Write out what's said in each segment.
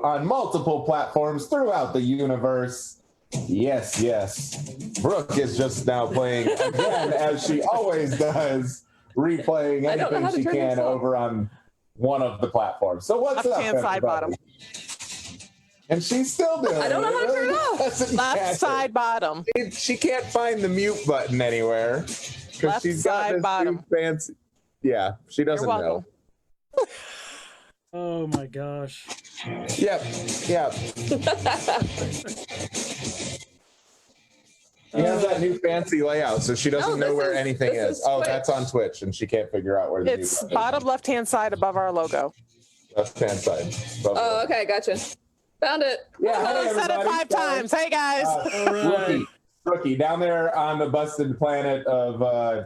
on multiple platforms throughout the universe. Yes, Brooke is just now playing again, as she always does, replaying anything she can over on one of the platforms. So what's up, everybody? Side bottom. And she's still doing it. I don't know how to turn it off. Left side bottom. She can't find the mute button anywhere because she's got this bottom. Fancy. Yeah, she doesn't know. Oh my gosh. Yep. She has that new fancy layout, so she doesn't know where anything is. Oh, that's on Twitch, and she can't figure out where the It's bottom left-hand side above our logo. Left-hand side. Oh, okay, gotcha. Found it. Yeah, hey, said it 5 times. Hey, guys. All right. Rookie, down there on the busted planet of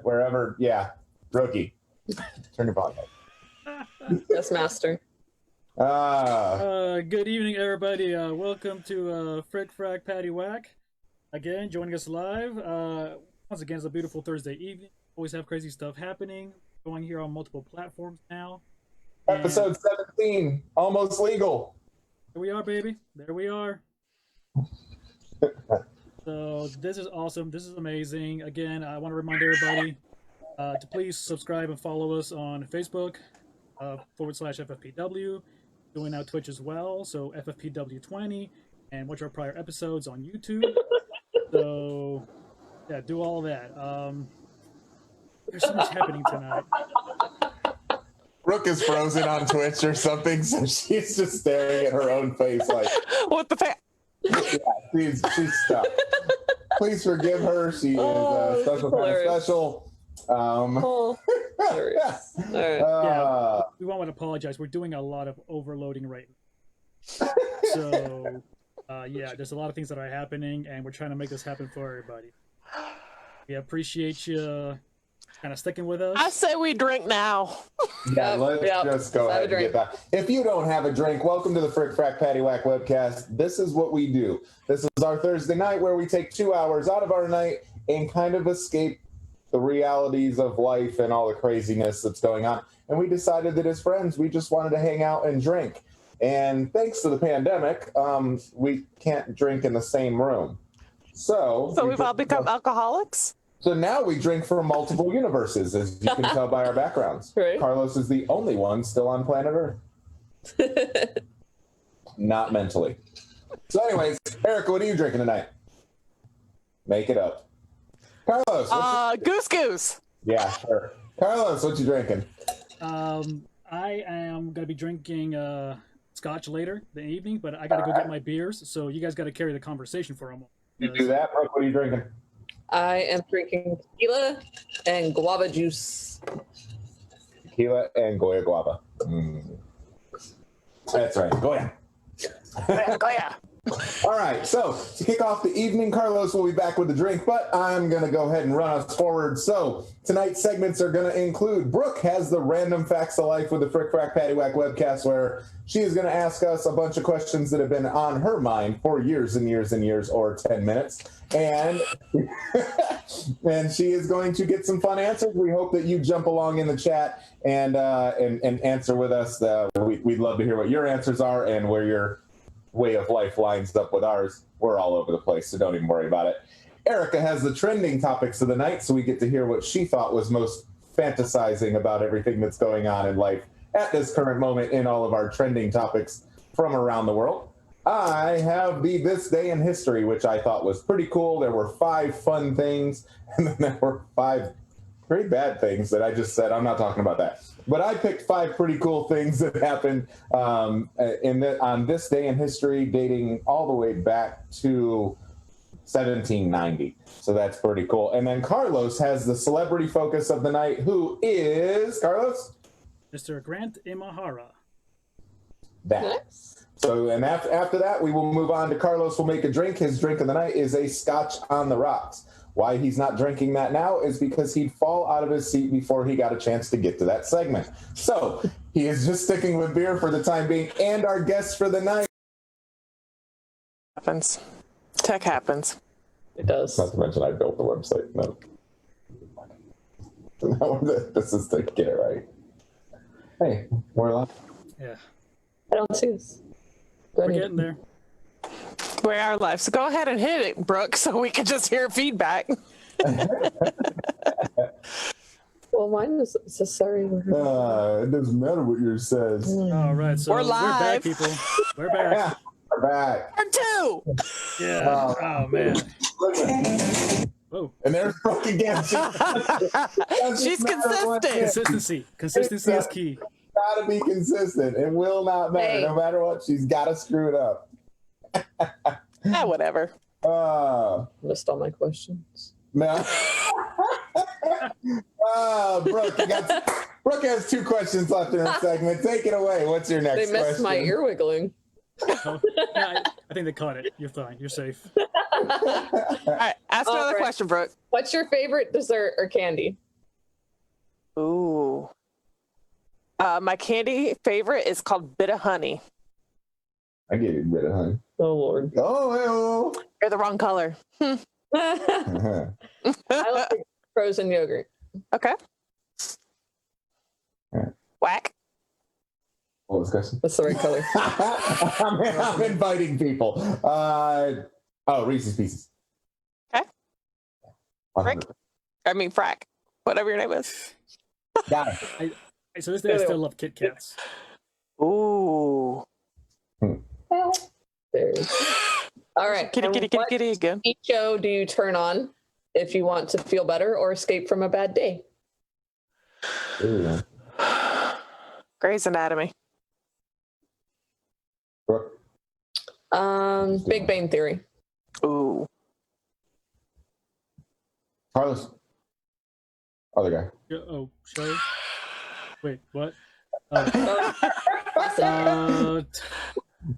wherever. Yeah, Rookie. Turn your volume up. Yes, master. Good evening, everybody. Welcome to Frack Paddy Wack. Again, joining us live. Once again, it's a beautiful Thursday evening. Always have crazy stuff happening. Going here on multiple platforms now. Episode 17, almost legal. There we are, baby. There we are. So this is awesome. This is amazing. Again, I want to remind everybody to please subscribe and follow us on Facebook /FFPW. Doing now Twitch as well. So FFPW20, and watch our prior episodes on YouTube. So yeah, do all that. There's so much happening tonight. Brooke is frozen on Twitch or something, so she's just staring at her own face like, what the yeah, she's stuck. Please forgive her. She is a special kind of special. Hilarious. All right. Yeah, we want to apologize. We're doing a lot of overloading right now. So yeah, there's a lot of things that are happening, and we're trying to make this happen for everybody. We appreciate you kind of sticking with us. I say we drink now. Yeah, let's just go ahead and get that. If you don't have a drink, welcome to the Frack Paddy Wack Webcast. This is what we do. This is our Thursday night where we take 2 hours out of our night and kind of escape the realities of life and all the craziness that's going on. And we decided that as friends, we just wanted to hang out and drink. And thanks to the pandemic, we can't drink in the same room. So we've all become alcoholics? So now we drink from multiple universes, as you can tell by our backgrounds. Right. Carlos is the only one still on planet Earth. Not mentally. So anyways, Erica, what are you drinking tonight? Make it up. Carlos. Goose. Yeah, sure. Carlos, what you drinking? I am going to be drinking scotch later in the evening, but I got to go get my beers, so you guys got to carry the conversation for a moment. You do that, Brooke? What are you drinking? I am drinking tequila and guava juice. Tequila and Goya guava. That's right. Goya. Goya. All right, so to kick off the evening, Carlos will be back with the drink, but I'm going to go ahead and run us forward. So tonight's segments are going to include Brooke has the random facts of life with the Frack Paddy Wack Webcast, where she is going to ask us a bunch of questions that have been on her mind for years and years and years, or 10 minutes. And and she is going to get some fun answers. We hope that you jump along in the chat and answer with us. We'd love to hear what your answers are and where your way of life lines up with ours. We're all over the place, so don't even worry about it. Erica has the trending topics of the night, so we get to hear what she thought was most fantasizing about everything that's going on in life at this current moment in all of our trending topics from around the world. I have the This Day in History, which I thought was pretty cool. There were 5 fun things, and then there were 5 pretty bad things that I just said. I'm not talking about that. But I picked 5 pretty cool things that happened on this day in history, dating all the way back to 1790. So that's pretty cool. And then Carlos has the celebrity focus of the night, who is, Carlos? Mr. Grant Imahara. That. Nice. So, and after that, we will move on to Carlos will make a drink. His drink of the night is a Scotch on the rocks. Why he's not drinking that now is because he'd fall out of his seat before he got a chance to get to that segment. So he is just sticking with beer for the time being. And our guest for the night. Happens. Tech happens. It does. Not to mention I built the website. No. This is to get it right. Hey, we're live. Yeah. I don't see this. We're getting there. We are live. So go ahead and hit it, Brooke, so we can just hear feedback. Well, mine is sorry. It doesn't matter what yours says. All right, so We're we're back, live. people. We're back. Yeah, we're back. Part two. Yeah. Oh man. Whoa. And there's Brooke again. She's consistent. Consistency is key. Gotta be consistent. It will not matter. Hey. No matter what, she's gotta screw it up. Whatever. Missed all my questions. No. Brooke has 2 questions left in her segment. Take it away. What's your next They missed question? my ear wiggling. Oh, yeah, I think they caught it. You're fine. You're safe. All right, ask another right. question, Brooke. What's your favorite dessert or candy? Ooh. My candy favorite is called Bit of Honey. I gave you a bit of honey. Oh Lord. Oh, You're the wrong color. I like frozen yogurt. Okay. Alright. Whack. what was the question? That's the right color. I'm inviting people. Reese's Pieces. Okay. 100. Frack. Whatever your name is. Got it. So this day I still love Kit Kats. Ooh. There's... All right. Kitty, and kitty, kitty, what kitty again. TV show do you turn on if you want to feel better or escape from a bad day? Ooh. Grey's Anatomy. Brooke. Big Bang Theory. Ooh. Carlos. Other guy. Oh, show. Wait, what?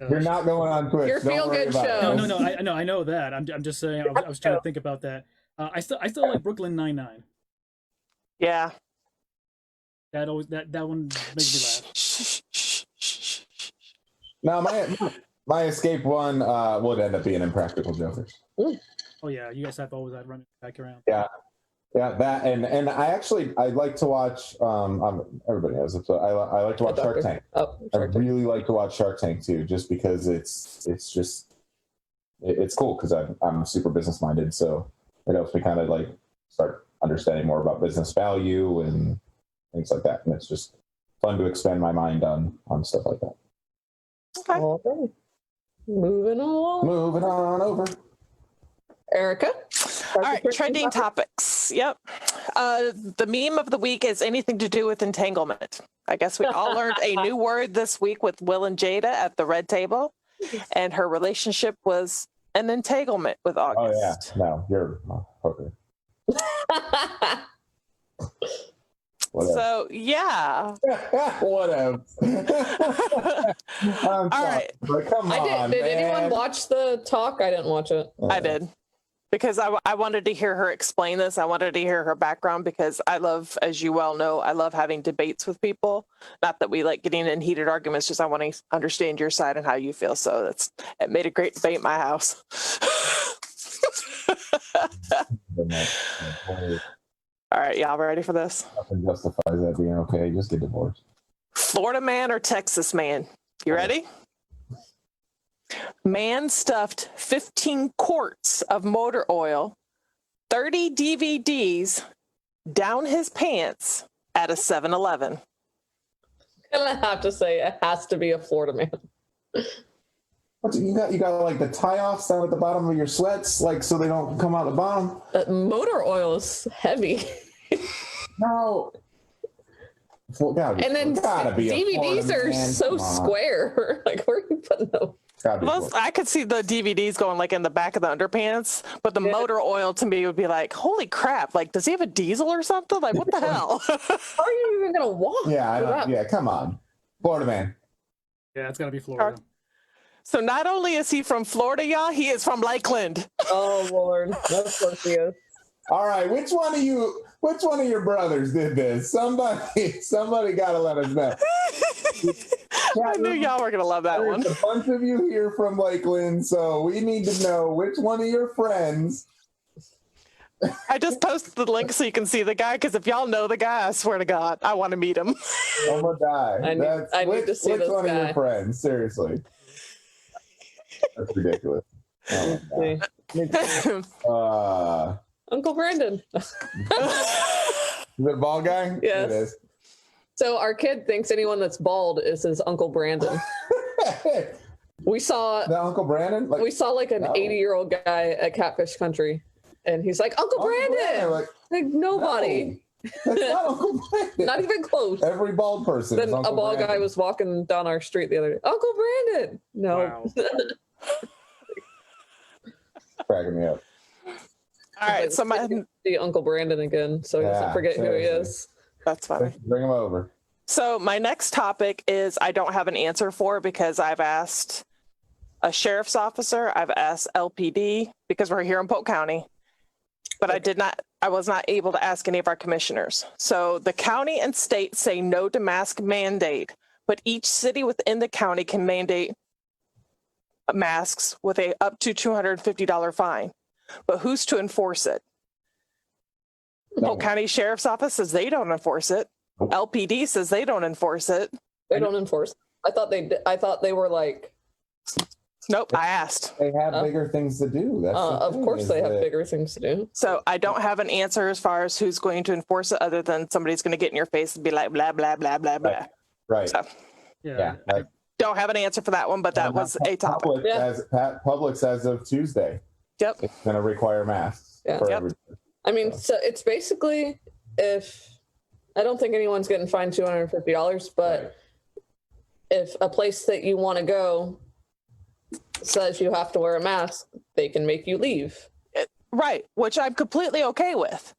You're not going on Twitch. Your Don't worry feel-good about show. it. No. I know that. I'm just saying. I was trying to think about that. I still like Brooklyn Nine-Nine. Yeah. That one makes me laugh. No, my escape one would end up being Impractical Jokers. Oh yeah, you guys have always that running back around. Yeah, that and I like to watch. Everybody knows it, but I like to watch Shark Tank. Oh, I Shark Tank. really like to watch Shark Tank too, just because it's cool because I'm super business minded, so it helps me kind of like start understanding more about business value and things like that, and it's just fun to expand my mind on stuff like that. Okay. All right. Moving along. Moving on over. Erica. All right, trending topics. Yep. The meme of the week is anything to do with entanglement. I guess we all learned a new word this week with Will and Jada at the red table, and her relationship was an entanglement with August. Oh yeah, no, you're okay. Whatever. So yeah. Whatever. All right. But come on, Did man. anyone watch the talk? I didn't watch it. I did. Because I wanted to hear her explain this. I wanted to hear her background because I love, as you well know, I love having debates with people. Not that we like getting in heated arguments, just I want to understand your side and how you feel. So it made a great debate in my house. All right, y'all ready for this? Nothing justifies that being okay. Just get divorced. Florida man or Texas man? You ready? Man stuffed 15 quarts of motor oil, 30 DVDs down his pants at a 7-Eleven. I'm gonna have to say it has to be a Florida man. What you got like the tie-offs down at the bottom of your sweats, like so they don't come out the bottom. Motor oil is heavy. No. And then DVDs are so square. square. Like, where are you putting them? Well, I could see the DVDs going like in the back of the underpants, but the motor oil to me would be like, holy crap, like, does he have a diesel or something? Like, what the hell? How are you even going to walk? Yeah, come on. Florida man. Yeah, it's gotta be Florida. So not only is he from Florida, y'all, he is from Lakeland. Oh, Lord. Of course he is. All right, which one of your brothers did this? Somebody got to let us know. I knew y'all were going to love that one. There's a bunch of you here from Lakeland, so we need to know which one of your friends. I just posted the link so you can see the guy, because if y'all know the guy, I swear to God, I want to meet him. Oh my God. I need to see which this one guy. of your friends? Seriously. That's ridiculous. Oh my See. God. Uncle Brandon. Is it bald guy? Yes. It is. So our kid thinks anyone that's bald is his Uncle Brandon. We saw The Uncle Brandon? Like, an no. 80-year-old guy at Catfish Country, and he's like, Uncle Brandon! Like nobody. No, that's not Uncle Brandon. Not even close. Every bald person. Then is a Uncle bald guy Brandon. was walking down our street the other day. Uncle Brandon! No. Wow. Cracking me up. All right, so see Uncle Brandon again, so he doesn't forget who he seriously. is. that's funny. Bring him over. So my next topic is I don't have an answer for because I've asked a sheriff's officer, I've asked LPD because we're here in Polk County, but I was not able to ask any of our commissioners. So the county and state say no to mask mandate, but each city within the county can mandate masks with a up to $250 fine. But who's to enforce it? No. Polk County Sheriff's Office says they don't enforce it. Nope. LPD says they don't enforce it. They don't enforce. I thought they were like. Nope, I asked. They have bigger things to do. That's the Of thing, course is they have that- bigger things to do. So I don't have an answer as far as who's going to enforce it other than somebody's going to get in your face and be like, blah, blah, blah, blah, blah. Right. So Yeah. Like, don't have an answer for that one, but that was a topic. Publix as of Tuesday. Yep. It's going to require masks. Yeah. For Yep. every- I mean, so it's basically I don't think anyone's getting fined $250, but Right. if a place that you want to go says you have to wear a mask, they can make you leave. Right, which I'm completely okay with.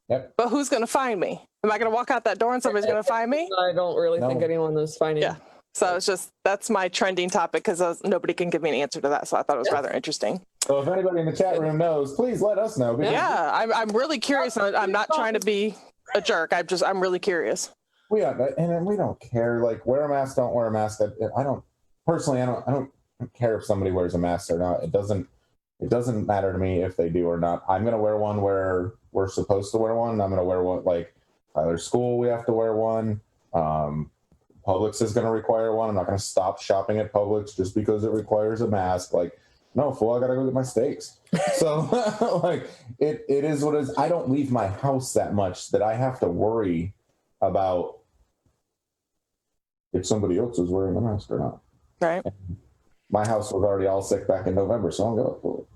Yep. But who's going to find me? Am I going to walk out that door and somebody's going to find me? I don't really No. think anyone is finding. Yeah. So it's just, that's my trending topic because nobody can give me an answer to that. So I thought it was rather interesting. So if anybody in the chat room knows, please let us know. because Yeah, I'm really curious. I'm not trying to be a jerk. I'm really curious. we don't care. Like, wear a mask, don't wear a mask. I don't care if somebody wears a mask or not. It doesn't matter to me if they do or not. I'm gonna wear one where we're supposed to wear one. I'm gonna wear one, like Tyler's school, we have to wear one. Publix is gonna require one. I'm not gonna stop shopping at Publix just because it requires a mask. Like, no, fool, I gotta go get my steaks. So like it is what it is. I don't leave my house that much that I have to worry about if somebody else is wearing a mask or not. Right. My house was already all sick back in November, so I'm going for it.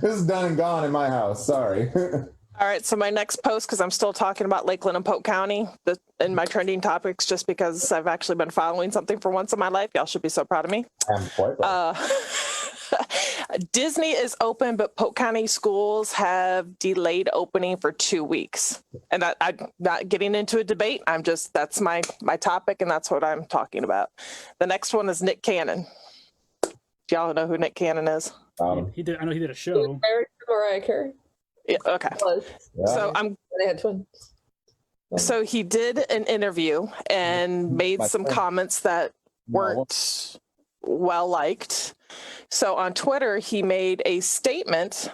This is done and gone in my house. Sorry. All right. So my next post, because I'm still talking about Lakeland and Polk County in my trending topics, just because I've actually been following something for once in my life. Y'all should be so proud of me. I'm quite right. Disney is open, but Polk County schools have delayed opening for 2 weeks. And I'm not getting into a debate. That's my topic, and that's what I'm talking about. The next one is Nick Cannon. Do y'all know who Nick Cannon is? I know he did a show. Mariah Carey Yeah, okay. was. Yeah. So They had twins. So he did an interview and made My some friend. comments that weren't well liked. So on Twitter, he made a statement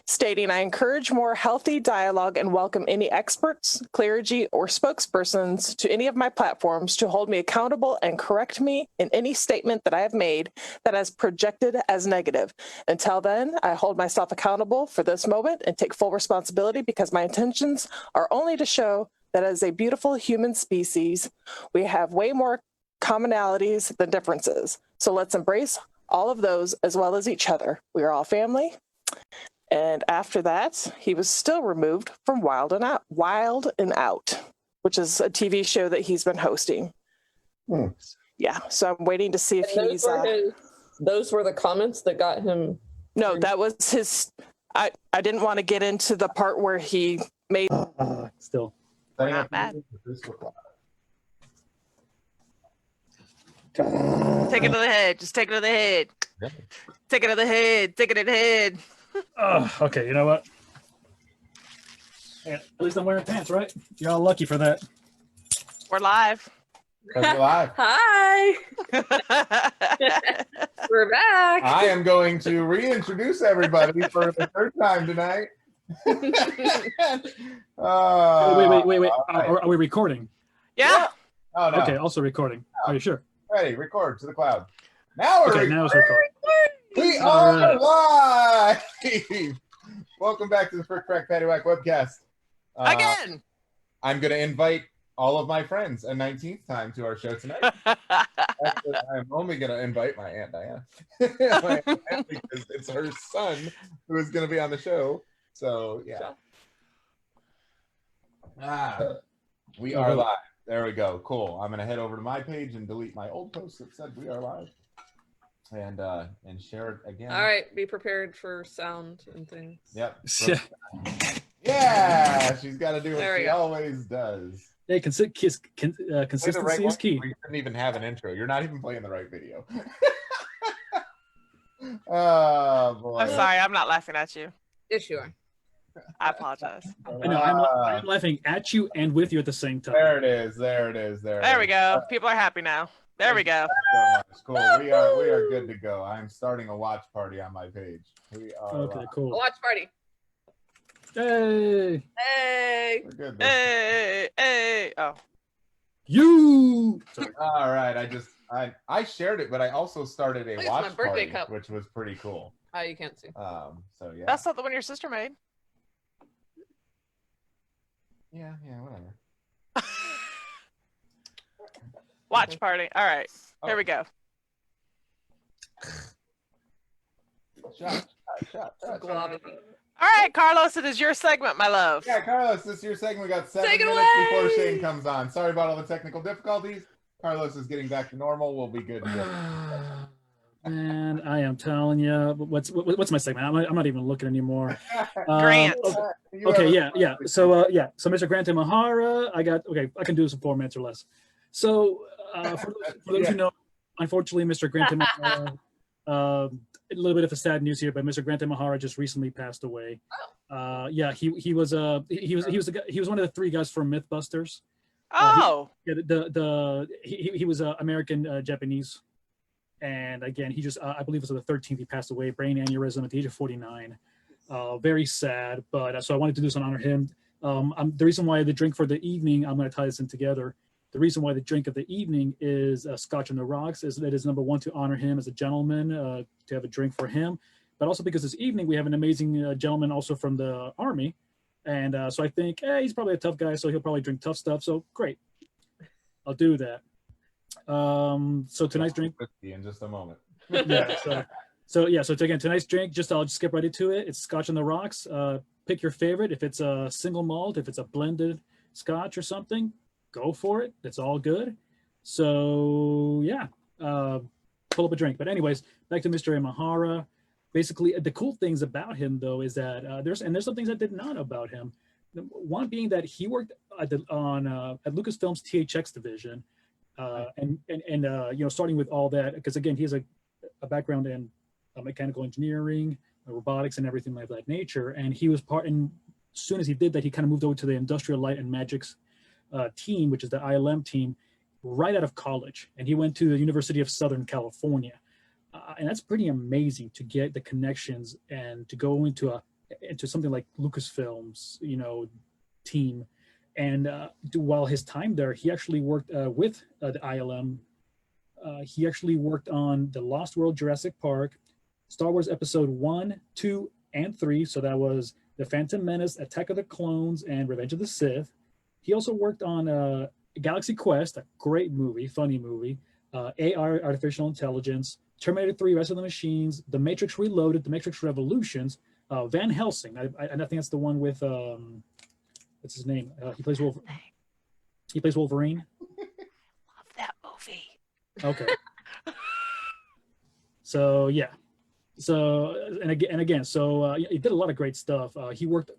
stating, I encourage more healthy dialogue and welcome any experts, clergy, or spokespersons to any of my platforms to hold me accountable and correct me in any statement that I have made that has projected as negative. Until then, I hold myself accountable for this moment and take full responsibility because my intentions are only to show that as a beautiful human species, we have way more commonalities than differences. So let's embrace all of those as well as each other. We are all family. And after that, he was still removed from Wild and Out, which is a TV show that he's been hosting. Yeah, so I'm waiting to see if And he's. those were the comments that got him. No, that was his. I didn't want to get into the part where he made. Still. Not bad. Take it to the head. Just take it to the head. Take it to the head. Take it to the head. Oh, okay. You know what? Yeah, at least I'm wearing pants, right? Y'all lucky for that. We're live. We're live. Hi, we're back. I am going to reintroduce everybody for the third time tonight. Wait. Right. Are we recording? Yeah. Oh, no. Okay, also recording. Are you sure? Ready, record to the cloud. Now we're Okay, now it's recording. We All are live. Welcome back to the Frack Paddy Wack Webcast. Again. I'm going to invite all of my friends a 19th time to our show tonight. Actually, I'm only going to invite my Aunt Diana. My aunt, because it's her son who is going to be on the show. So, yeah. We are live. There we go. Cool. I'm going to head over to my page and delete my old post that said we are live. And share it again. All right, be prepared for sound and things. Yep. Yeah, she's got to do what she always does. Hey, consistency is key. You didn't even have an intro. You're not even playing the right video. Oh boy! I'm sorry, I'm not laughing at you. Yes, you are. I apologize. No, I'm laughing at you and with you at the same time. There it is. There it is. There we go. People are happy now. There we go. So much. Cool. We are good to go. I'm starting a watch party on my page. We are okay. Cool. A watch party. Hey. Hey. We're good. Hey. Oh. You. All right. I shared it, but I also started a watch my birthday party, cup. which was pretty cool. Oh, you can't see. So yeah. That's not the one your sister made. Yeah. Whatever. Watch party. All right. Here we go. Shot. Glob. All right, Carlos, it is your segment, my love. Yeah, Carlos, this is your segment. We got 7 Take it minutes away! before Shane comes on. Sorry about all the technical difficulties. Carlos is getting back to normal. We'll be good. Man, I am telling you, what's my segment? I'm not even looking anymore. Grant. Okay, yeah. So Mr. Grant Mahara, I can do this in 4 minutes or less. So for those who know, unfortunately, Mr. Grant Mahara, a little bit of a sad news here, but Mr. Grant Mahara just recently passed away. He was one of the 3 guys from MythBusters. He was American Japanese. And again, he just, I believe it was the 13th, he passed away, brain aneurysm at the age of 49. Very sad, but so I wanted to do this to honor him. The reason why the drink for the evening, I'm going to tie this in together. The reason why the drink of the evening is Scotch on the Rocks is that is number 1 to honor him as a gentleman, to have a drink for him, but also because this evening we have an amazing gentleman also from the Army. And so I think, he's probably a tough guy, so he'll probably drink tough stuff. So great, I'll do that. So tonight's drink in just a moment. So again, tonight's drink, I'll just skip right into it. It's Scotch on the Rocks. Pick your favorite. If it's a single malt, if it's a blended Scotch or something, go for it. It's all good. So pull up a drink. But anyways, back to Mr. Mahara. Basically, the cool things about him though is that there's some things I did not know about him. One being that he worked at Lucasfilm's THX division. Starting with all that, because again, he has a background in mechanical engineering, robotics, and everything like that nature. And he was and as soon as he did that, he kind of moved over to the Industrial Light and Magics team, which is the ILM team, right out of college. And he went to the University of Southern California. And that's pretty amazing to get the connections and to go into something like Lucasfilm's, team. And while his time there, he actually worked with the ILM. He actually worked on The Lost World, Jurassic Park, Star Wars Episode 1, 2, and 3. So that was The Phantom Menace, Attack of the Clones, and Revenge of the Sith. He also worked on Galaxy Quest, a great movie, funny movie, AR, Artificial Intelligence, Terminator 3, Rise of the Machines, The Matrix Reloaded, The Matrix Revolutions, Van Helsing. I think that's the one with... what's his name? He plays Wolverine. Love that movie. Okay. So yeah. So and again. So he did a lot of great stuff. He worked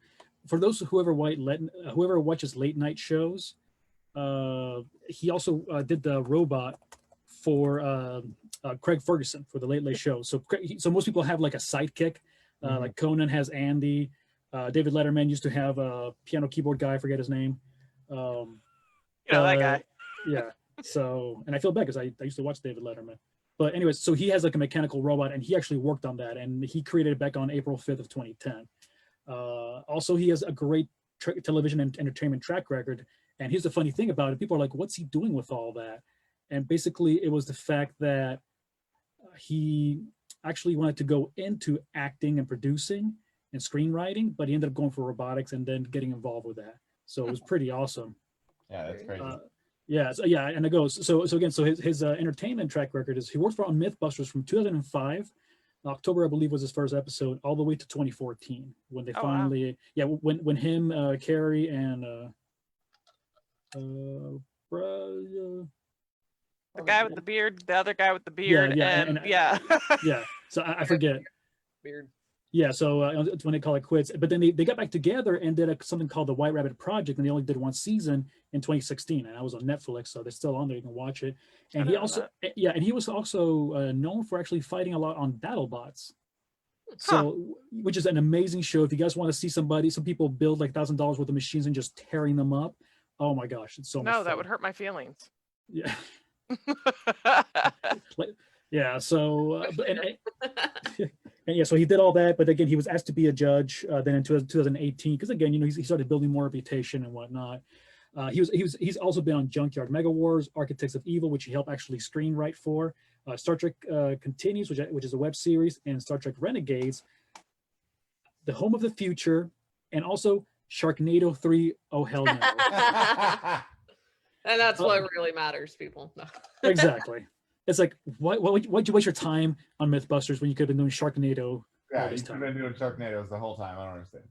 for those whoever watches late night shows. He also did the robot for Craig Ferguson for the Late Late Show. So most people have like a sidekick. Like Conan has Andy. David Letterman used to have a piano keyboard guy. I forget his name. That guy. Yeah. So, and I feel bad because I used to watch David Letterman. But anyways, so he has like a mechanical robot, and he actually worked on that, and he created it back on April 5th of 2010. Also, he has a great television and entertainment track record. And here's the funny thing about it. People are like, what's he doing with all that? And basically, it was the fact that he actually wanted to go into acting and producing and screenwriting, but he ended up going for robotics and then getting involved with that. So it was pretty awesome. Yeah, that's crazy. And it goes. So again, so his entertainment track record is he worked on Mythbusters from 2005. October, I believe, was his first episode, all the way to 2014 when they finally, when him, Carrie, and the guy with the beard, the other guy with the beard, yeah. So I forget. Beard. Yeah, so it's when they call it quits. But then they got back together and did something called the White Rabbit Project, and they only did one season in 2016, and that was on Netflix, so they're still on there. You can watch it. And he also, and he was also known for actually fighting a lot on BattleBots. So, which is an amazing show. If you guys want to see some people build like $1,000 worth of machines and just tearing them up, oh my gosh, it's so much fun. That would hurt my feelings. Yeah. So so he did all that, but again, he was asked to be a judge. Then in 2018, because again, he started building more reputation and whatnot. He's also been on Junkyard Mega Wars, Architects of Evil, which he helped actually screenwrite for. Star Trek Continues, which is a web series, and Star Trek Renegades, The Home of the Future, and also Sharknado 3. Oh hell no! And that's what really matters, people. No. Exactly. It's like, why'd you waste your time on Mythbusters when you could have been doing Sharknado? Yeah, you could have been doing Sharknadoes the whole time. I don't understand.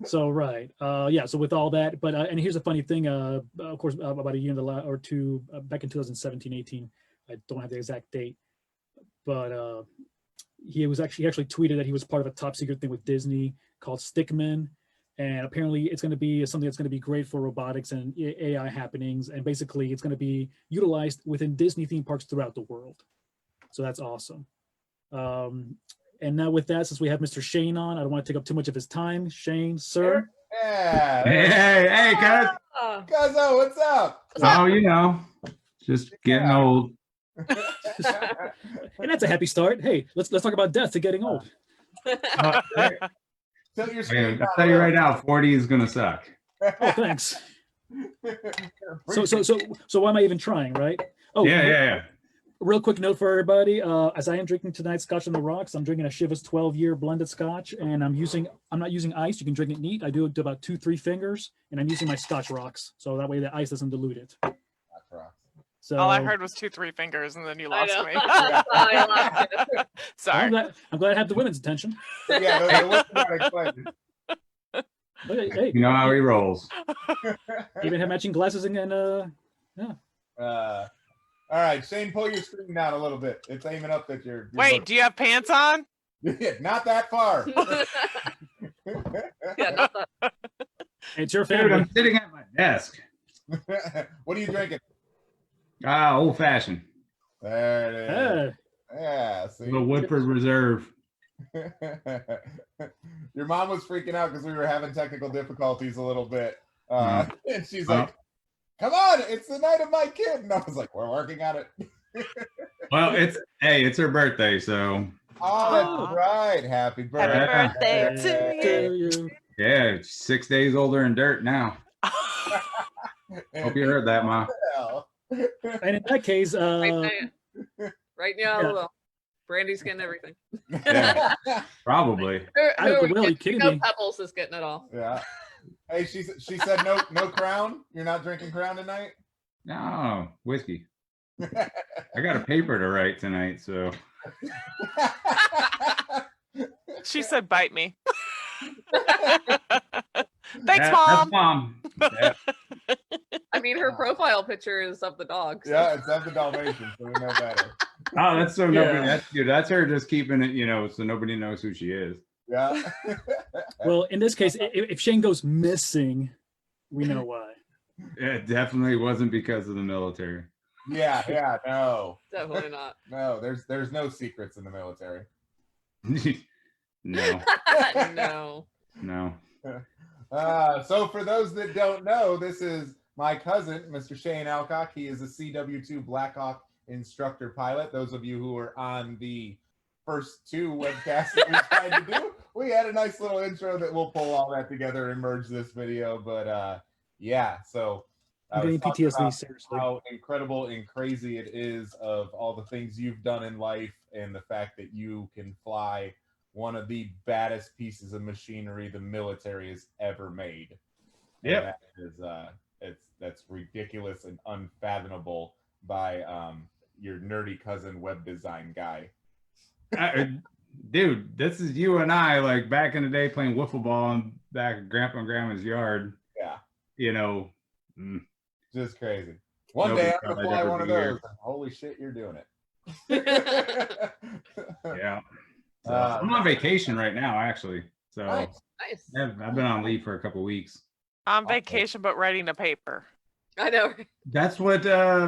So right, so with all that, but and here's a funny thing. Of course, about a year or two back in 2017, 18. I don't have the exact date, but he actually tweeted that he was part of a top secret thing with Disney called Stickman, and apparently it's going to be something that's going to be great for robotics and AI happenings, and basically it's going to be utilized within Disney theme parks throughout the world. So that's awesome. And now with that, since we have Mr. Shane on, I don't want to take up too much of his time. Shane, sir. Yeah. Hey, guys. Cuzzo, what's up? Oh, just getting old. And that's a happy start. Hey, let's talk about death to getting old. I'll tell you right now, 40 is gonna suck. Oh, thanks. So why am I even trying, right? Oh, yeah. Real quick note for everybody: as I am drinking tonight's Scotch on the Rocks, I'm drinking a Chivas 12-year blended Scotch, and I'm not using ice. You can drink it neat. I do it to about 2-3 fingers, and I'm using my Scotch Rocks, so that way the ice doesn't dilute it. So all I heard was 2-3 fingers, and then you lost me. Sorry. I'm glad I have the women's attention. Yeah, the women's not excited. Hey, you know how he rolls. Even have matching glasses and all right, Shane, pull your screen down a little bit. It's aiming up at your Wait, do you have pants on? Not that far. Yeah, not that. It's your Dude, family. I'm sitting at my desk. What are you drinking? Old fashioned. There it is. Yeah, see. The Woodford Reserve. Your mom was freaking out because we were having technical difficulties a little bit. And she's like, come on, it's the night of my kid. And I was like, we're working on it. Well, it's her birthday, so. Oh, that's right. Happy birthday. Happy birthday to you. Yeah, 6 days older in dirt now. Hope you heard that, Ma. And in that case, right now, Brandy's getting everything. Yeah, probably. Pebbles is getting it all. Yeah. Hey, she said no Crown. You're not drinking Crown tonight? No, whiskey. I got a paper to write tonight, so. She said, "Bite me." Thanks, Mom. That's Mom. Yeah. I mean, her profile picture is of the dog. So. Yeah, it's of the Dalmatian, so we know better. Oh, that's so nobody. That's her just keeping it, so nobody knows who she is. Yeah. Well, in this case, if Shane goes missing, we know why. It definitely wasn't because of the military. Yeah, no. Definitely not. No, there's no secrets in the military. No. No. So for those that don't know, this is my cousin, Mr. Shane Alcock. He is a CW2 Blackhawk instructor pilot. Those of you who were on the first 2 webcasts that we tried to do, we had a nice little intro that we'll pull all that together and merge this video. But so I I'm was getting talking PTSD, about seriously. how incredible and crazy it is of all the things you've done in life, and the fact that you can fly one of the baddest pieces of machinery the military has ever made. Yep. And that is that's ridiculous and unfathomable by your nerdy cousin web design guy. Dude, this is you and I, like back in the day playing wiffle ball in back at Grandpa and Grandma's yard. Yeah, You know, just crazy. One Nobody day I'm thought gonna I'd fly ever one of be here. those. And holy shit, you're doing it. yeah. So, I'm on vacation right now, actually. So Nice. Nice. I've been on leave for a couple weeks. On vacation, but writing a paper. I know. That's what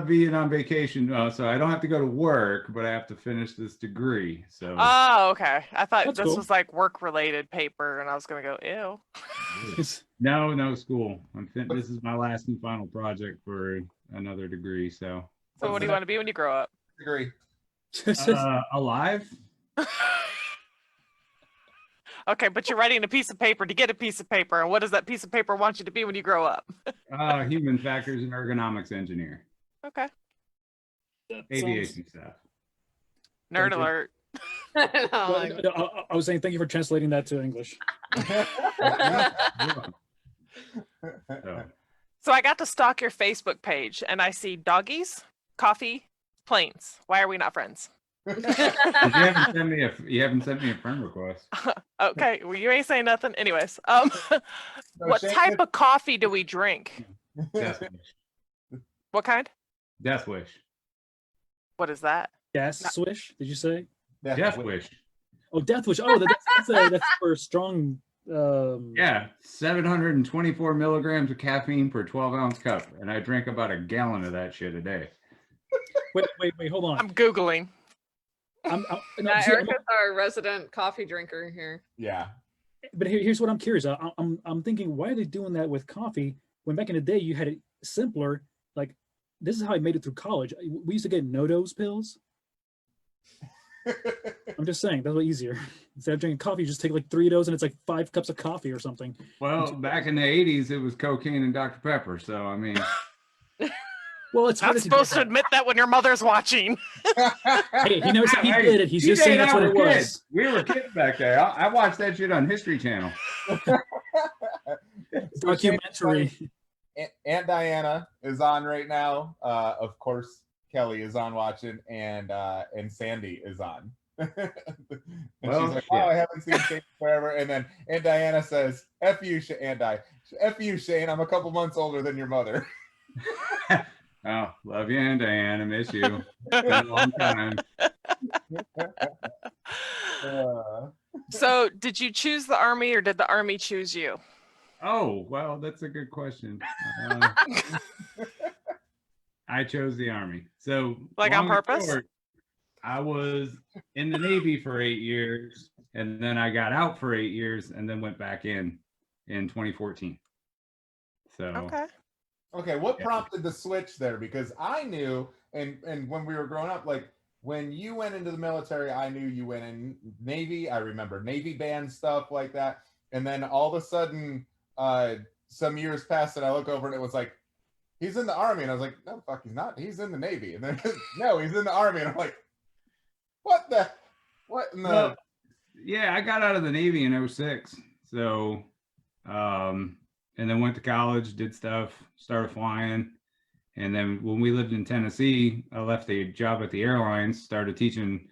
being on vacation. So I don't have to go to work, but I have to finish this degree. So Oh, okay. I thought That's this cool. was like work-related paper, and I was gonna go, ew. no school. This is my last and final project for another degree. So So what do you want to be when you grow up? Agree. alive. Okay, but you're writing a piece of paper to get a piece of paper, and what does that piece of paper want you to be when you grow up? Human factors and ergonomics engineer. Okay. Aviation stuff. Nerd Thank you. alert. I was saying thank you for translating that to English. So, So I got to stalk your Facebook page, and I see doggies, coffee, planes. Why are we not friends? you haven't sent me a friend request. Okay, well, you ain't saying nothing. Anyways, what Shane, type of coffee do we drink? Death Wish. What kind? Death Wish. What is that? Gas swish? Did you say? Death Wish. Oh, Death Wish. Oh, that's for strong. Yeah, 724 milligrams of caffeine per 12-ounce cup, and I drink about a gallon of that shit a day. Wait. Hold on. I'm Googling. No, Yeah, see, Erica's our resident coffee drinker here. Yeah. but here's what I'm curious. I'm thinking, why are they doing that with coffee when back in the day you had it simpler? Like, this is how I made it through college. We used to get no-dose pills. I'm just saying, that's way easier. Instead of drinking coffee, you just take like 3 of those and it's like 5 cups of coffee or something. Well, back in the 80s, it was cocaine and Dr. Pepper. So, I mean, Well, it's Not hard supposed to admit that when your mother's watching. Hey, he never said he did it. He's just TJ saying and that's I what it were was. kids. We were kids back there. I watched that shit on History Channel. Documentary. Aunt Diana is on right now. Of course, Kelly is on watching, and Sandy is on. And Well, she's like, shit. "Oh, I haven't seen Shane forever." And then Aunt Diana says, "F you, F you, Shane. I'm a couple months older than your mother." Oh, love you, and Diane. I miss you. It's been a long time. So, did you choose the army, or did the army choose you? Oh, well, that's a good question. I chose the Army. So, Like on long and purpose? short, I was in the Navy for 8 years, and then I got out for 8 years, and then went back in 2014. So, Okay. Okay, what Yeah. prompted the switch there? Because I knew, and when we were growing up, like when you went into the military, I knew you went in Navy. I remember Navy band stuff like that. And then all of a sudden, some years passed, and I look over, and it was like, he's in the Army, and I was like, no, fuck, he's not. He's in the Navy. And then no, he's in the Army, and I'm like, what in the? well, yeah, I got out of the Navy in 06. So, and then went to college, did stuff, started flying. And then when we lived in Tennessee, I left a job at the airlines, started teaching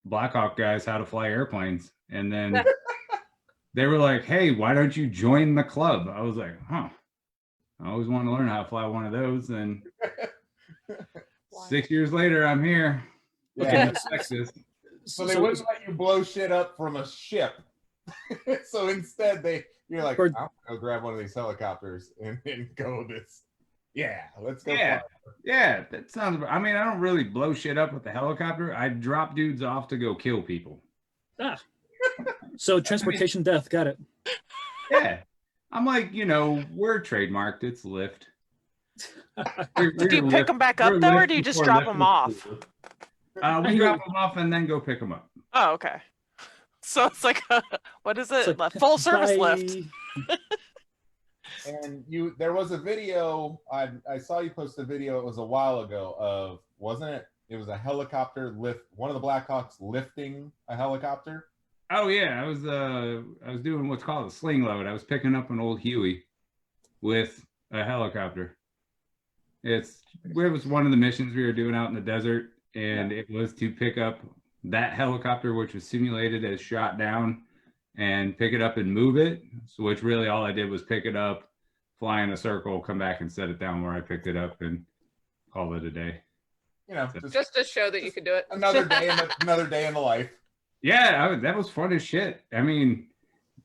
Black Hawk guys how to fly airplanes. And then they were like, hey, why don't you join the club? I was like, huh. I always wanted to learn how to fly one of those. And 6 years later, I'm here. Yeah. In Texas. So they wouldn't let you blow shit up from a ship. So instead, you're like, Or- I'll go grab one of these helicopters and go this. Yeah, let's go. Yeah. fly. Yeah, that sounds. I mean, I don't really blow shit up with the helicopter. I drop dudes off to go kill people. So transportation death, got it. Yeah. I'm like, we're trademarked. It's Lyft. Do you pick them back up, though, or do you just drop them off? We drop them off and then go pick them up. Oh, okay. So it's like, what is it? It's like, Full service bye. lift. And there was a video, I saw you post a video, it was a while ago of, wasn't it? It was a helicopter one of the Blackhawks lifting a helicopter. Oh yeah, I was doing what's called a sling load. I was picking up an old Huey with a helicopter. It was one of the missions we were doing out in the desert, and it was to pick up that helicopter, which was simulated as shot down, and pick it up and move it. So which really all I did was pick it up, fly in a circle, come back and set it down where I picked it up, and call it a day. You know, just to show that you could do it. Another day in the life. Yeah, that was fun as shit. I mean,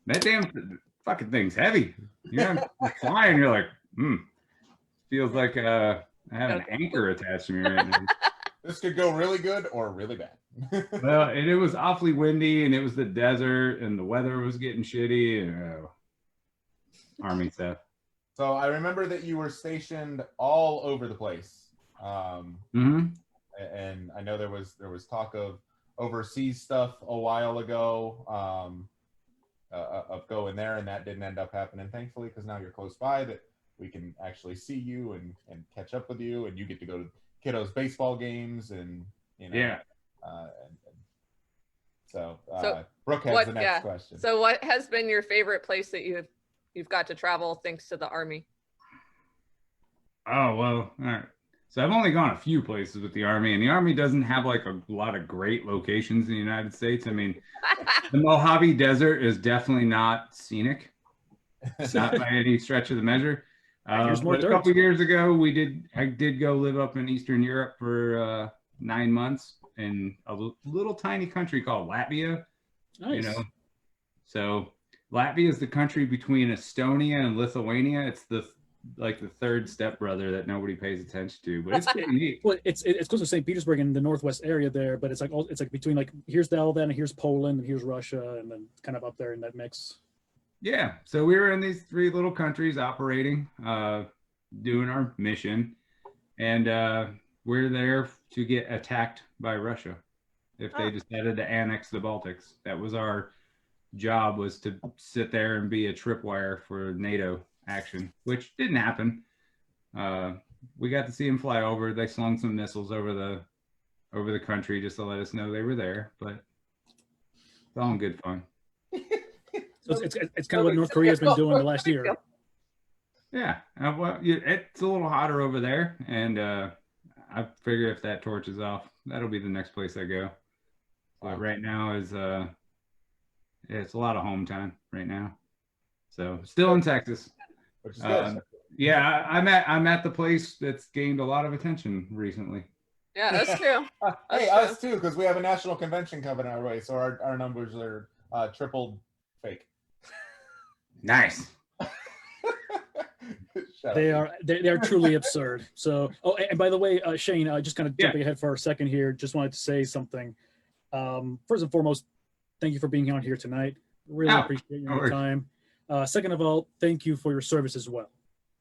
that damn fucking thing's heavy. You're flying, you're like, feels like I have an anchor attached to me right now. This could go really good or really bad. Well, and it was awfully windy, and it was the desert, and the weather was getting shitty, and Army stuff. So I remember that you were stationed all over the place. And I know there was talk of overseas stuff a while ago, of going there, and that didn't end up happening, thankfully, because now you're close by, that we can actually see you and catch up with you, and you get to go to kiddos' baseball games, and so Brooke has the next question. So what has been your favorite place that you've got to travel thanks to the Army? Oh, well, all right. So I've only gone a few places with the Army, and the Army doesn't have like a lot of great locations in the United States. I mean, the Mojave Desert is definitely not scenic. It's not by any stretch of the measure. But a couple years ago, I did go live up in Eastern Europe for 9 months in a little tiny country called Latvia. Nice. You know, so Latvia is the country between Estonia and Lithuania. It's the third stepbrother that nobody pays attention to, but it's pretty neat. Well, it's close to St. Petersburg in the northwest area there, but it's like between, like, here's Delta and here's Poland and here's Russia, and then kind of up there in that mix. Yeah, so we were in these 3 little countries operating, doing our mission, and we're there to get attacked by Russia if they decided to annex the Baltics. That was our job, was to sit there and be a tripwire for NATO action, which didn't happen. We got to see them fly over. They slung some missiles over the country just to let us know they were there, but it's all in good fun. So it's kind of what North Korea has been doing the last year. Yeah, well, it's a little hotter over there, and I figure if that torches off, that'll be the next place I go. But right now it's a lot of home time right now. So still in Texas. Which is good. Yeah, I'm at the place that's gained a lot of attention recently. Yeah, that's true. Hey, us too, because we have a national convention coming our way, so our numbers are tripled fake. Nice. They are truly absurd. So, and by the way, Shane, just kind of jumping ahead for a second here, just wanted to say something. First and foremost, thank you for being on here tonight. Really appreciate your time. Second of all, thank you for your service as well.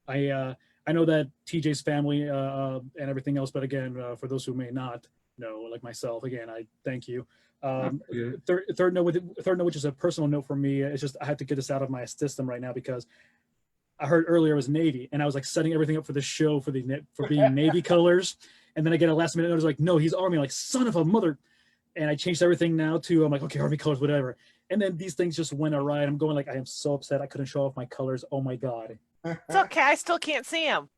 I know that TJ's family and everything else, but again, for those who may not know, like myself, again, I thank you. Third note, which is a personal note for me, it's just I had to get this out of my system right now because I heard earlier it was Navy, and I was like setting everything up for this show for being Navy colors, and then I get a last minute notice like, no, he's Army. I'm like, son of a mother, and I changed everything now to I'm like, okay, Army colors, whatever. And then these things just went awry. I'm going like, I am so upset I couldn't show off my colors. Oh my god. It's okay. I still can't see him.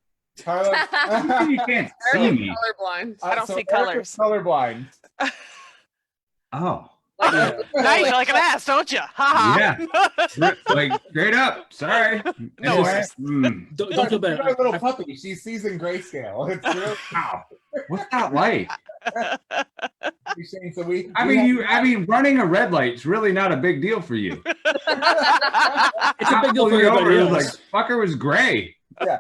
Carlos, You can't see me. Colorblind. I don't see colors. Colorblind. Oh. Now you feel like an ass, don't you? Yeah. Like straight up. Sorry. No It's worries. Don't feel bad. You're a little puppy. She sees in grayscale. It's real. Wow. What's that like? So I mean, running a red light's really not a big deal for you. It's a big deal for everybody else. Like, fucker was gray. Yeah.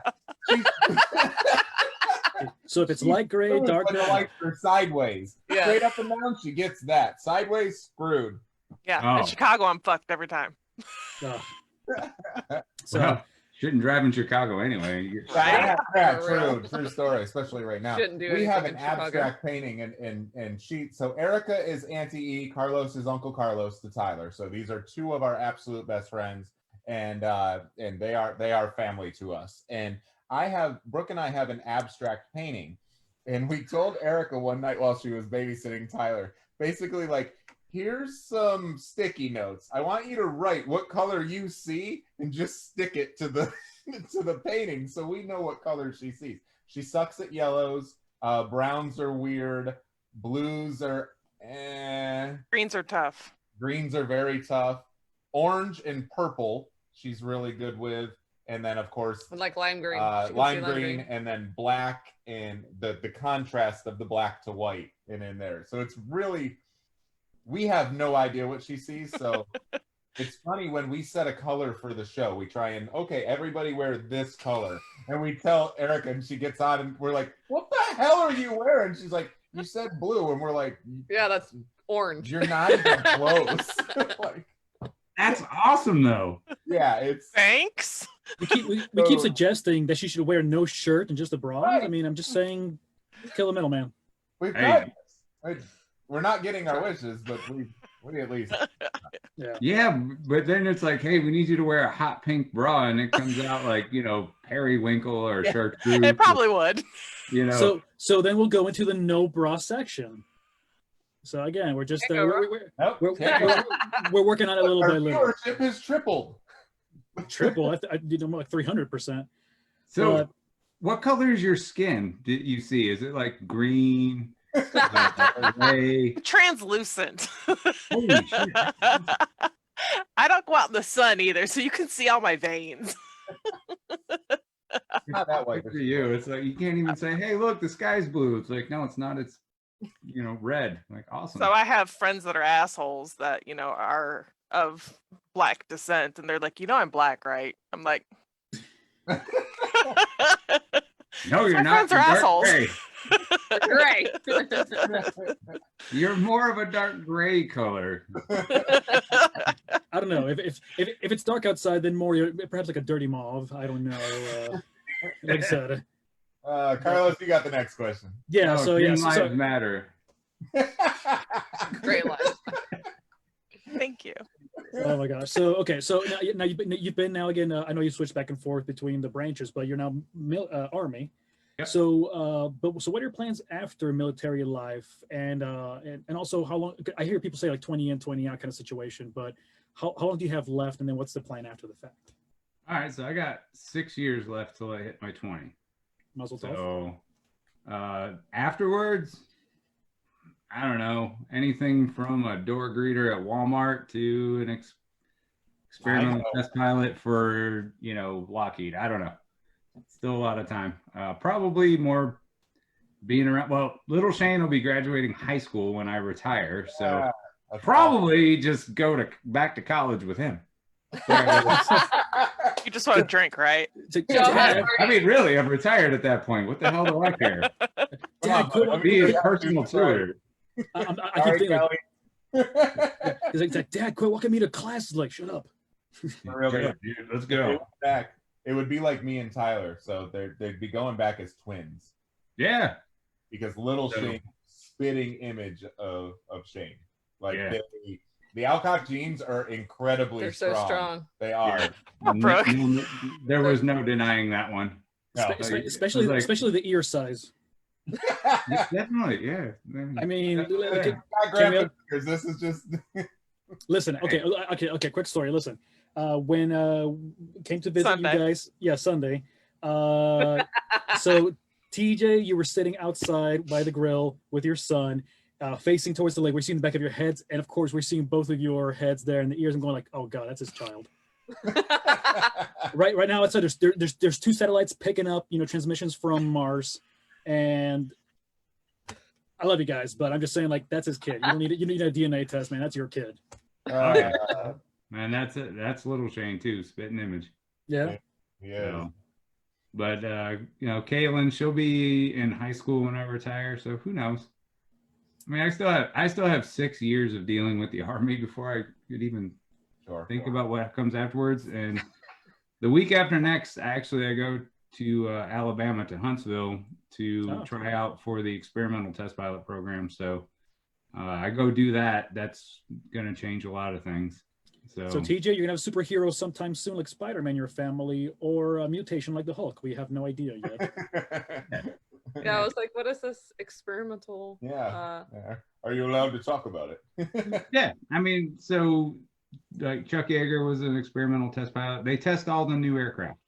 So if it's light gray, dark gray, lights are sideways. Yeah. Straight up and down, she gets that. Sideways, screwed. Yeah, in Chicago, I'm fucked every time. so Well, shouldn't drive in Chicago anyway. Yeah, true story, especially right now. Shouldn't do we have anything an in Chicago. abstract painting and sheet. So Erica is Auntie E, Carlos is Uncle Carlos to Tyler. So these are 2 of our absolute best friends. and they are family to us. And Brooke and I have an abstract painting, and we told Erica one night while she was babysitting Tyler, basically like, here's some sticky notes. I want you to write what color you see and just stick it to the to the painting so we know what color she sees. She sucks at yellows. Browns are weird. Blues are Greens are tough. Greens are very tough. Orange and purple, she's really good with. And then, of course, Like lime green. lime green, and then black, and the contrast of the black to white and in there. So it's really, we have no idea what she sees. So it's funny when we set a color for the show, we try and, okay, everybody wear this color. And we tell Erica, and she gets on, and we're like, what the hell are you wearing? She's like, you said blue. And we're like, Yeah, that's orange. you're not even close. Like, That's awesome, though. yeah, it's Thanks. We keep suggesting that she should wear no shirt and just a bra. Right. I mean, I'm just saying, kill the middleman. we've Hey. got this. We're not getting our wishes, but we at least. Yeah, but then it's like, hey, we need you to wear a hot pink bra, and it comes out like, you know, periwinkle or chartreuse. It probably would. You know. So then we'll go into the no bra section. So again, we're just Nope. we're working on it little by Our little. viewership has tripled. Triple. I did like 300%. So, what color is your skin? Did you see? Is it like green, gray? Translucent. Holy shit! I don't go out in the sun either, so you can see all my veins. Not that white. Good for you. It's like you can't even say, "Hey, look, the sky's blue." It's like, no, it's not. It's, you know, red. Like, awesome. So I have friends that are assholes that, you know, are of black descent, and they're like, you know, I'm black, right? I'm like, No, you're my not. friends are You're assholes. Gray. Right. You're more of a dark gray color. I don't know if it's dark outside, then more perhaps like a dirty mauve. I don't know. Like I said, Carlos, you got the next question. yeah. Oh, So yeah. green So, lives matter. Great line. Thank you. oh my gosh. So okay. So now you've been now again. I know you switched back and forth between the branches, but you're now Army. Yep. So so what are your plans after military life, and also how long? I hear people say like 20 in, 20 out kind of situation, but how long do you have left, and then what's the plan after the fact? All right, so I got 6 years left till I hit my 20. Muzzle tough. So afterwards, I don't know, anything from a door greeter at Walmart to an experimental test pilot for, you know, Lockheed. I don't know. Still a lot of time. Probably more being around. Well, little Shane will be graduating high school when I retire, so probably just go back to college with him. You just want to drink, right? Yeah, I mean, really, I'm retired at that point. What the hell do I care? Dad, quit I'll be his personal tutor. I keep thinking, he's like, Dad, quit walking me to classes. Like, shut up. Really, Yeah, dude, let's go. back. It would be like me and Tyler, so they'd be going back as twins Yeah. because little So- Shane, spitting image of Shane. Like Yeah. the Alcock genes are incredibly They're so strong. They are. Brooke. There was no denying that one. No. Especially like- especially the ear size. Yeah, definitely, yeah. I mean, Yeah. Not graphic figures, this is just listen. Okay. Quick story. Listen, when came to visit Sunday. you guys, yeah, Sunday. So TJ, you were sitting outside by the grill with your son, facing towards the lake. We're seeing the back of your heads, and of course, we're seeing both of your heads there and the ears. I'm going like, oh god, that's his child. Right now, outside there's two satellites picking up, you know, transmissions from Mars, and I love you guys, but I'm just saying, like, that's his kid. You don't need it. You need a DNA test, man. That's your kid. Man, that's it. That's little Shane too, spitting image. Yeah. yeah. So, but you know, Caitlin, she'll be in high school when I retire, so who knows? I mean, I still have 6 years of dealing with the Army before I could even think about what comes afterwards. And the week after next, actually, I go to Alabama, to Huntsville, to try out for the experimental test pilot program. So I go do that. That's going to change a lot of things. So TJ, you're gonna have superheroes sometime soon, like Spider-Man, your family, or a mutation like the Hulk. We have no idea yet. Yeah, I was like, what is this experimental? Yeah. Are you allowed to talk about it? yeah, I mean, so like Chuck Yeager was an experimental test pilot. They test all the new aircraft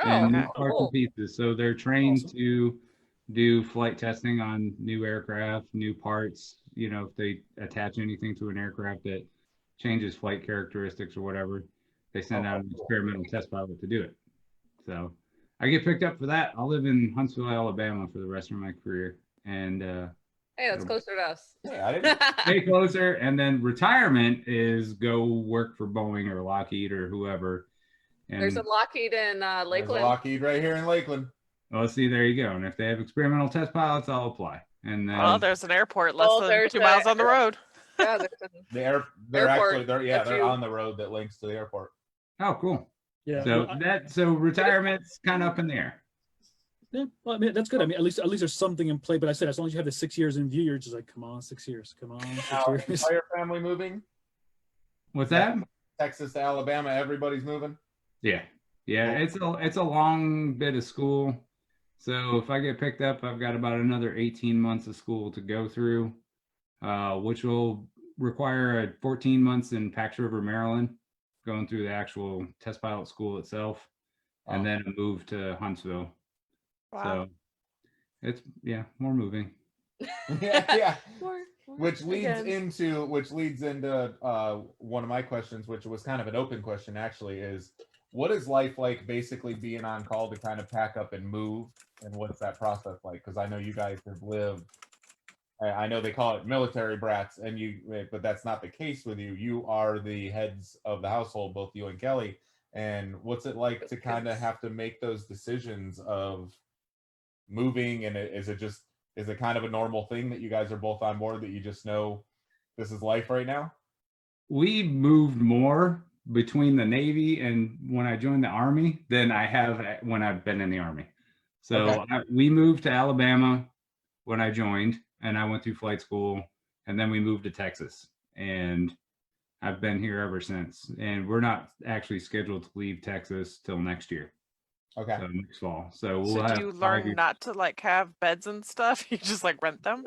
and new parts cool. and pieces. So they're trained Awesome. to do flight testing on new aircraft, new parts. You know, if they attach anything to an aircraft that changes flight characteristics or whatever, they send out an experimental test pilot to do it. So I get picked up for that. I'll live in Huntsville, Alabama for the rest of my career. And Hey, that's closer to us. Hey, I didn't. stay closer. And then retirement is go work for Boeing or Lockheed or whoever. And There's a Lockheed in There's a Lakeland. Lockheed right here in Lakeland. well, see, there you go. And if they have experimental test pilots, I'll apply. And then Well, there's an airport less than there's 2 miles on the road. Yeah, there's They're Airport, actually they're on the road that links to the airport. oh, cool. Yeah. So retirement's kind of up in the air. Yeah, well, I mean, that's good. I mean, at least there's something in play. But I said, as long as you have the 6 years in view, you're just like, come on, 6 years, come on, 6 Now, years. entire family moving? What's that? Texas to Alabama, everybody's moving. Yeah. It's a long bit of school. So if I get picked up, I've got about another 18 months of school to go through, which will require 14 months in Pax River, Maryland, going through the actual test pilot school itself, and then a move to Huntsville. Wow. So it's more moving. yeah. More Which leads again. into one of my questions, which was kind of an open question actually, is what is life like basically being on call to kind of pack up and move, and what's that process like? Because I know you guys have lived, I know they call it military brats, but that's not the case with you. You are the heads of the household, both you and Kelly. And what's it like to kind of have to make those decisions of moving? And is it kind of a normal thing that you guys are both on board, that you just know this is life right now? We moved more between the Navy and when I joined the Army than I have when I've been in the Army. So Okay. we moved to Alabama when I joined, and I went through flight school, and then we moved to Texas, and I've been here ever since. And we're not actually scheduled to leave Texas till next year. Okay. So next fall. So we'll So have do you 5 learn years. not to like have beds and stuff? You just like rent them?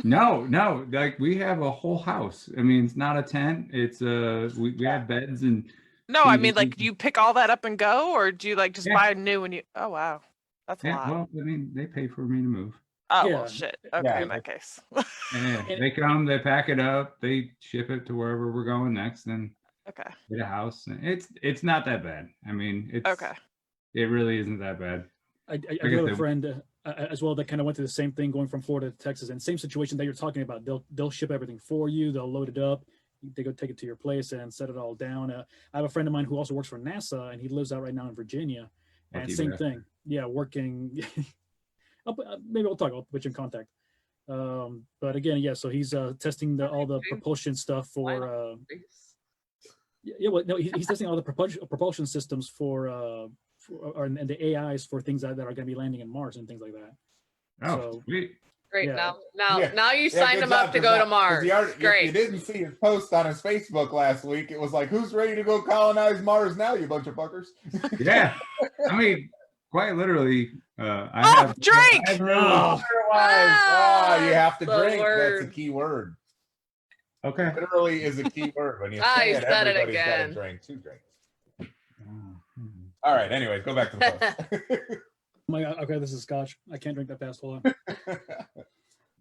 No, like we have a whole house. I mean, it's not a tent. It's we have beds and No, I mean TVs. like do you pick all that up and go, or do you like just Yeah. buy a new when you? Oh wow, that's a lot. well, I mean, they pay for me to move. Oh Yeah. well, shit. Okay, Yeah. in that case. Yeah, they come, they pack it up, they ship it to wherever we're going next, and Okay. get a house. It's not that bad. I mean, Okay. it really isn't that bad. I guess do have they- a friend as well that kind of went through the same thing, going from Florida to Texas, and same situation that you're talking about. They'll ship everything for you. They'll load it up. They go take it to your place and set it all down. I have a friend of mine who also works for NASA, and he lives out right now in Virginia. And Lucky same bastard. thing. Yeah, working. Maybe we'll talk. I'll put you in contact. But again, yeah. So he's testing all the propulsion stuff for. Well, no, he's testing all the propulsion systems and the AIs for things that are going to be landing in Mars and things like that. Oh, So- sweet. Great. Yeah. Now you signed good him up job, to 'cause go to that- 'cause Mars. you Great. didn't see his post on his Facebook last week. It was like, who's ready to go colonize Mars now, you bunch of fuckers? Yeah, I mean, quite literally. I Oh, have drink! I have no- You have to the drink. word. That's a key word. Okay. Literally is a key word. When you Ah, say you it, said it everybody's got to again. drink. 2 drinks. All right. Anyways, go back to the post. Oh my God, okay, this is scotch. I can't drink that fast. Hold on.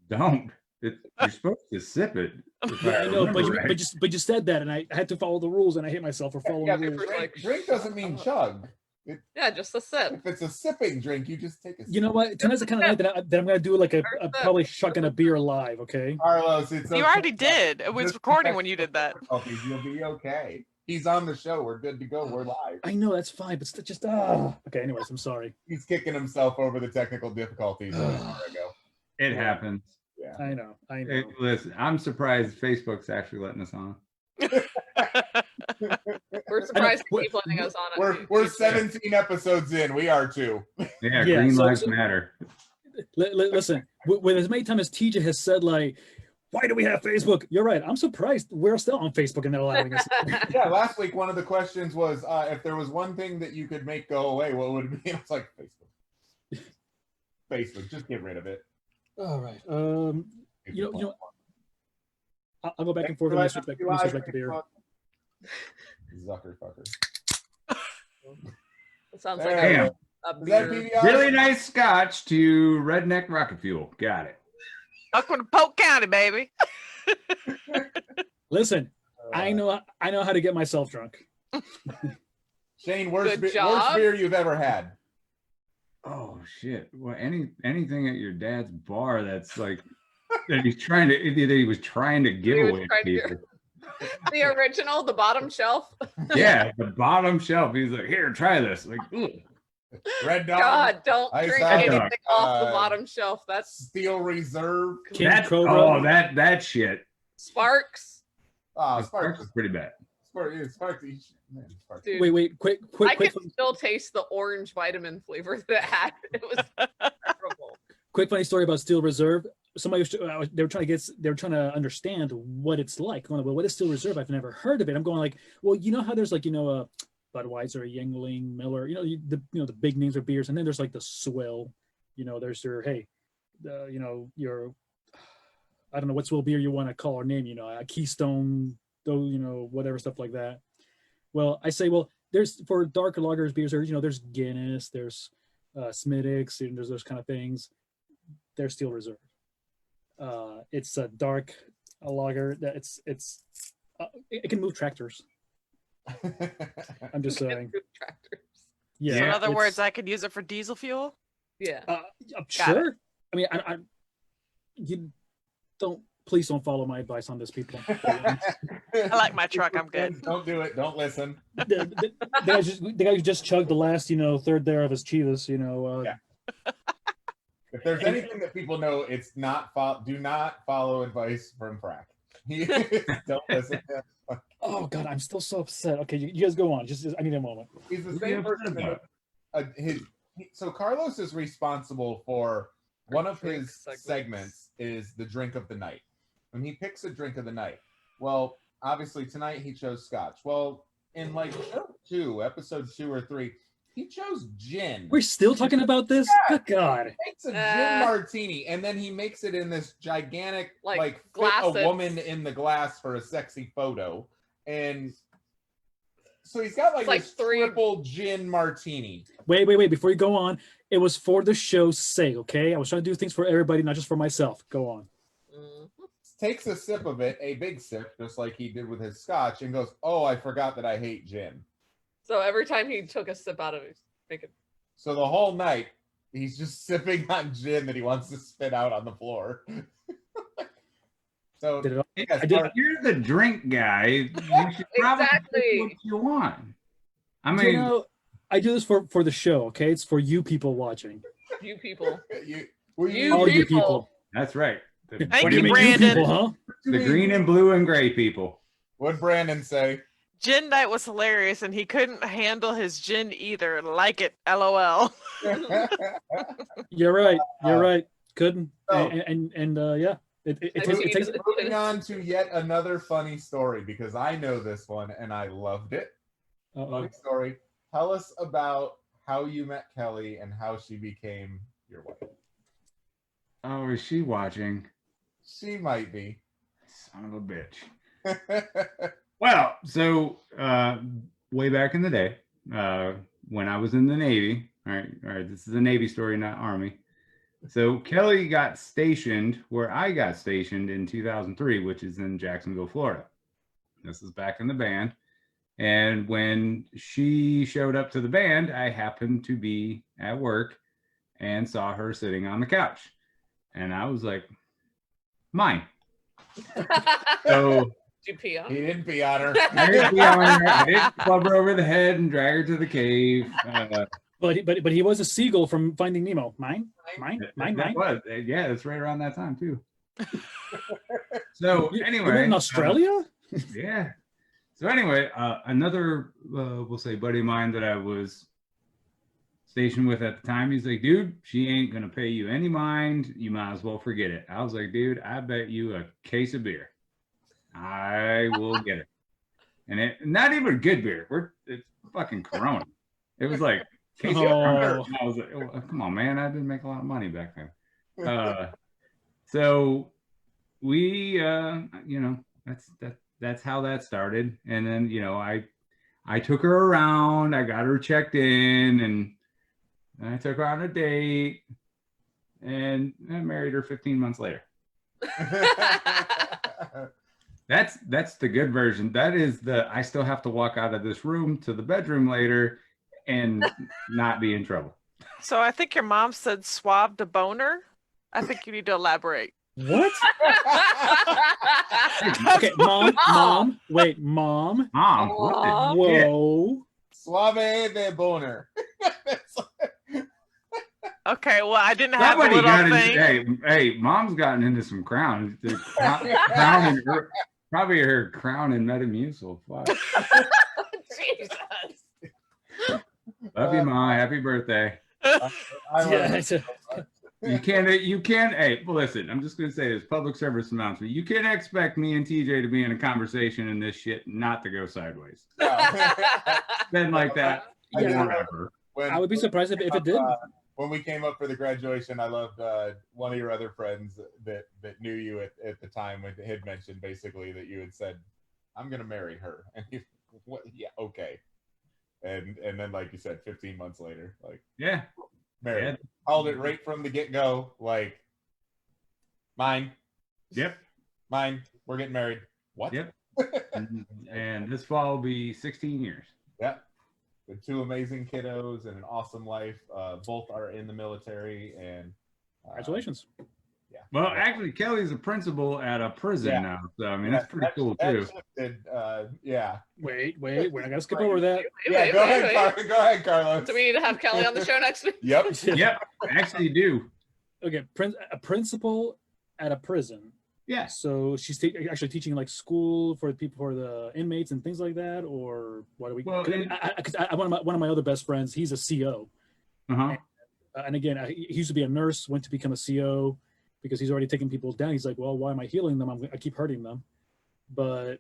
Don't. You're supposed to sip it. if Yeah, I know, remember right. but you said that, and I had to follow the rules, and I hate myself for following Yeah, the but rules. drink doesn't mean chug. Yeah, just a sip. If it's a sipping drink, you just take a sip. You know what? Tonight's the kind of night that I'm going to do like a probably shucking a beer live. Okay. Carlos, it's You okay. already did. It was Just recording when you did that. difficulties. You'll be okay. He's on the show. We're good to go. We're live. I know that's fine, but just okay. Anyways, I'm sorry. He's kicking himself over the technical difficulties. There we go. It happens. Yeah. I know. I know. Listen, I'm surprised Facebook's actually letting us on. We're surprised to keep letting us on it. We're 17 episodes in. We are too. Yeah, Yeah, Green so- Lives so- Matter. Listen, with as many times as TJ has said, like, why do we have Facebook? You're right. I'm surprised we're still on Facebook and they're allowing us. Yeah, last week one of the questions was if there was one thing that you could make go away, what would it be? And I was like, Facebook. Facebook, just get rid of it. All right. I'll go back and forth on this respect to beer. Zucker fucker. It sounds There like we Damn. go. a Is that beer. PBR? Really nice scotch to Redneck Rocket Fuel. Got it. Welcome to Polk County, baby. Listen, I know how to get myself drunk. Shane, worst Good job. beer you've ever had. Oh shit! Well, anything at your dad's bar that's like that he was trying to give He was away to trying to people. The original, the bottom shelf. Yeah, the bottom shelf. He's like, here, try this. Like, ugh. Red Dog. God, don't Ice drink Hot anything Dog. off the Uh, bottom shelf. That's Steel Reserve. King That, Cobra. oh, that shit. Sparks. Sparks. Sparks is pretty bad. Sparks. Dude, Wait, quick. I can still taste the orange vitamin flavor that it had. It was terrible. Quick funny story about Steel Reserve. Somebody they were trying to understand what it's like. Going, well, what is Steel Reserve? I've never heard of it. I'm going like, well, you know how there's like Budweiser, Yuengling, Miller, the big names of beers, and then there's like the swill. There's your your I don't know what swill beer you want to call or name. A Keystone, though, whatever stuff like that. Well, I say, well, there's for darker lagers beers. There's Guinness, there's Smithwick's, and there's those kind of things. There's Steel Reserve. It's a dark lager that it can move tractors. I'm just saying. Tractors. Yeah. So in other words, I could use it for diesel fuel. Yeah. Sure. I mean, please don't follow my advice on this, people. I like my truck. I'm good. Don't do it. Don't listen. The guy who just chugged the last, third there of his Chivas, Yeah. If there's anything that people know, it's not do not follow advice from Frack. Don't listen. Oh God, I'm still so upset. Okay, you guys go on. Just I need a moment. He's the same person. So Carlos is responsible for one of his segments is the drink of the night. When he picks a drink of the night, well, obviously tonight he chose scotch. Well, in like episode 2 or 3, he chose gin. We're still talking about this? Yeah. Good God. He makes a gin martini, and then he makes it in this gigantic, like fit glasses. a woman in the glass for a sexy photo. And so he's got like this triple gin martini. Wait. Before you go on, it was for the show's sake, okay? I was trying to do things for everybody, not just for myself. Go on. Takes a sip of it, a big sip, just like he did with his scotch, and goes, "Oh, I forgot that I hate gin." So every time he took a sip out of it, So the whole night, he's just sipping on gin that he wants to spit out on the floor. So If you're the drink guy, you should probably pick what you want. I mean, I do this for the show, okay? It's for you people watching. You people. You people. That's right. Thank you, Brandon. People, huh? The green and blue and gray people. What'd Brandon say? Gin night was hilarious, and he couldn't handle his gin either. Like it, LOL. You're right. You're right. Couldn't. Oh. Yeah. It takes. Moving on to yet another funny story, because I know this one and I loved it. Funny story. Tell us about how you met Kelly and how she became your wife. Oh, is she watching? She might be. Son of a bitch. Well, so way back in the day, when I was in the Navy, all right, this is a Navy story, not Army. So Kelly got stationed where I got stationed in 2003, which is in Jacksonville, Florida. This is back in the band. And when she showed up to the band, I happened to be at work and saw her sitting on the couch. And I was like, mine. So Did you pee on? He didn't pee on her. I didn't pee on her. I didn't club her over the head and drag her to the cave. But he was a seagull from Finding Nemo. Mine. That was, yeah, that's right around that time too. So anyway, you were in Australia? Yeah. So anyway, another we'll say buddy of mine that I was stationed with at the time. He's like, dude, she ain't gonna pay you any mind. You might as well forget it. I was like, dude, I bet you a case of beer. I will get it. And it not even good beer. It's fucking Corona. It was like case of beer. And I was like, oh, come on, man. I didn't make a lot of money back then. So we that's how that started. And then, I took her around, I got her checked in, and I took her on a date, and I married her 15 months later. That's the good version. That is I still have to walk out of this room to the bedroom later and not be in trouble. So I think your mom said swab the boner. I think you need to elaborate. What? Okay, mom. Wait, mom. Mom, what the shit? Whoa. Suave de boner. Okay, well, I didn't have Somebody a little got thing. hey, mom's gotten into some crown. Crown and probably her crown and Metamucil. Fuck. Jesus. Love you, Ma. Happy birthday. I love it. You can't, hey, well, listen, I'm just going to say this public service announcement. You can't expect me and TJ to be in a conversation in this shit not to go sideways. Been like that forever. I would be surprised if it did. When we came up for the graduation, I loved one of your other friends that knew you at the time when had mentioned basically that you had said, I'm going to marry her. And he, what? Yeah, okay. And then, like you said, 15 months later, like, yeah, married. Yeah. Called it right from the get-go, like, mine. Yep. Mine. We're getting married. What? Yep. And this fall will be 16 years. Yep. With two amazing kiddos and an awesome life. Both are in the military, and Congratulations. Yeah. Well, actually, Kelly's a principal at a prison now, so I mean that's pretty cool too. Yeah. Wait, we're not gonna skip over that. Yeah, go ahead, Carlos. Do we need to have Kelly on the show next week? Yep. Yep. Actually, you do. Okay, a principal at a prison. Yeah. So she's actually teaching like school for people, for the inmates and things like that, or what do we? Well, because one of my other best friends, he's a CO. Uh-huh. And again, he used to be a nurse, went to become a CO because he's already taking people down. He's like, well, why am I healing them? I keep hurting them. But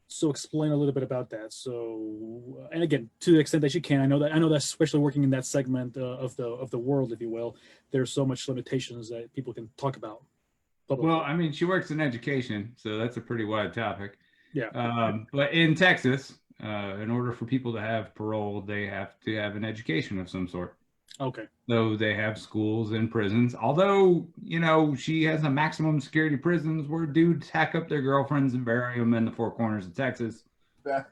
so explain a little bit about that. So, and again, to the extent that you can, I know that especially working in that segment of the world, if you will, there's so much limitations that people can talk about publicly. Well, I mean, she works in education, so that's a pretty wide topic. Yeah. But in Texas, in order for people to have parole, they have to have an education of some sort. Okay. So they have schools and prisons. Although, she has a maximum security prisons where dudes hack up their girlfriends and bury them in the four corners of Texas.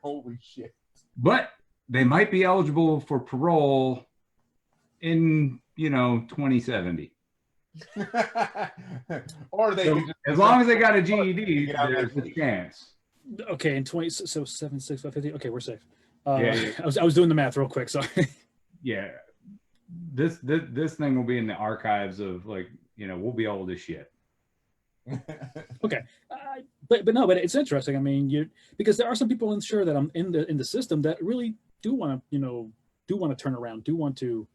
Holy shit. But they might be eligible for parole in, 2070. Or they can just, as long as they got a GED, there's a chance. Okay, in 20, so 7, 6, 5, 50. Okay, we're safe. Yeah. I was doing the math real quick. Sorry. Yeah. This thing will be in the archives of we'll be old as shit. Okay, but it's interesting. I mean, because there are some people, I'm sure, that I'm in the system that really do want to turn around, do want to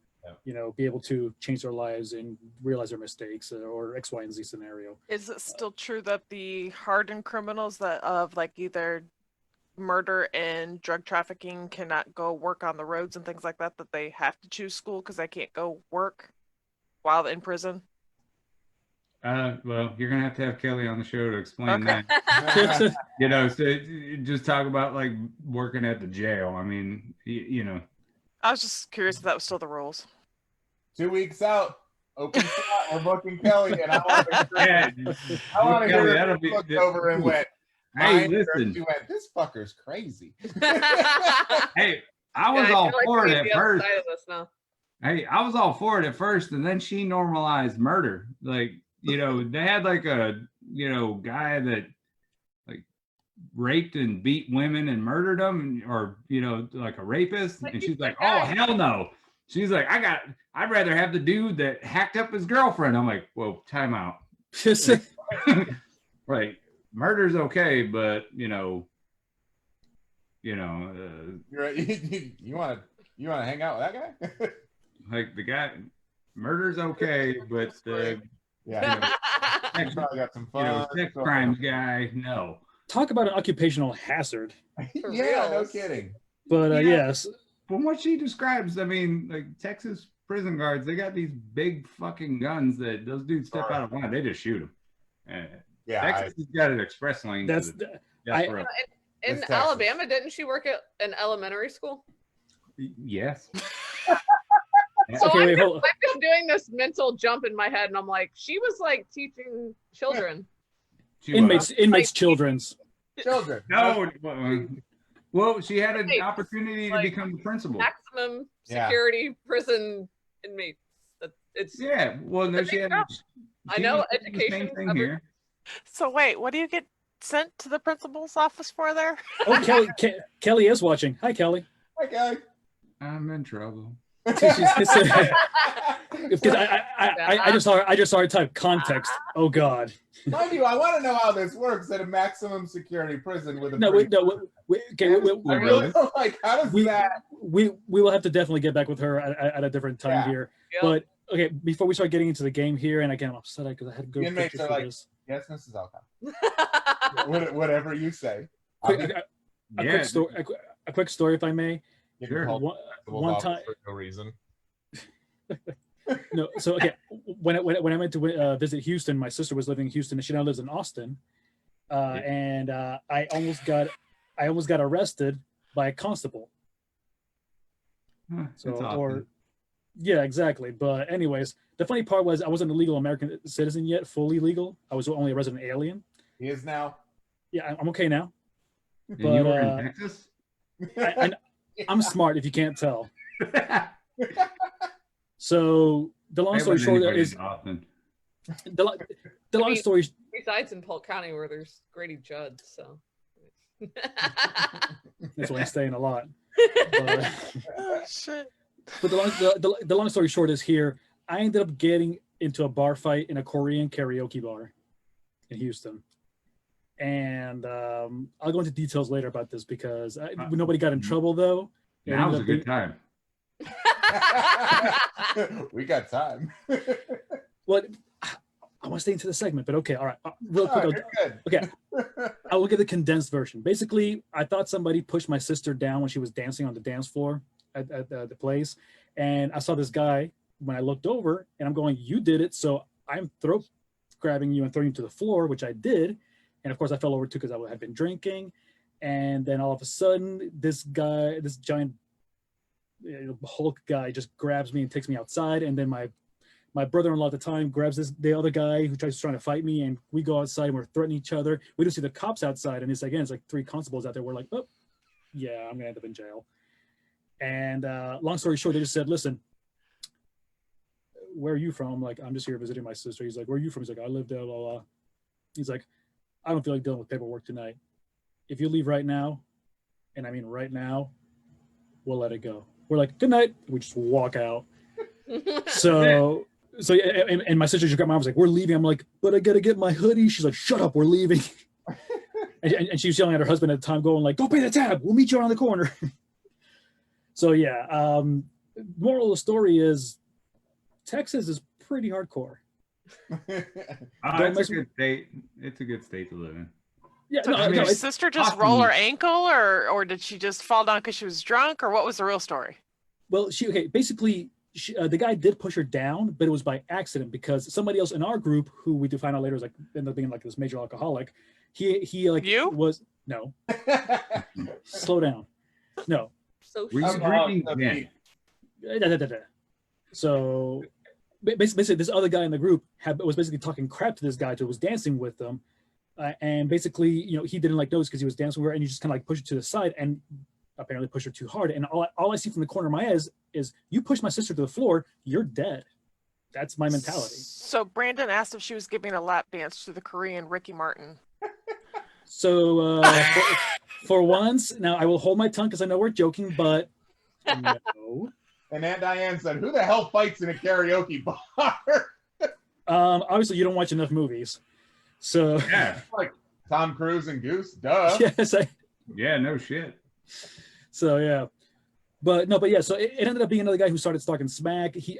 be able to change their lives and realize their mistakes or X, Y, and Z scenario. Is it still true that the hardened criminals that of like either murder and drug trafficking cannot go work on the roads and things like that they have to choose school because they can't go work while in prison? Well, you're gonna have Kelly on the show to explain Okay. that. So just talk about like working at the jail. I mean, I was just curious if that was still the rules. 2 weeks out, open slot, we're booking Kelly, and I want to hear her looked over and went, hey, listen. She went, this fucker's crazy. Hey, I was all for it at first. Hey, I was all for it at first, and then she normalized murder. Like, they had like a, guy that like raped and beat women and murdered them, or, like a rapist. And she's like, oh, hell no. She's like, I'd rather have the dude that hacked up his girlfriend. I'm like, well, time out. Right. Murder's okay, but, You're right. You want to You want to hang out with that guy? Like the guy, murder's okay, but the Yeah, you probably got some fun. sex crimes guy, no. Talk about an occupational hazard. For Yeah, no reals. kidding. But Yeah. yes, From what she describes, I mean, like Texas prison guards, they got these big fucking guns that those dudes step out of line, they just shoot them. Yeah, Texas has got an express lane. that's That's rough. In It's Texas. Alabama, didn't she work at an elementary school? Yes. So Okay, wait, hold on. I'm doing this mental jump in my head, and I'm like, she was like teaching children. inmates children's. children. No. Well, she had an opportunity to Like, become the principal. Maximum Yeah. security prison inmates. It's Yeah. Well, no, she had. I know she was doing the same education thing covers- here. So wait, what do you get sent to the principal's office for there? Oh, Kelly is watching. Hi, Kelly. Hi, guy. I'm in trouble. Because I just saw her type context. Oh God. Mind you, I want to know how this works at a maximum security prison with a No, I really don't like how does that? we will have to definitely get back with her at a different time Yeah. here. Yep. But okay, before we start getting into the game here, and again, I'm upset because I had to go. Inmates picture are for like, this. yes, Mrs. Alcock. Whatever you say. Quick, a quick story, if I may. Sure. One time, for no reason. no. So okay, when I went to visit Houston, my sister was living in Houston, and she now lives in Austin, and I almost got arrested by a constable. Huh, So it's awesome. or yeah, exactly. But anyways, the funny part was I wasn't a legal American citizen yet, fully legal. I was only a resident alien. He is now. Yeah, I'm okay now. And but, you were in Texas? I'm smart, if you can't tell. So the long story short is the long story. Besides in Polk County, where there's Grady Judd, so That's why I'm staying a lot. But, Oh, shit. but the long story short is here. I ended up getting into a bar fight in a Korean karaoke bar in Houston. And I'll go into details later about this because nobody got in trouble though. It Now's a ended up good time. We got time. Well, I want to stay into the segment, but okay, all right. Real quick, Oh, you're good. okay. I will give the condensed version. Basically, I thought somebody pushed my sister down when she was dancing on the dance floor at the place. And I saw this guy when I looked over and I'm going, you did it. So I'm throat grabbing you and throwing you to the floor, which I did. And of course I fell over too because I had been drinking. And then all of a sudden, this guy, this giant Hulk guy just grabs me and takes me outside. And then my brother-in-law at the time grabs the other guy who trying to fight me, and we go outside and we're threatening each other. We don't see the cops outside, and it's like three constables out there. We're like, oh, yeah, I'm gonna end up in jail. And long story short, they just said, listen, where are you from? I'm like, I'm just here visiting my sister. He's like, where are you from? He's like, I live there, blah, blah. He's like, I don't feel like dealing with paperwork tonight. If you leave right now, and I mean right now, we'll let it go. We're like, good night. We just walk out. So yeah, and my sister just grabbed my arm, was like, we're leaving. I'm like, but I gotta get my hoodie. She's like, shut up, we're leaving. and she was yelling at her husband at the time, going like, go pay the tab, we'll meet you around the corner. So yeah, moral of the story is Texas is pretty hardcore. It's a good state. It's a good state to live in. Yeah, So no, did no, your it's, sister just often- roll her ankle, or did she just fall down because she was drunk, or what was the real story? well, basically, the guy did push her down, but it was by accident because somebody else in our group, who we do find out later is like ended up being like this major alcoholic. He like You? was no, slow down, no. So Were you I'm drinking then? So basically, this other guy in the group was basically talking crap to this guy who was dancing with them, and basically, he didn't like notice because he was dancing with her, and he just kind of like pushed her to the side and apparently pushed her too hard. And all I see from the corner of my eyes is you push my sister to the floor, you're dead. That's my mentality. So Brandon asked if she was giving a lap dance to the Korean Ricky Martin. So for once, now I will hold my tongue because I know we're joking, but no. And Aunt Diane said, who the hell fights in a karaoke bar? Obviously, you don't watch enough movies. So Yeah. Like Tom Cruise and Goose, duh. yes, Yeah, no shit. so yeah. But no, but yeah, so it ended up being another guy who started talking smack. He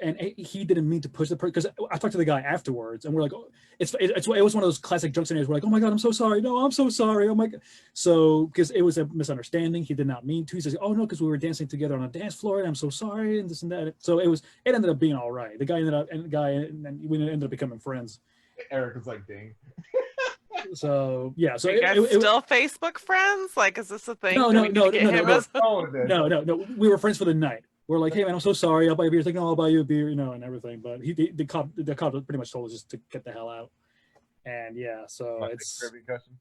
didn't mean to push the person because I talked to the guy afterwards, and we're like, oh, it was one of those classic drunk scenarios. We're like, oh my god, I'm so sorry. No, I'm so sorry. Oh my god. So because it was a misunderstanding, he did not mean to. He says, oh no, because we were dancing together on a dance floor, and I'm so sorry, and this and that. So it ended up being all right. The guy ended up and we ended up becoming friends. Eric was like, ding. So yeah, so you guys still Facebook friends? Like, is this a thing? No. We were friends for the night. We're like, hey man, I'm so sorry. I'll buy you a beer. He's like, no, I'll buy you a beer, and everything. But the cop pretty much told us just to get the hell out. And yeah, so it's trivia question.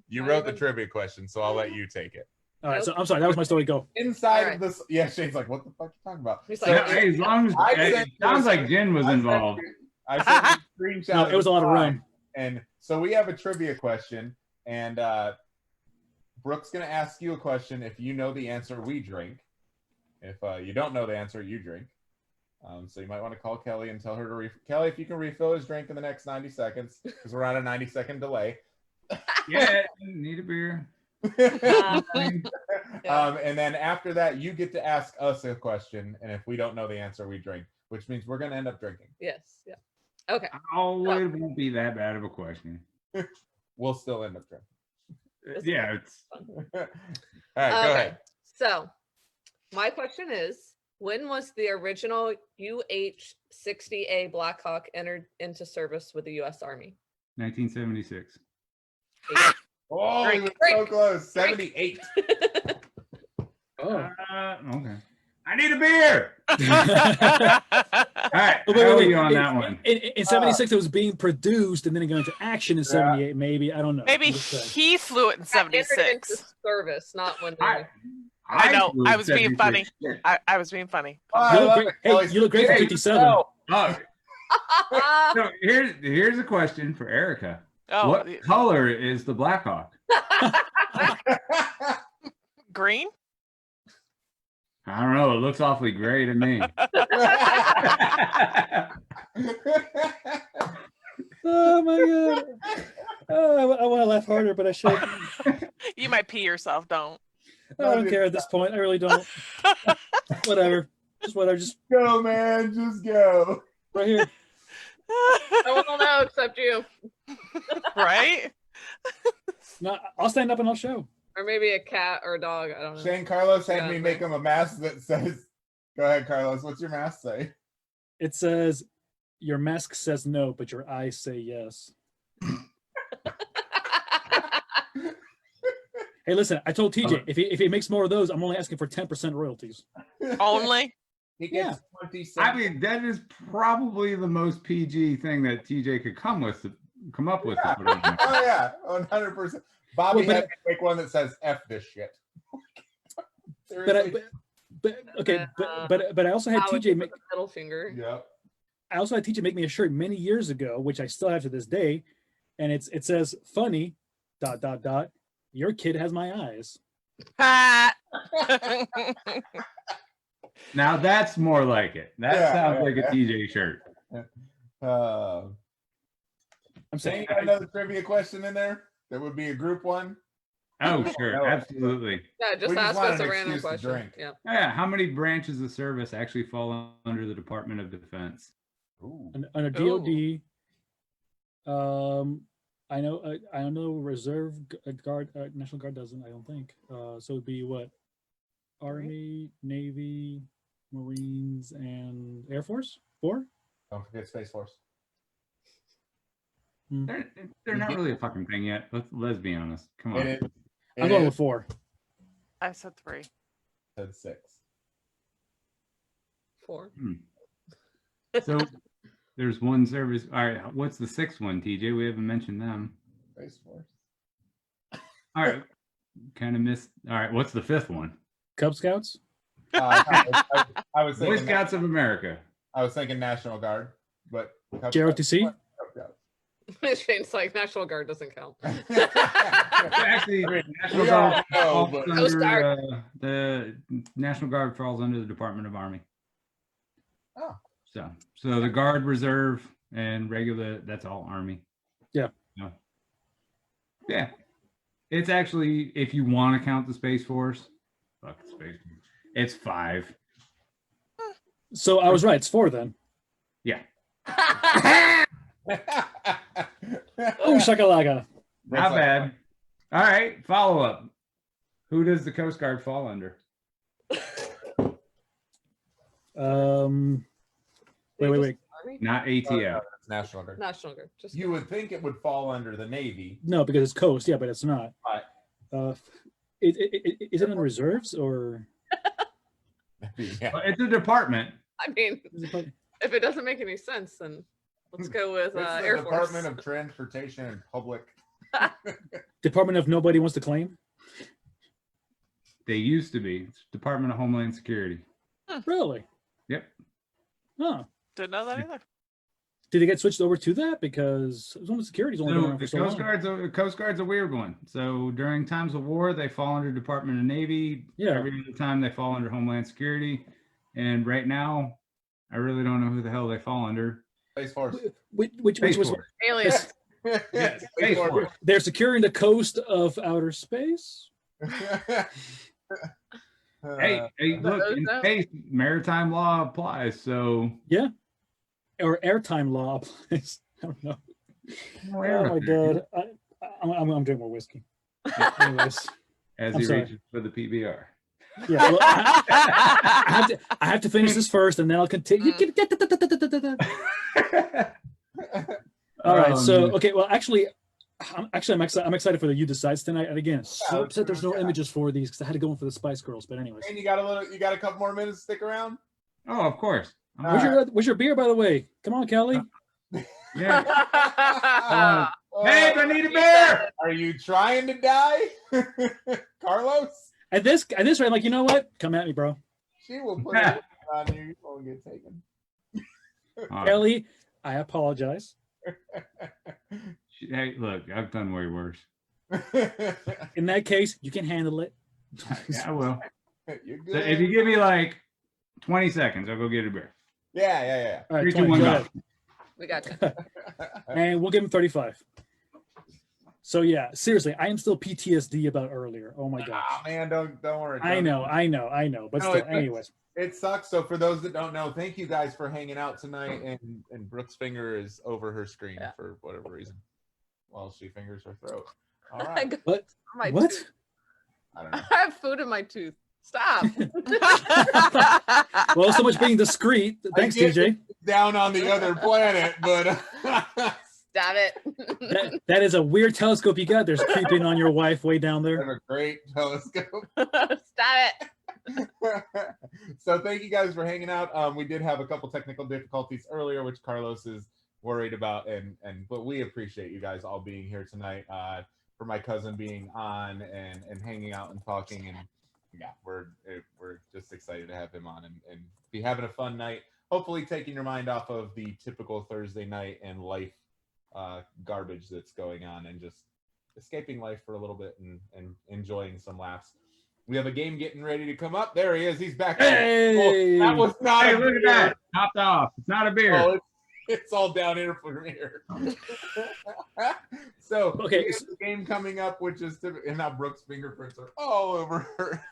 You I wrote the trivia question, so I'll let you take it. All right. So I'm sorry. That was my story. Go. Inside of this, yeah. Shane's like, what the fuck are you talking about? He's So, like, As long as it sounds like Jen was involved. I sent you a screenshot. No, it was a lot of rum. And so we have a trivia question, and Brooke's going to ask you a question. If you know the answer, we drink. If you don't know the answer, you drink. So you might want to call Kelly and tell her to Kelly, if you can refill his drink in the next 90 seconds, because we're on a 90-second delay. Yeah, need a beer. And then after that, you get to ask us a question, and if we don't know the answer, we drink, which means we're going to end up drinking. yes. Yeah. Okay. Oh, it won't be that bad of a question. We'll still end up drinking. Yeah, it's All right, go ahead. So, my question is, when was the original UH-60A Blackhawk entered into service with the U.S. Army? 1976. Oh, he was so close. 78. Oh. Okay. I need a beer. All right. Wait. How are you on that one? In 76, it was being produced, and then it got into action in 78. Maybe, I don't know. Maybe he flew it in Entered into 76. service, not when. I know. flew I was being 76. funny. I was being funny. You look great. Hey, you look great for 57. Oh, so here's a question for Erica. Oh, What color is the Blackhawk? green? I don't know. It looks awfully gray to me. Oh my god! Oh, I want to laugh harder, but I should. You might pee yourself. Don't. I don't care at this point. I really don't. Whatever. Just Go, man. Just go. right here. No one will know except you, Right? No, I'll stand up and I'll show. or maybe a cat or a dog. I don't know. Shane Carlos had me Yeah. make him a mask that says, go ahead, Carlos. What's your mask say? It says, "Your mask says no, but your eyes say yes." Hey, listen, I told TJ if he makes more of those, I'm only asking for 10% royalties. Only. He gets 20 cents. I mean, that is probably the most PG thing that TJ could come up with. Yeah. To put on there. Oh, yeah. 100%. Bobby Well, had to make one that says F this shit. But I also had How would TJ you make put the middle finger. Yep. I also had TJ make me a shirt many years ago, which I still have to this day, and it says funny ... Your kid has my eyes. Ah. Now that's more like it. That sounds like a TJ shirt. I'm Shane, saying you got another trivia question in there? That would be a group one? Oh, sure, absolutely. Yeah, just We just ask wanted us a an random excuse to question. drink. Yeah. Yeah, how many branches of service actually fall under the Department of Defense? Ooh. on a DOD. I know Reserve Guard, National Guard doesn't. I don't think. So it'd be what? Army, Navy, Marines, and Air Force. 4. Don't forget Space Force. They're not really a fucking thing yet. Let's be honest. Come on. I'm going with 4. I said 3. Said 6. 4. So there's one service. All right, what's the 6th one, TJ? We haven't mentioned them. Space Force. All right, kind of missed. All right, what's the 5th one? Cub Scouts. I was Boy thinking Scouts of America. I was thinking National Guard, but JROTC. Shane's like, National Guard doesn't count. Actually, National we all Guard know, falls but- under, the National Guard falls under the Department of Army. Oh. So the Guard, Reserve, and regular, that's all Army. Yeah. Yeah. It's actually, if you want to count the Space Force, Fuck space. It's 5. So I was right. It's 4 then. Yeah. Oh, shakalaka. Not bad. All right. Follow up. Who does the Coast Guard fall under? Wait. Army? Not ATF. It's National Guard. National Guard. Just You would think it would fall under the Navy. No, because it's coast. Yeah, but it's not. Right. Is it in reserves or? Yeah. Well, it's a department. I mean, if it doesn't make any sense, then let's go with It's the Air Department Force. of Transportation and Public. Department of Nobody Wants to Claim. They used to be. It's Department of Homeland Security. Really? Yep. Huh. Didn't know that either. Did it get switched over to that? Because Homeland Security's only been So around for the so Coast long. Coast Guard's a weird one. So during times of war, they fall under Department of Navy. Yeah. Every other time they fall under Homeland Security. And right now, I really don't know who the hell they fall under. Space Force. Which Space was Force. Aliens. Yes, Space Space Force. Force. they're securing the coast of outer space. Hey, look, in space, maritime law applies. So Yeah. Or airtime law applies. I don't know. Oh my god. I'm drinking more whiskey. Anyways. As I'm he sorry. reaches for the PBR. Yeah. Well, I have to finish this first and then I'll continue. All right. So okay. Well, actually, I'm excited for the You Decides tonight. And again, so upset there's no images for these because I had to go in for the Spice Girls. But anyways, And you got a couple more minutes to stick around. Oh, of course. where's your beer, by the way? Come on, Kelly. Yeah. Oh, Babe, I need a beer. Are you trying to die, Carlos? At this rate, I'm like, you know what? Come at me, bro. She will put it on you. You won't get taken. Kelly, I apologize. Hey, look, I've done way worse. In that case, you can handle it. Yeah, I will. You're So good. if you give me like 20 seconds, I'll go get a beer. Yeah. All right, 3, 2, 20, 1, go go. ahead. We got you. And we'll give him 35. So yeah, seriously, I am still PTSD about earlier. Oh my gosh. Ah, man, don't worry. I know. But No, still, anyways. It sucks. So for those that don't know, thank you guys for hanging out tonight. And Brooke's finger is over her screen for whatever reason, while she fingers her throat. All right. What? My What? tooth. I don't know. I have food in my tooth. Stop. Well, so much being discreet. Thanks, I get TJ. Down on the other planet, but Stop it. That is a weird telescope you got. There's creeping on your wife way down I have there. a great telescope. Stop it. So thank you guys for hanging out. We did have a couple technical difficulties earlier, which Carlos is worried about, but we appreciate you guys all being here tonight. For my cousin being on and hanging out and talking, and yeah, we're just excited to have him on and be having a fun night. Hopefully, taking your mind off of the typical Thursday night and life garbage that's going on, and just escaping life for a little bit and enjoying some laughs. We have a game getting ready to come up. There he is. He's back. Hey! Oh, that was not Hey, a look at beer. that. Topped off. It's not a beer. Oh, it's all down here from here. So Okay, we have the game coming up, which is and now Brooke's fingerprints are all over her.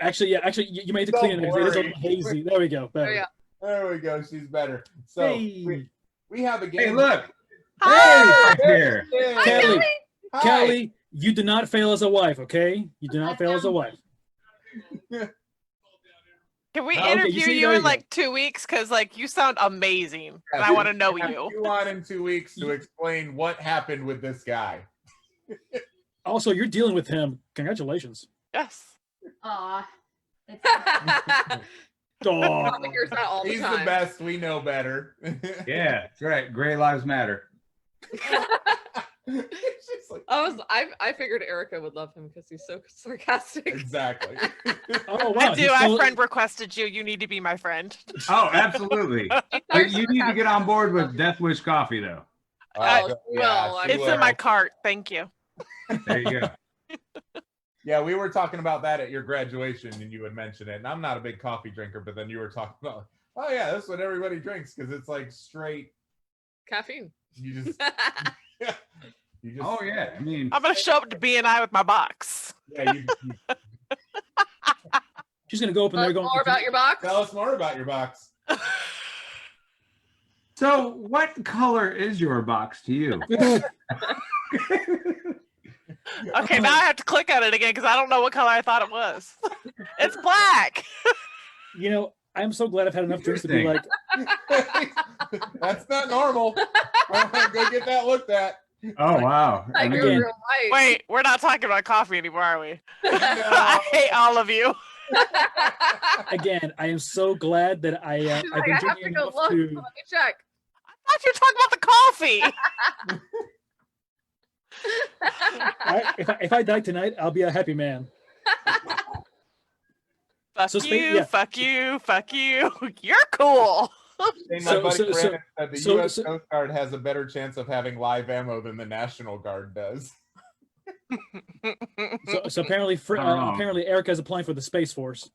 Actually, you made it Don't clean. It is a worry. little hazy. There we go. Better. Oh, yeah. There we go. She's better. So Hey. we have a game. Hey, look. Hi. Hey, right here. Yeah. Kelly, Hi. Kelly, you do not fail as a wife, okay? You do not fail as a wife. Can we Okay, interview see, you there you in go. like 2 weeks? Because like you sound amazing, and I Yeah. want to know Have you. you on in 2 weeks to explain what happened with this guy. Also, you're dealing with him. Congratulations. Yes. Aw. It's, Oh, Fingers not all the He's the time. best. We know better. Yeah, that's right. Gray Lives Matter. She's like, I figured Erica would love him because he's so sarcastic. exactly. oh wow. I do. he's I so- friend requested you. You need to be my friend. Oh, absolutely. But you need to get on board with Death Wish Coffee, though. Oh, well, she It's will. in my cart. Thank you. There you go. Yeah, we were talking about that at your graduation, and you had mentioned it. And I'm not a big coffee drinker, but then you were talking about, oh yeah, that's what everybody drinks because it's like straight. Caffeine. You just, you just. Oh, yeah. I mean, I'm gonna show up to BNI with my box. Yeah, She's gonna go up and they're Tell us going. more about your box. Tell us more about your box. So, what color is your box to you? Okay, now I have to click on it again because I don't know what color I thought it was. It's black. You know, I'm so glad I've had enough drinks to be like, That's not normal. Go get that looked at. Oh wow! Like you're Again. real white. Wait, we're not talking about coffee anymore, are we? I hate all of you. again, I am so glad that I've Like, been I have to drinking go enough look. to. Let me check. I thought you were talking about the coffee. If I die tonight, I'll be a happy man. Fuck So you, yeah. fuck you, fuck you. You're cool. Hey, my So- buddy so- Brandon said the so- U.S. so- Coast Guard has a better chance of having live ammo than the National Guard does. So apparently, Not wrong. apparently, Erica's applying for the Space Force.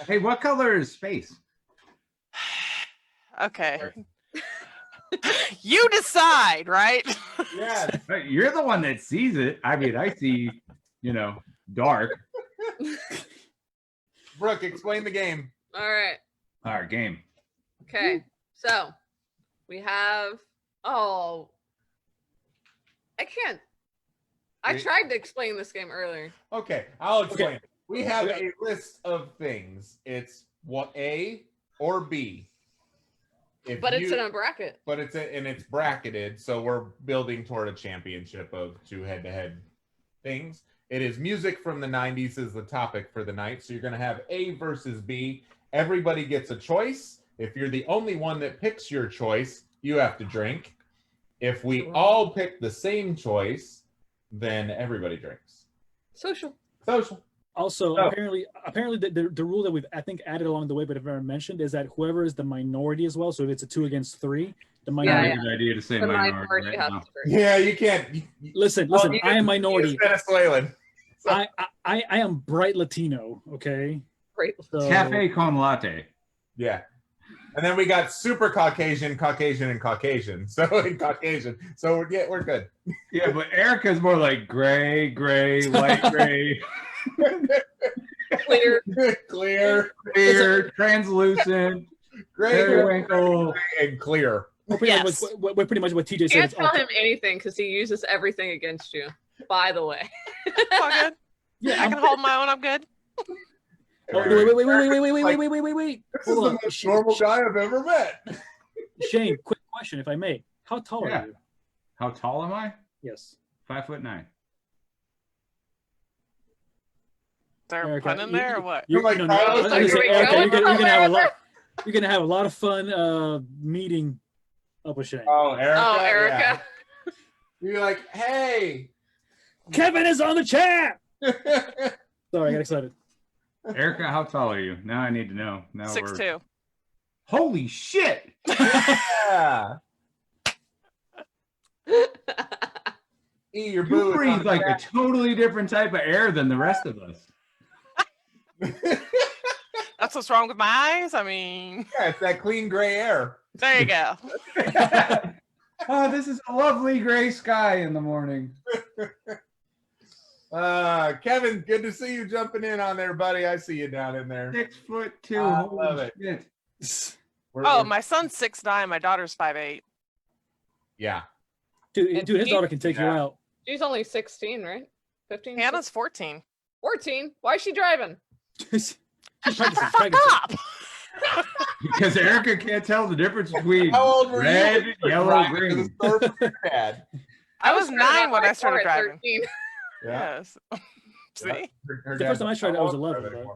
Hey, what color is space? Okay. You decide, right? Yeah. You're the one that sees it. I mean, I see, dark. Brooke, explain the game. All right. All right, game. Okay. So we have. Oh, I can't. I Wait. tried to explain this game earlier. Okay, I'll explain. Okay. We have a list of things. It's what A or B. If But it's you- in a bracket. But and it's bracketed, so we're building toward a championship of 2 head-to-head things. It is music from the 90s is the topic for the night. So you're going to have A versus B. Everybody gets a choice. If you're the only one that picks your choice, you have to drink. If we all pick the same choice, then everybody drinks. Social. Social. Also, Oh. apparently, the rule that we've I think added along the way, but have never mentioned, is that whoever is the minority as well. So if it's a 2 against 3, the Yeah, minority. yeah. Good idea to say The minority minority right has now. to drink. Yeah, you can't. Listen, Oh, I am minority. He's Venezuelan. I am bright Latino. Okay. Great. So, Cafe con latte. Yeah. And then we got super Caucasian, Caucasian, and Caucasian. So in Caucasian. So yeah, we're good. Yeah, but Erica's more like gray, light gray, Clear. Clear, clear, translucent, gray, periwinkle. and clear. we're pretty, Yes. much, we're pretty much what TJ said. Can't It's tell all- him anything because he uses everything against you. By the way. All good. Yeah, I can hold my own. I'm good. Oh, wait. This is Hold the on. most normal guy I've ever met. Shane, quick question, if I may. How tall Yeah. are you? How tall am I? Yes. 5'9". Is there a Erica, pun in there or what? You're like, no, Carlos, I was gonna say, here we Erica, go. you're gonna have a lot. You're gonna have a lot of fun meeting up with Shane. Oh, Erica. Oh, Erica. Yeah. You're like, hey. Kevin is on the chat. Sorry, I got excited. Erica, how tall are you? Now I need to know. Now 6'2". Holy shit! Yeah. Your boo You is breathe on like a chat. totally different type of air than the rest of us. That's what's wrong with my eyes. I mean, Yeah, it's that clean gray air. there you go. Oh, this is a lovely gray sky in the morning. Kevin, good to see you jumping in on there, buddy. I see you down in there. 6'2". I Holy love it. shit. Oh, my son's 6'9". My daughter's 5'8". Yeah. Dude, his daughter can take you Yeah. out. She's only 16, right? 15? Hannah's 14. 14? Why is she driving? She's Shut the practicing fuck pregnancy. up. Because Erica can't tell the difference between How old were red, you? yellow, Driving to green. the store for your dad. I was 9 when I my started car at driving. 13. Yeah. Yes. See? Her The first time I tried it, I was 11,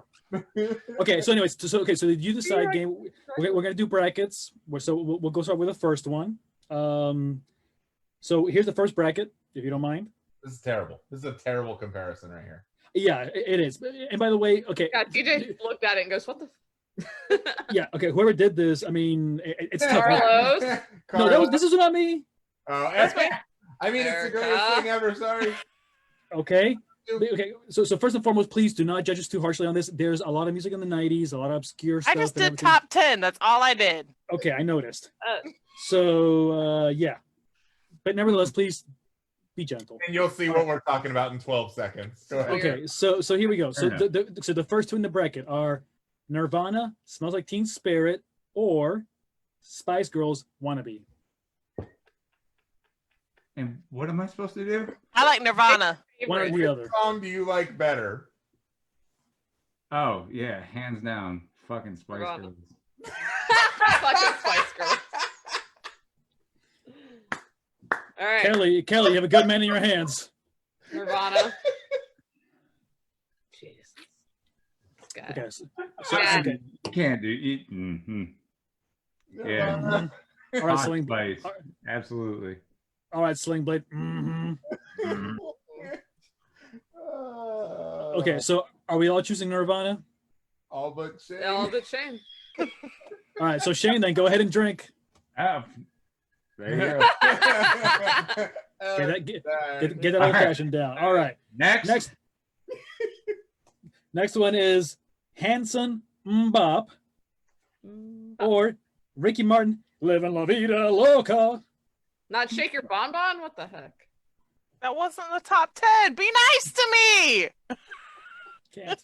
Okay, so anyways, so you decide game. We're gonna do brackets. So we'll go start with the first one. So here's the first bracket, if you don't mind. This is terrible. This is a terrible comparison right here. Yeah, it is. And by the way, okay, Yeah, TJ looked at it and goes, what the yeah, okay. Whoever did this, I mean, it's tough. Carlos? No, this is not me. Oh, That's me. I mean, it's the greatest Erica. thing ever. Sorry. Okay. Okay. So first and foremost, please do not judge us too harshly on this. There's a lot of music in the '90s, a lot of obscure stuff. I just and did everything. top 10. That's all I did. Okay, I noticed. Uh, So yeah, but nevertheless, please Be gentle. And you'll see what we're talking about in 12 seconds. Go ahead. Okay, so here we go. So Fair enough. the first two in the bracket are Nirvana, Smells Like Teen Spirit, or Spice Girls Wannabe. And what am I supposed to do? I like Nirvana. One or Favorite. the other. Song do you like better? Oh yeah, hands down, fucking Spice Nirvana. Girls. Fucking Spice Girls. All right, Kelly, you have a good man in your hands. Nirvana. Jesus. This guy. Okay, Yeah. okay. You can't do it. Mm-hmm. Yeah. Mhm. All right, Hot Sling. Spice. Absolutely. All right, Sling Blade. Mhm. Mhm. Okay, so are we all choosing Nirvana? all but Shane. All but Shane. All right, so Shane, then go ahead and drink. Oh, there you go. Get that Get old All right. fashioned down. All right, Next. next one is Hanson Mbop or Ricky Martin, Livin' La Vida Loca. Not Shake Your Bonbon? What the heck? That wasn't the top 10. Be nice to me. Can't.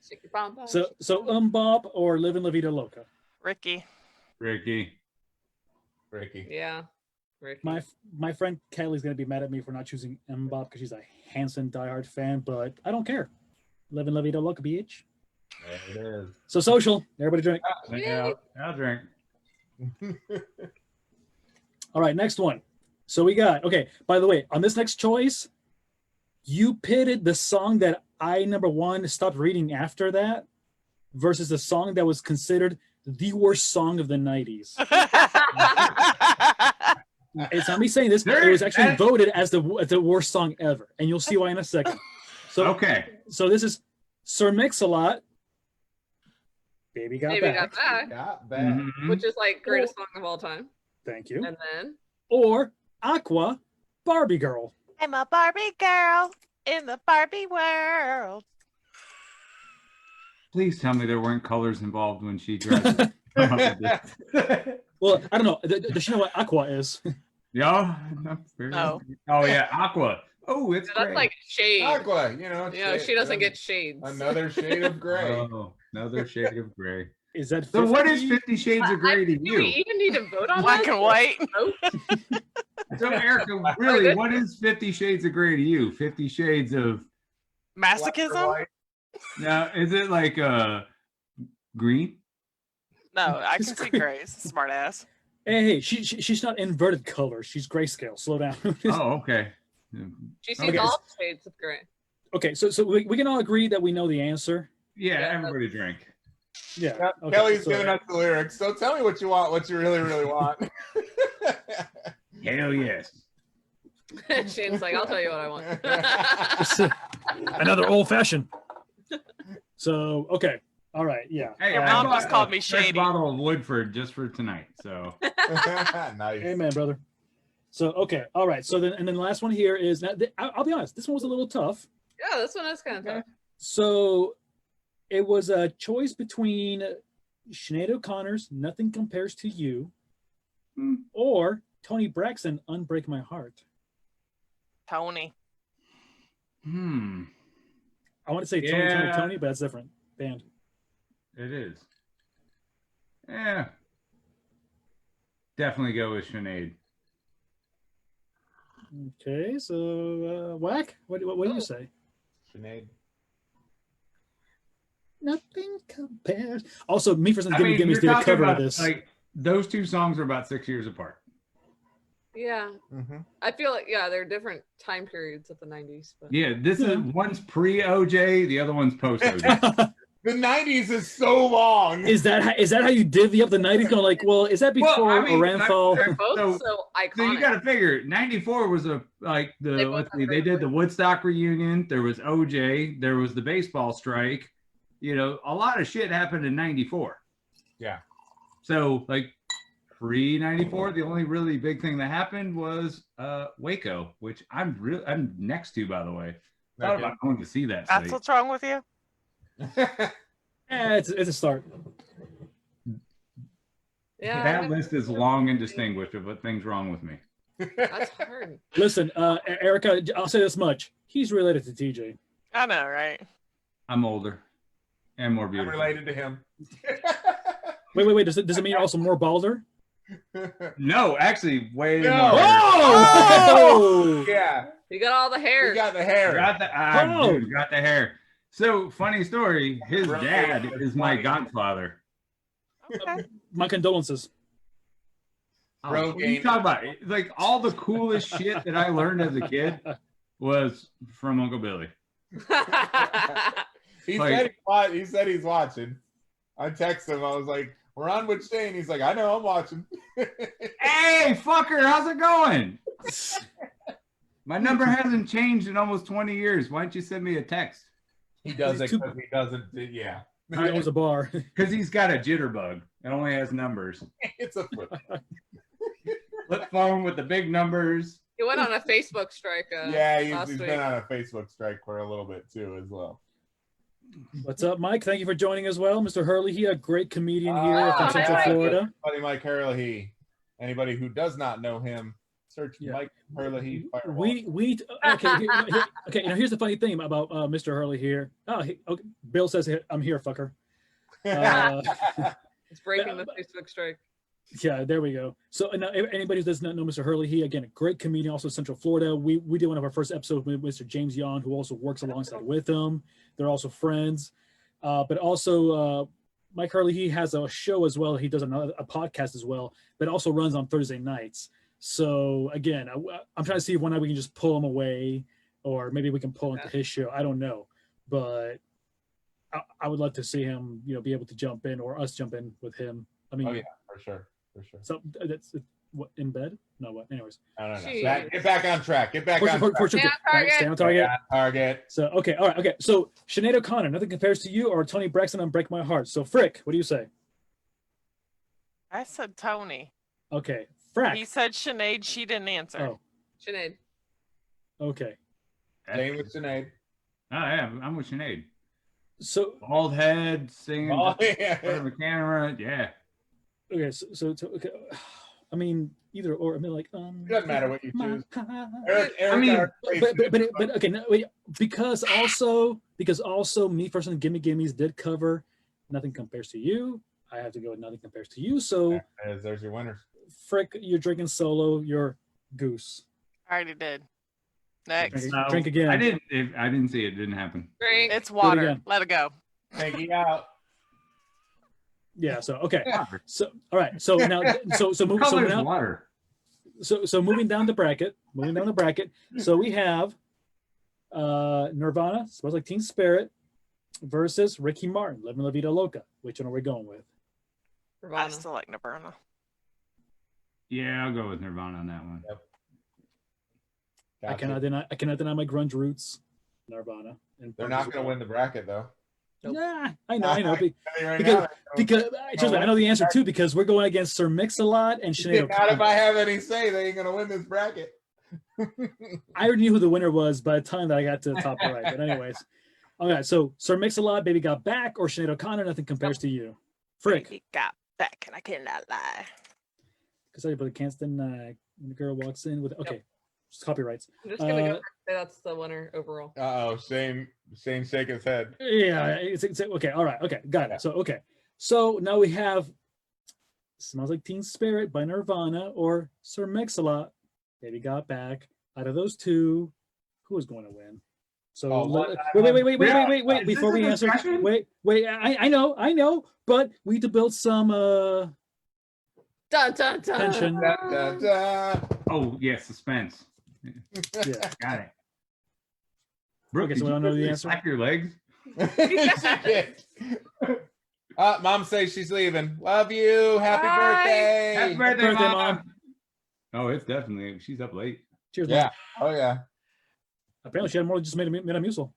Shake Your Bonbon. So Mbop or Livin' La Vida Loca. Ricky. Ricky. Ricky. Yeah. Ricky. My friend Kelly's gonna be mad at me for not choosing Mbop because she's a Hanson diehard fan, but I don't care. Livin' La Vida Loca, bitch. There it is. So social, everybody drink. Yeah, I'll drink. All right, next one. So we got, okay, by the way, on this next choice, you pitted the song that I, number one, stopped reading after that versus the song that was considered the worst song of the 90s. It's not me saying this, it was actually voted as the worst song ever. And you'll see why in a second. So, Okay. so this is Sir Mix-a-Lot, Baby Got Baby Back. Got Back, Got back. Mhm. which is like greatest song of all time. Thank you. And then Or Aqua, Barbie Girl. I'm a Barbie girl in the Barbie world. Please tell me there weren't colors involved when she dressed. Come up with this. Well, I don't know. Does she know what Aqua is? Yeah. No. Oh yeah, Aqua. Oh, it's that's great. like shade. Aqua, you know. She doesn't get shades. another shade of gray. Oh, another shade of gray. Is that 50? So what is 50 Shades of Grey to Do we you? even need to vote on Black this? and white. Nope. So Erica, really, what is 50 Shades of Grey to you? 50 Shades of Black or Masochism? white. now? Is it like green? No, I can see Grace. Smart ass. Hey, she's not inverted color. She's grayscale. Slow down. Oh, okay. She sees Okay. all shades of gray. Okay, so we can all agree that we know the answer. Yeah, Yeah. everybody drink. Yeah. Okay, Kelly's so- giving us the lyrics. So tell me what you want, what you really, really want. Hell yes. Shane's like, I'll tell you what I want. Another old fashioned. So okay, all right, yeah. Hey, Your I mom bought just called a me fresh shady. bottle of Woodford just for tonight. So Nice. Amen, brother. So okay, all right. So then the last one here is now. I'll be honest. This one was a little tough. Yeah, this one is kind of tough. So it was a choice between Sinead O'Connor's "Nothing Compares to You" or Tony Braxton "Unbreak My Heart." Tony. I want to say Tony, Yeah. Tony, but that's different band. it is. Yeah. Definitely go with Sinead. Okay, so Whack, what do you say? Sinead. Nothing compares. Also, Me for Some I Gimme mean, Gimme's you're did a talking cover about of this. like those two songs are about 6 years apart. Yeah. Mm-hmm. I feel like, yeah, they're different time periods of the 90s. But Yeah, this is one's pre OJ, the other one's post OJ. The 90s is so long. Is that how you divvy up the 90s? Going like, well, is that before Well, I mean, Orenthal? they're both So- so iconic. So you got to figure 94 was They both let's have see, they great did the Woodstock reunion, there was OJ, there was the baseball strike. You know, a lot of shit happened in 94. Yeah. So like pre 94, the only really big thing that happened was Waco, which I'm next to, by the way. Thought Okay. about going to see that That's site. what's wrong with you? It's a start. Yeah. That list is long and distinguished of what things wrong with me. That's hard. Listen, Erica, I'll say this much: he's related to TJ. I know, right? I'm older and more I'm beautiful. related to him. Wait. Does it mean also more balder? No, actually, way No. more. Oh! Yeah, You got all the hair. we got the hair. Got the dude, got the hair. So funny story. His Bro, dad that's is my funny. godfather. Okay. My condolences. Bro, What are you talking about? Like all the coolest shit that I learned as a kid was from Uncle Billy. He said he's watching. I texted him. I was like, "We're on with Shane." He's like, "I know, I'm watching." Hey, fucker, how's it going? My number hasn't changed in almost 20 years. Why don't you send me a text? He does it because he doesn't. Yeah, He owns a bar. Because he's got a jitterbug. It only has numbers. it's a flip. Flip phone with the big numbers. He went on a Facebook strike. Yeah, last he's week. been on a Facebook strike for a little bit too, as well. What's up, Mike? Thank you for joining as well. Mr. Hurley, he a great comedian here from Oh, Central yeah. Florida. Buddy Mike Hurley. Anybody who does not know him, search Yeah. Mike Hurley. We okay. Okay. You know, here's the funny thing about Mr. Hurley here. Okay. Bill says, "I'm here, fucker." It's breaking the Facebook strike. Yeah, there we go. So anybody who does not know Mr. Hurley, he again a great comedian, also Central Florida. We did one of our first episodes with Mr. James Yon, who also works alongside with him. They're also friends. But also Mike Hurley, he has a show as well. He does a podcast as well, but also runs on Thursday nights. So again, I'm trying to see if one night we can just pull him away, or maybe we can pull into his show. I don't know, but I would love to see him, be able to jump in, or us jump in with him. I mean, Oh yeah, for sure. so that's what, in bed? No, what? Anyways, I don't know. Jeez. Get back on track. Get back on track. Stay on target. Stay on target. Target. So okay, all right, okay. So Sinead O'Connor, nothing compares to you, or Tony Braxton on Break My Heart. So Frick, what do you say? I said Tony. Okay, Frack. He said Sinead. She didn't answer. Oh, Sinead. okay. Same with Sinead. Oh, yeah, I'm with Sinead. So Bald head, singing Oh, in yeah. front of a camera. Yeah. okay, so okay. I mean, either or. I mean, like It doesn't matter what you my choose. heart. I mean, But okay, no, wait, because also me personally, Gimme Gimmes did cover Nothing Compares to You. I have to go with Nothing Compares to You. So there's your winners. Frick, you're drinking solo. You're Goose. I already did. Next. Drink again. I didn't see it. It didn't happen. Drink. It's water. again. Let it go. Thank out. Yeah. So okay. So all right. So now Color's water. So moving down the bracket. So we have Nirvana, Smells Like Teen Spirit, versus Ricky Martin, Living La Vida Loca. Which one are we going with? I Nirvana. still like Nirvana. Yeah, I'll go with Nirvana on that one. Yep. I cannot deny my grunge roots. Nirvana. And They're not going to win the bracket though. Yeah, I know. Right Because, now, because trust me, I know the answer too, because we're going against Sir Mix-a-Lot and Sinead not if O'Connor. I have any say, they ain't going to win this bracket. I already knew who the winner was by the time that I got to the top right. But anyways, okay. So Sir Mix-a-Lot, Baby Got Back, or Sinead O'Connor, Nothing Compares to You. Frick. He got back, and I cannot lie. Because everybody can't deny when the girl walks in with okay, copyrights. I'm just gonna go say that's the winner overall. Oh, Shane shake his head. Yeah, it's okay. All right, okay, got Yeah. it. So okay, so now we have "Smells Like Teen Spirit" by Nirvana or Sir Mix-a-Lot, Baby Got Back. Out of those two, who is going to win? So wait. Before we answer, wait. I know, but we need to build some Dun dun dun. tension. Da, da, da. Oh, yeah, suspense. Yeah. Got it. Brooke, Okay, so did we don't you know the really answer? slap your legs? Mom says she's leaving. Love you. Happy Bye. birthday. Happy birthday, birthday, Mom. Mom. Oh, it's definitely. She's up late. Cheers, Yeah. Mom. Oh yeah. Apparently, she had more than just made a Metamucil.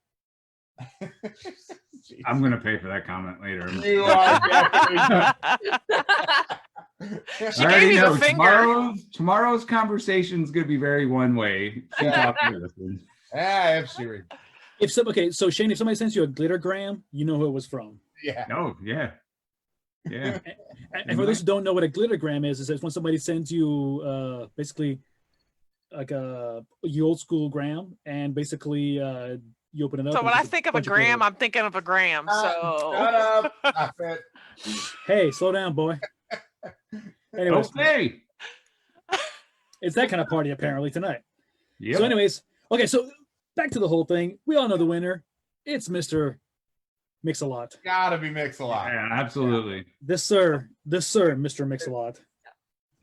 I'm going to pay for that comment later. You are definitely. She I gave already you know the finger. tomorrow's conversation is going to be very one way. She talked to this one. If she read. Okay, so Shane, if somebody sends you a glittergram, you know who it was from. Yeah. Oh, yeah. Yeah. And for those who don't know what a glittergram is when somebody sends you basically you old school gram, and basically you open it up. So and when I there's think of a bunch gram, glitter. I'm thinking of a gram. So Shut up. Stop it. Hey, slow down, boy. Anyways, Okay. it's that kind of party apparently tonight. Yep. So, anyways, okay, so back to the whole thing. We all know the winner. It's Mr. Mix-a-Lot. Gotta be Mix-a-Lot. Yeah, absolutely. This sir, Mr. Mix-a-Lot.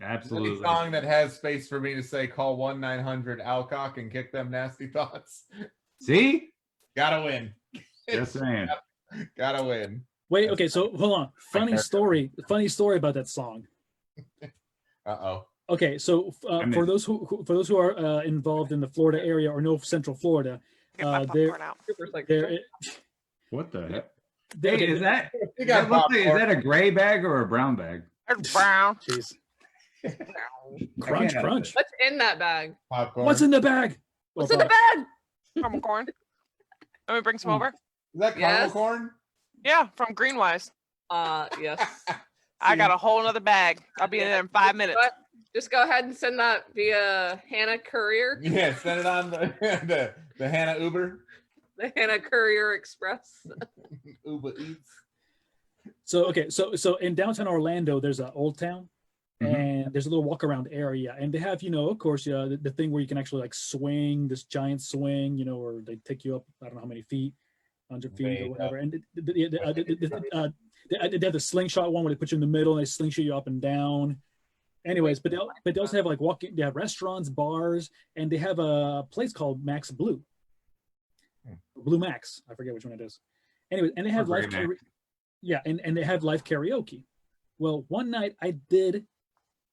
Absolutely. Any song that has space for me to say call 1-900-Alcock and kick them nasty thoughts. See? Gotta win. Just saying. Gotta win. Wait, okay, so hold on. Funny story about that song. Uh-oh. Okay, so for those who are involved in the Florida area or know Central Florida, get my there, popcorn out. Cooper's like, there, What the heck? there, Hey, is that You that got looks like- is popcorn. that a gray bag or a brown bag? It's brown. Jeez. I Crunch, can't help crunch. what's in that bag? Popcorn. What's in the bag? What's Oh, in the fuck. bag? Caramel corn. Let me bring some Mm. over. Is that caramel Yes. corn? Yeah, from Greenwise. Yes. I got a whole nother bag. I'll be in there in 5 minutes. But just go ahead and send that via Hannah Courier, Yeah, send it on the Hannah Uber. the Hannah Courier Express. Uber Eats. So okay, so in downtown Orlando, there's an Old Town, Mhm. and there's a little walk around area, and they have, of course, the thing where you can actually like swing this giant swing, where they take you up, I don't know how many feet, 100 feet Way or up. whatever, and they have the slingshot one where they put you in the middle and they slingshot you up and down. Anyways, but they also have like they have restaurants, bars, and they have a place called Max Blue, Blue Max. I forget which one it is. Anyway, and they have Or live, Gray Max. yeah, and they have live karaoke. Well, one night I did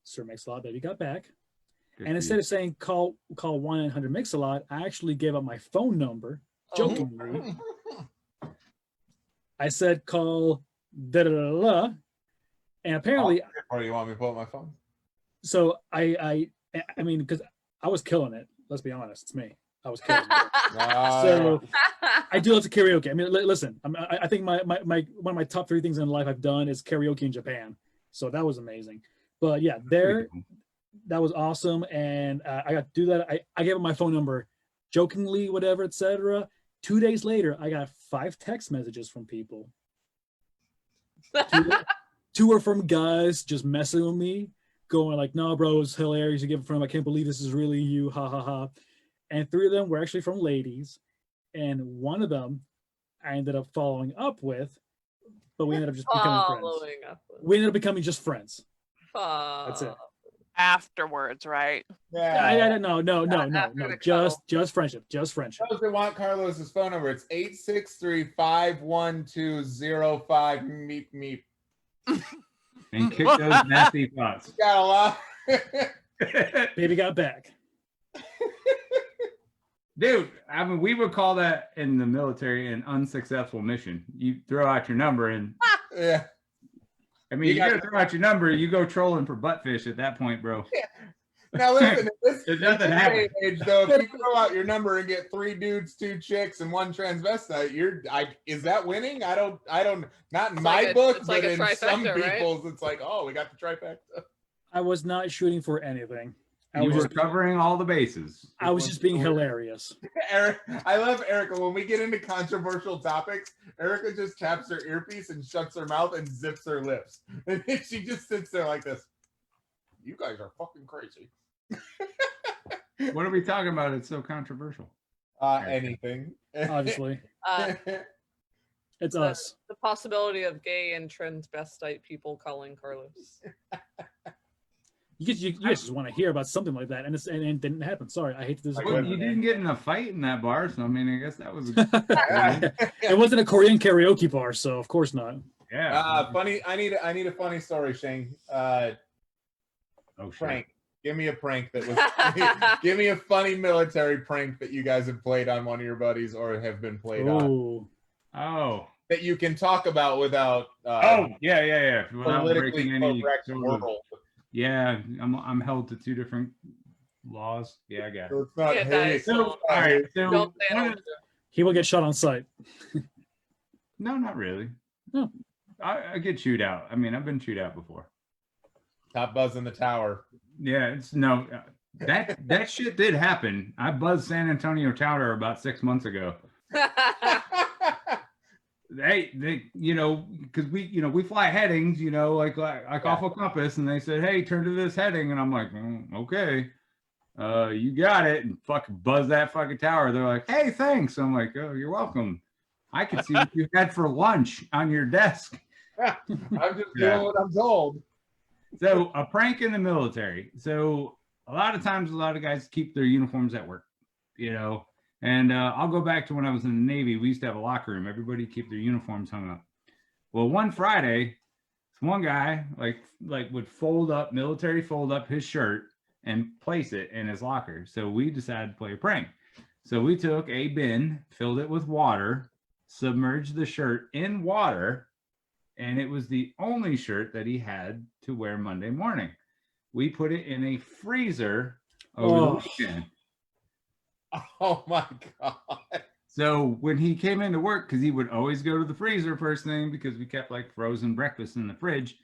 Sir Mix-a-Lot, Baby Got Back, Good and for instead you. of saying call 1-900-Mix-a-Lot, I actually gave up my phone number jokingly. I said call da da da da, and apparently, Or you want me to pull up my phone? so I mean, because I was killing it. Let's be honest, it's me. I was killing it. So I do love to karaoke. I mean, listen, I think my one of my top 3 things in life I've done is karaoke in Japan. So that was amazing. But yeah, Pretty cool. that was awesome, and I got to do that. I gave him my phone number, jokingly, whatever, etc. 2 days later, I got 5 text messages from people. 2 were from guys just messing with me, going like, "No, bro, it's hilarious. You give it from. I can't believe this is really you. Ha ha ha." And 3 of them were actually from ladies, and one of them I ended up following up with, but we ended up just becoming friends. Following up. We ended up becoming just friends. That's it. Afterwards, right? Yeah. No. After the Just friendship. Just friendship. Those that want Carlos's phone number, it's 863-512-05 meep meep. And kick those nasty thoughts. Got a lot. Baby Got Back. Dude, I mean, we would call that in the military an unsuccessful mission. You throw out your number, and Yeah. I mean, You you got- gotta throw out your number. You go trolling for buttfish at that point, bro. Now listen, There's nothing this happening. age, though, if you throw out your number and get 3 dudes, 2 chicks, and 1 transvestite, is that winning? I don't, not in It's my like a- book, it's but like a in some trifecta, right? people's, it's like, oh, we got the trifecta. I was not shooting for anything. I You was were just covering all the bases. I was just being hilarious. Eric, I love Erica. When we get into controversial topics, Erica just taps her earpiece and shuts her mouth and zips her lips. And then she just sits there like this. You guys are fucking crazy. What are we talking about? It's so controversial. Anything. Obviously, it's the, us. the possibility of gay and transvestite people calling Carlos. You guys just want to hear about something like that, and it didn't happen. Sorry, I hate to Like, disappoint. Well, what- you didn't get in a fight in that bar, so I mean, I guess that was. It wasn't a Korean karaoke bar, so of course not. Yeah. Funny. I need a funny story, Shane. Oh, shit. Prank. Give me a prank that was. Give me a funny military prank that you guys have played on one of your buddies or have been played on Oh, Oh. that you can talk about without. Oh, yeah. Without politically breaking any correct sort of- world. Yeah, I'm held to 2 different laws. Yeah, I got it. So it's not Yeah, hate. that is- All right, so Don't say one it. of- he will get shot on sight. no, not really. No. I get chewed out. I mean, I've been chewed out before. Top buzz in the tower. Yeah, it's no. That shit did happen. I buzzed San Antonio Tower about 6 months ago. They because we fly headings, like off a compass, and they said, hey, turn to this heading, and I'm like, okay, you got it, and fucking buzz that fucking tower. They're like, hey, thanks. I'm like, oh, you're welcome. I could see what you had for lunch on your desk. I'm just doing what I'm told. So a prank in the military. So a lot of times, a lot of guys keep their uniforms at work, And I'll go back to when I was in the Navy. We used to have a locker room. Everybody keep their uniforms hung up. Well, one Friday, one guy would fold up his shirt and place it in his locker. So we decided to play a prank. So we took a bin, filled it with water, submerged the shirt in water, and it was the only shirt that he had to wear Monday morning. We put it in a freezer over the weekend. Oh my God. So when he came into work, because he would always go to the freezer first thing because we kept like frozen breakfast in the fridge.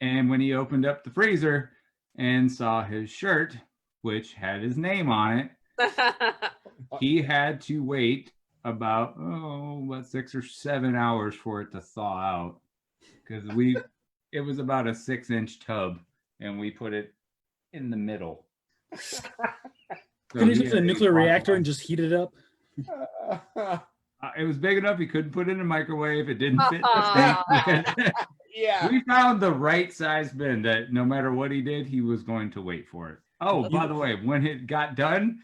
And when he opened up the freezer and saw his shirt, which had his name on it, he had to wait about 6 or 7 hours for it to thaw out. Because it was about a 6-inch tub and we put it in the middle. Can you use a nuclear reactor and just heat it up? It was big enough he couldn't put it in a microwave. It didn't fit. Yeah. We found the right size bin that no matter what he did, he was going to wait for it. Oh, by the way, when it got done,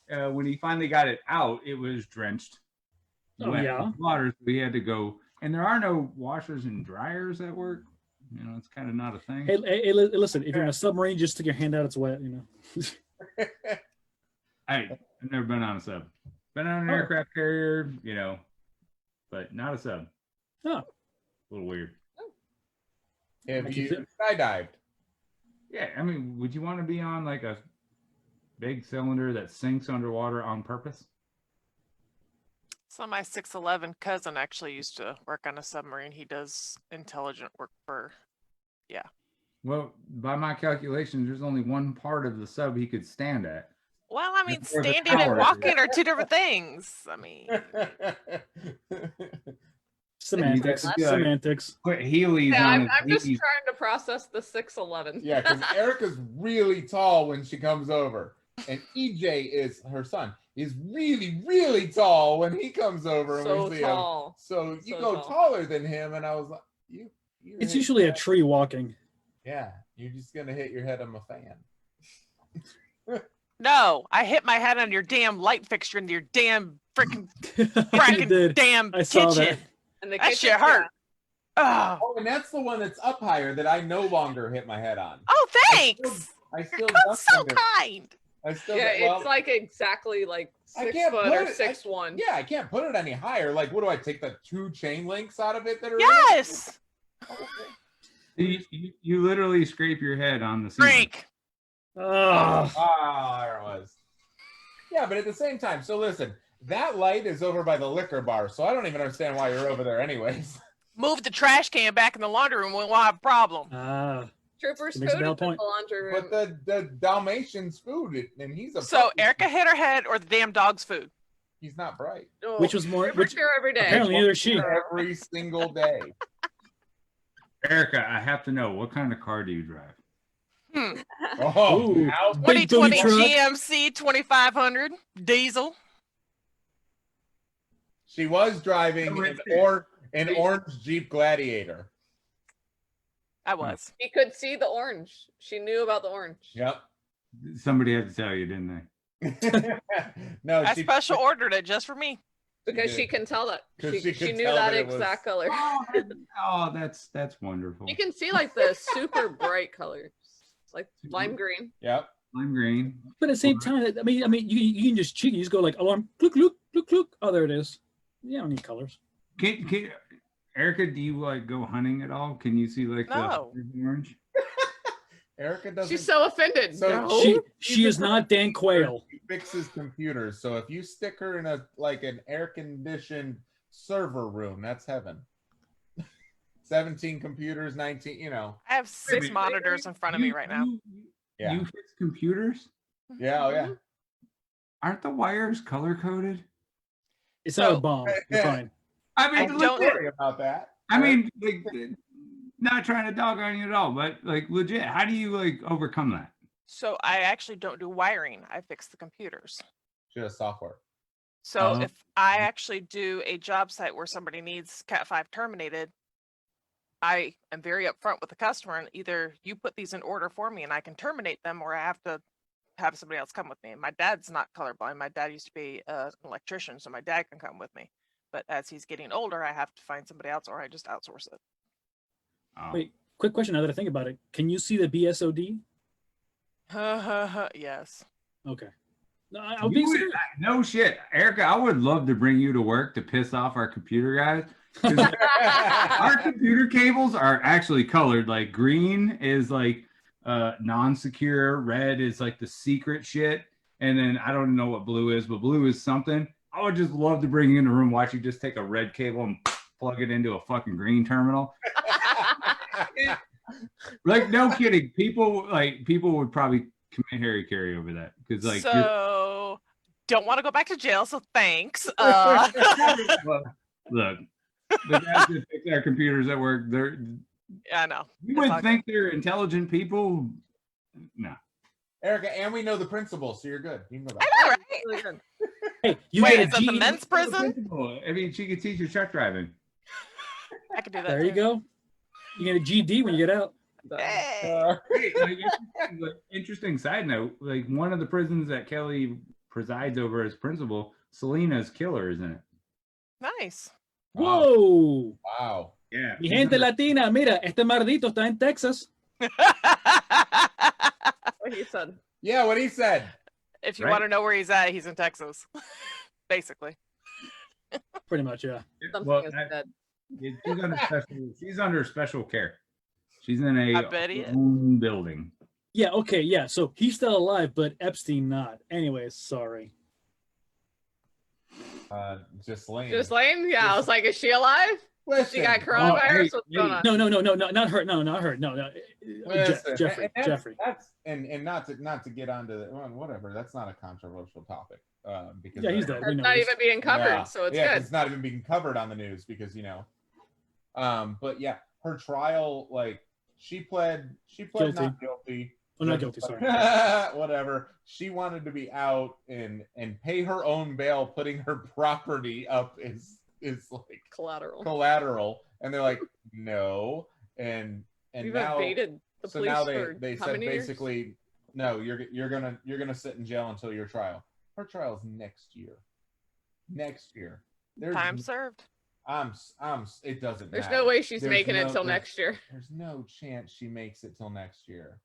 when he finally got it out, it was drenched. Wet with water. So we had to go, and there are no washers and dryers at work. It's kind of not a thing. Hey, listen, if you're in a submarine, just stick your hand out, it's wet, I've never been on a sub. Been on an aircraft carrier, but not a sub. Oh. A little weird. Have you skydived? Yeah, I mean, would you want to be on like a big cylinder that sinks underwater on purpose? So my 6'11" cousin actually used to work on a submarine. He does intelligent work for, Well, by my calculations, there's only one part of the sub he could stand at. Well, I mean, That's where the standing and tower is. walking are two different things. I mean, Semantics. Put Heelys on I'm his just knees. trying to process the 6'11". Yeah, because Erica's really tall when she comes over, and EJ is her son. Is really, really tall when he comes over and So we see tall. him. So you So go tall. taller than him, and I was like, It's usually a tree walking. Yeah, you're just gonna hit your head on my fan. no, I hit my head on your damn light fixture in your damn freaking You fracking did. damn I saw kitchen. that. And the That kitchen, shit hurt. Oh, Oh, and that's the one that's up higher that I no longer hit my head on. oh, thanks. I still You're dust so under. kind. I still Yeah, it's like exactly like I 6 can't foot put or it- 6'1". yeah, I can't put it any higher. Like, what do I take the 2 chain links out of it that are Yes. You literally scrape your head on the ceiling. Frank. Oh, there it was. Yeah, but at the same time, so listen, that light is over by the liquor bar, so I don't even understand why you're over there anyways. Move the trash can back in the laundry room. We won't have a problem. Troopers That makes a food valid in the point. laundry room. But the Dalmatian's food, and he's a So puppy. Erica hit her head or the damn dog's food? He's not bright. Oh, which was more? Troopers Which here every day. apparently neither is she. Every single day. Erica, I have to know, what kind of car do you drive? Oh, Ooh. how Big 2020 booty truck. GMC 2500 diesel. she was driving an orange Jeep Gladiator. I was. She could see the orange. She knew about the orange. Yep. Somebody had to tell you, didn't they? No, I she special ordered it just for me. Because did. she can tell that. 'Cause She, she could knew tell that that it was- exact color. Oh, that's wonderful. You can see like the super bright colors, like lime green. Yep. Lime green. But at the same time, I mean, you can just cheat. You just go like alarm, look, look, look, look. Oh, there it is. You don't need colors. Can Erica, do you like go hunting at all? Can you see like No. the orange? Erica doesn't. She's so offended. So No. She is not Dan Quayle. She fixes computers. So if you stick her in an air conditioned server room, that's heaven. 17 computers, 19. I have 6 monitors in front of me right now. Yeah. You fix computers? Yeah, oh, yeah. Mhm. Aren't the wires color coded? It's So- not a bomb. You're fine. I mean, I legit. don't- Sorry about that. I mean, like, not trying to dog on you at all, but like, legit, how do you like overcome that? So I actually don't do wiring. I fix the computers. Just software. So Oh. if I actually do a job site where somebody needs Cat 5 terminated, I am very upfront with the customer, and either you put these in order for me and I can terminate them, or I have to have somebody else come with me. My dad's not colorblind. My dad used to be an electrician, so my dad can come with me. But as he's getting older, I have to find somebody else, or I just outsource it. Oh. Wait, quick question. Now that I think about it, can you see the BSOD? Yes. Okay. No, I'll You be would- serious. no shit, Erica. I would love to bring you to work to piss off our computer guys. 'Cause our computer cables are actually colored. Like green is like non-secure, red is like the secret shit, and then I don't know what blue is, but blue is something. I would just love to bring you in the room, watch you just take a red cable and plug it into a fucking green terminal. Like, no kidding. People would probably commit Harry Carey over that because like So don't want to go back to jail. So thanks. well, look, the guys that fix our computers at work, I know. you It's would all think they're intelligent people. No. Erica, and we know the principal, so you're good. You can go back. I know, right? Really good. Hey, you Wait, get a is that the GED? men's prison? I mean, she could teach you truck driving. I could do that. There you too. go. You get a GD when you get out. Hey. Hey, like, interesting side note, like one of the prisons that Kelly presides over as principal, Selena's killer is in it. Nice. Wow. Whoa. Wow. Yeah. Mi gente latina, mira, este mardito está en Texas. What he said. Yeah, what he said. If you Right. want to know where he's at, he's in Texas. Basically. Pretty much, yeah. Something Well, is that- dead. she's under special care. She's in I a bet he is. own building. Yeah, okay, yeah. So he's still alive, but Epstein not. Anyways, sorry. Just lame. Just lame? Yeah, I was like, is she alive? Listen, She got hey, coronavirus? What's going hey. on? No, not her. No, not her. No. listen, Jeffrey. and that's, Jeffrey. That's and not to get onto the, well, whatever. That's not a controversial topic. Because Yeah, he's dead. We It's know not this. even being covered, Yeah, so it's yeah, good. it's not even being covered on the news because but yeah, her trial, like she pled Guilty. not guilty. Oh, not guilty, sorry. Whatever. She wanted to be out and pay her own bail, putting her property up is like Collateral. collateral, and they're like, no, and You've now evaded the so police now for they how said many years? basically, no, you're gonna sit in jail until your trial. Her trial's next year. Next year. There's Time served. it doesn't There's matter. no way she's There's making it no- till there's- next year. There's no chance she makes it till next year.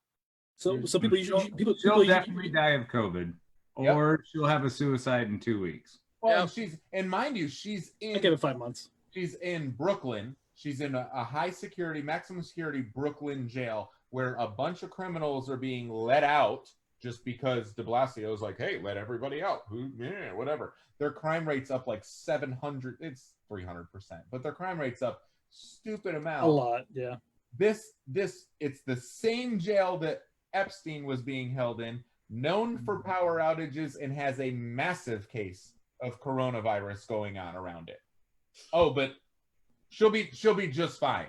So people usually people She'll people definitely die of COVID, Yep. or she'll have a suicide in 2 weeks. Well, Yep. and mind you, she's I give in it 5 months. she's in Brooklyn. She's in a high security, maximum security Brooklyn jail where a bunch of criminals are being let out just because de Blasio's like, hey, let everybody out. Whatever. Their crime rate's up like 700, it's 300%, but their crime rate's up stupid amount. A lot, yeah. This it's the same jail that Epstein was being held in, known for power outages, and has a massive case of coronavirus going on around it. Oh, but she'll be just fine.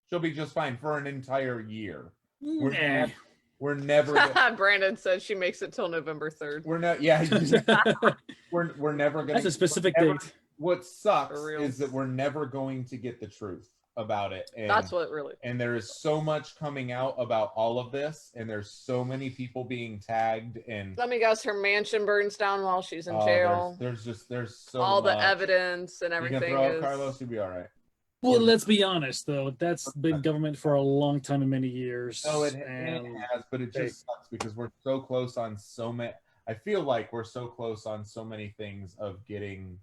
She'll be just fine for an entire year. We're, Nah. we're never gonna, Brandon said she makes it till November 3rd. we're not yeah we're never gonna That's a specific we're never- date. What sucks For real. is that we're never going to get the truth about it. And That's what really. and there is so much coming out about all of this, and there's so many people being tagged, and Let me guess, her mansion burns down while she's in oh, jail. there's so All the much. evidence and You can everything throw up, is. Carlos, you'll be all right. Well, let's be honest though. That's been government for a long time and many years. No, it and has, but it just sucks because we're so close on so many. I feel like we're so close on so many things of getting,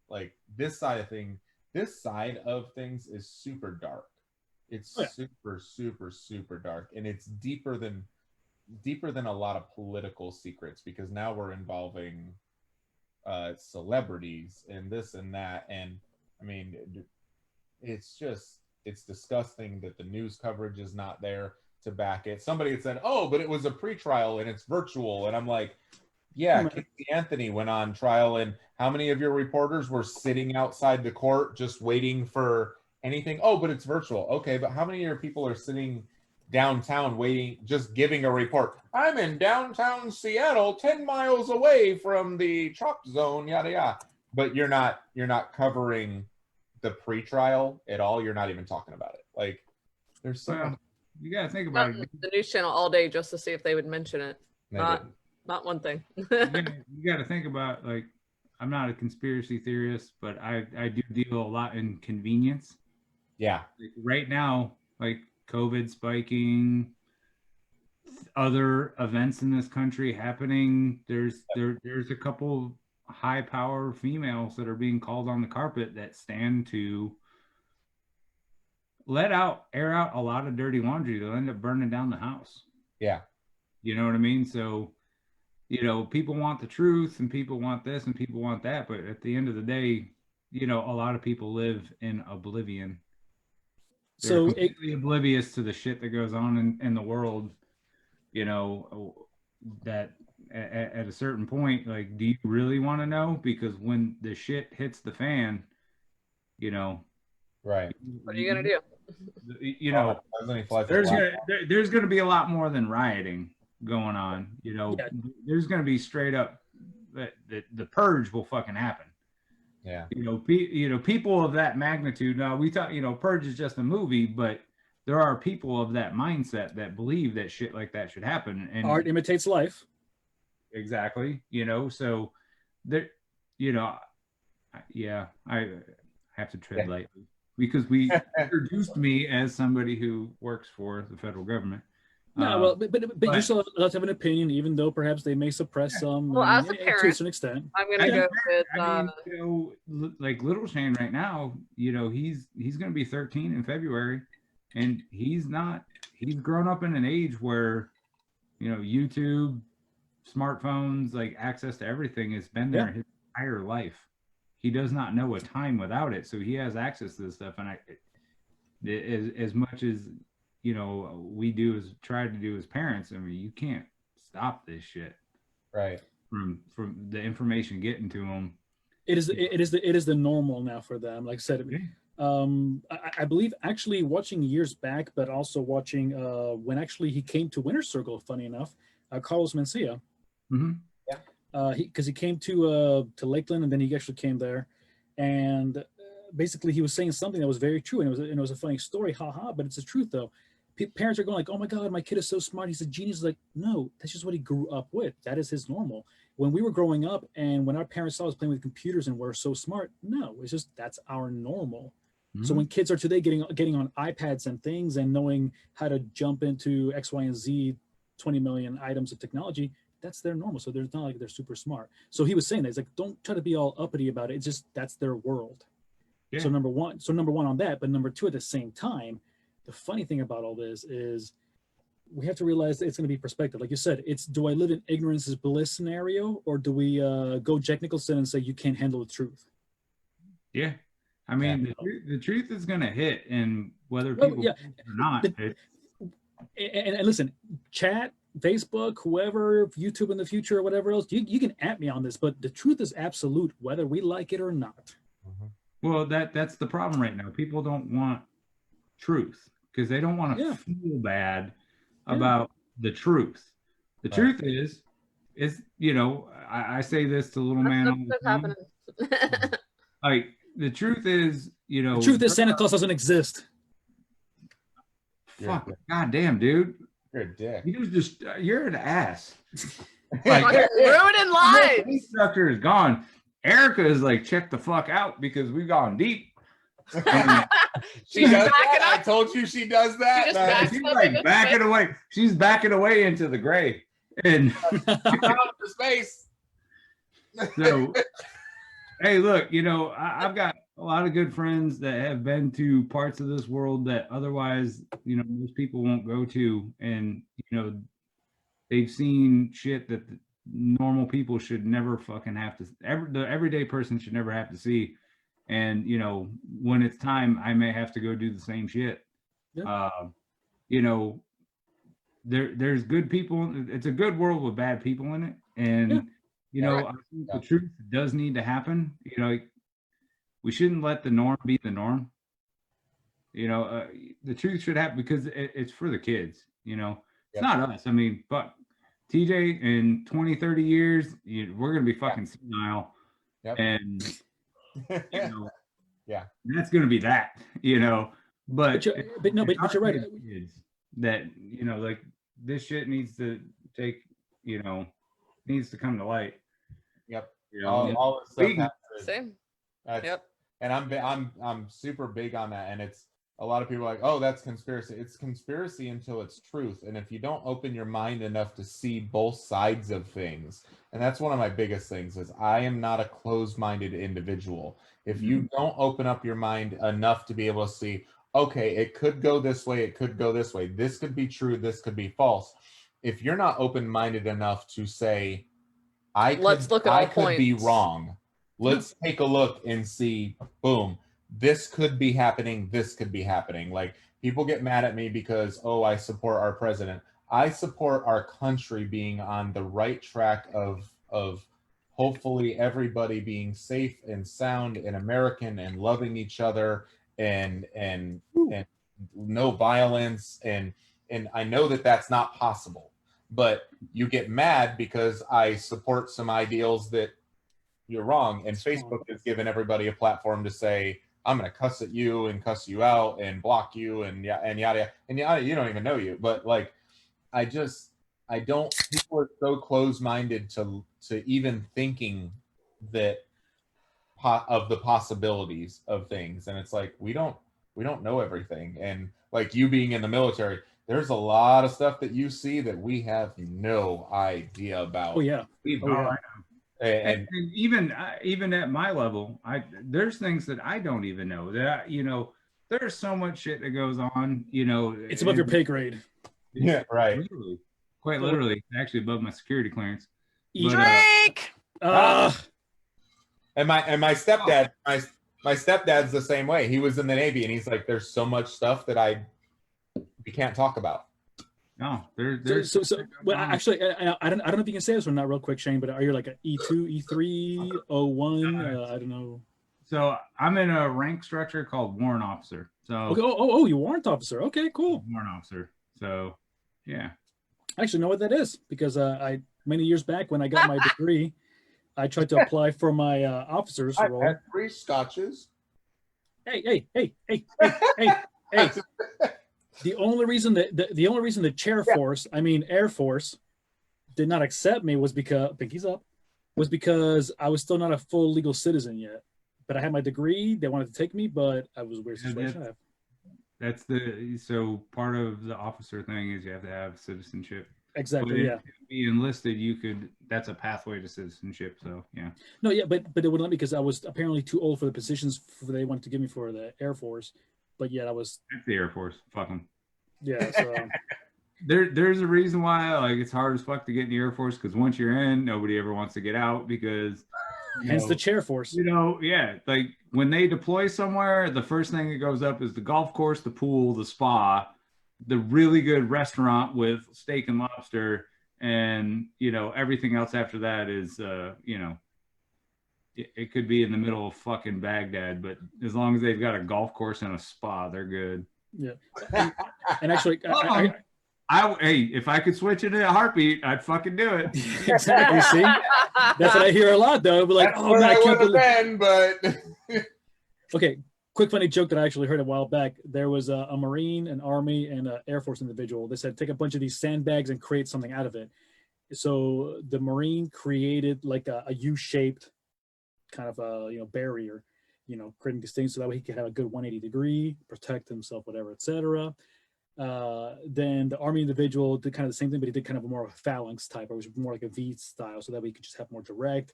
like this side of thing. This side of things is super dark. It's Oh, yeah. super, super, super dark, and it's deeper than a lot of political secrets because now we're involving celebrities and this and that, and I mean, it's disgusting that the news coverage is not there. to back it. Somebody had said, "Oh, but it was a pretrial and it's virtual," and I'm like, "Yeah, Casey Anthony went on trial, and how many of your reporters were sitting outside the court just waiting for anything? Oh, but it's virtual. Okay, but how many of your people are sitting downtown waiting, just giving a report? I'm in downtown Seattle, 10 miles away from the chalk zone, yada yada." But you're not covering the pretrial at all. You're not even talking about it. Like, there's so much. You got to think about Not it. the news channel all day just to see if they would mention it. They Not didn't. not one thing. You got to think about, like, I'm not a conspiracy theorist, but I do deal a lot in convenience. Yeah. Like right now, like COVID spiking, other events in this country happening. There's a couple high power females that are being called on the carpet that stand to air out a lot of dirty laundry. They'll end up burning down the house. Yeah. You know what I mean? So, you know, people want the truth and people want this and people want that. But at the end of the day, you know, a lot of people live in oblivion. They're So completely oblivious to the shit that goes on in the world, you know, that at a certain point, like, do you really want to know? Because when the shit hits the fan, you know, Right. What are you gonna do? you know, there's gonna be a lot more than rioting going on. You know, Yeah. there's gonna be straight up the purge will fucking happen. Yeah. You know, people of that magnitude. Now we thought, you know, Purge is just a movie, but there are people of that mindset that believe that shit like that should happen. And art imitates life. exactly, you know, so there, you know, yeah, I have to tread lightly because we introduced me as somebody who works for the federal government. No, well, but you're still allowed to have an opinion, even though perhaps they may suppress some. Well, as a to a parent, certain extent. I'm gonna go with I mean, you know, like Little Shane right now, you know, he's going to be 13 in February, and he's grown up in an age where, you know, YouTube, smartphones, like access to everything has been there his entire life. He does not know a time without it, so he has access to this stuff. And as much as, you know, we try to do as parents, I mean, you can't stop this shit. Right. From the information getting to them. It is the normal now for them. Like I said, I believe actually watching years back, but also watching when actually he came to Winter Circle. Funny enough, Carlos Mencia. Mm-hmm. Yeah. Because he came to Lakeland and then he actually came there, and basically he was saying something that was very true, and it was a funny story, haha, but it's the truth though. Parents are going like, "Oh my God, my kid is so smart. He's a genius." Like, no, that's just what he grew up with. That is his normal. When we were growing up and when our parents saw us playing with computers and we're so smart, no, it's just that's our normal. Mm-hmm. So when kids are today getting on iPads and things and knowing how to jump into X, Y, and Z, 20 million items of technology, that's their normal. So there's not like they're super smart. So he was saying that, it's like, don't try to be all uppity about it. It's just that's their world. Yeah. So number one on that, but number two, at the same time, the funny thing about all this is we have to realize that it's going to be perspective. Like you said, it's, do I live in ignorance is bliss scenario, or do we go Jack Nicholson and say you can't handle the truth? Yeah. I mean, the truth is going to hit, and whether people or not. And listen, chat, Facebook, whoever, YouTube in the future or whatever else, you can at me on this, but the truth is absolute, whether we like it or not. Well, that's the problem right now. People don't want truth because they don't want to feel bad about the truth. The truth is, you know, I say this to little man all the time. Like, the truth is, you know, the truth is Santa Claus doesn't exist. Fuck, goddamn, dude. You're a dick. You're an ass. Like, ruining lives. The instructor is gone. Erica is like, check the fuck out because we've gone deep. She does that. I told you she does that. She's like backing away. She's backing away into the gray and out of space. So, hey, look, you know, I've got a lot of good friends that have been to parts of this world that otherwise, you know, most people won't go to, and you know, they've seen shit that the normal people should never fucking have to. The everyday person should never have to see. And, you know, when it's time, I may have to go do the same shit. Yeah. You know, there's good people. It's a good world with bad people in it, and I think the truth does need to happen. We shouldn't let the norm be the norm. The truth should happen because it's for the kids. It's not us. I mean, but TJ, in 20, 30 years, we're gonna be fucking senile, and that's gonna be that. But you're right. Kids that like this shit needs to take, needs to come to light. Yep. You know, All this stuff has to- Same. That's, and I'm super big on that. And it's a lot of people are like, oh, that's conspiracy. It's conspiracy until it's truth. And if you don't open your mind enough to see both sides of things, and that's one of my biggest things, is I am not a closed-minded individual. If you don't open up your mind enough to be able to see, okay, it could go this way, it could go this way, this could be true, this could be false. If you're not open-minded enough to say, I could be wrong. Let's take a look and see, boom, this could be happening, this could be happening. Like, people get mad at me because, oh, I support our president. I support our country being on the right track of hopefully everybody being safe and sound and American and loving each other and no violence. And I know that that's not possible, but you get mad because I support some ideals that you're wrong. And Facebook has given everybody a platform to say, I'm going to cuss at you and cuss you out and block you and yada. And yada, you don't even know you. But like, I don't, people are so close-minded to even thinking that of the possibilities of things. And it's like, we don't know everything. And like you being in the military, there's a lot of stuff that you see that we have no idea about. Oh yeah. And even at my level, there's things that I don't even know that there's so much shit that goes on. It's above your pay grade. Yeah, right. Quite literally, actually above my security clearance. Drake. And my stepdad, my stepdad's the same way. He was in the Navy, and he's like, "There's so much stuff that we can't talk about." No, there's well, actually, I don't know if you can say this one not real quick, Shane, but are you like an E2, E3, O1? I don't know. So I'm in a rank structure called warrant officer. So okay, you warrant officer. Okay, cool. Warrant officer. So yeah. I actually know what that is because I many years back when I got my degree, I tried to apply for my officer's role. I had 3 scotches. Hey. The only reason the chair force, I mean Air Force, did not accept me was because I was still not a full legal citizen yet. But I had my degree. They wanted to take me, but I was a weird situation. That's so part of the officer thing is you have to have citizenship. Exactly. But if you be enlisted, that's a pathway to citizenship. So yeah. No, yeah, but they wouldn't let me because I was apparently too old for the positions they wanted to give me for the Air Force. But yet I was. That's the Air Force. Fuck them. Yeah. So. There's a reason why it's hard as fuck to get in the Air Force because once you're in, nobody ever wants to get out because. Hence the chair force. Like when they deploy somewhere, the first thing that goes up is the golf course, the pool, the spa, the really good restaurant with steak and lobster, and everything else after that is it could be in the middle of fucking Baghdad, but as long as they've got a golf course and a spa, they're good. Yeah. And actually, if I could switch it in a heartbeat, I'd fucking do it. Exactly. See, that's what I hear a lot, though. But like, man, I can't believe. But okay, quick funny joke that I actually heard a while back. There was a Marine, an Army, and an Air Force individual. They said take a bunch of these sandbags and create something out of it. So the Marine created like a U-shaped kind of a barrier, creating these things so that way he could have a good 180 degree, protect himself, whatever, etc. Then the Army individual did kind of the same thing, but he did kind of more of a phalanx type, or it was more like a V style, so that way you could just have more direct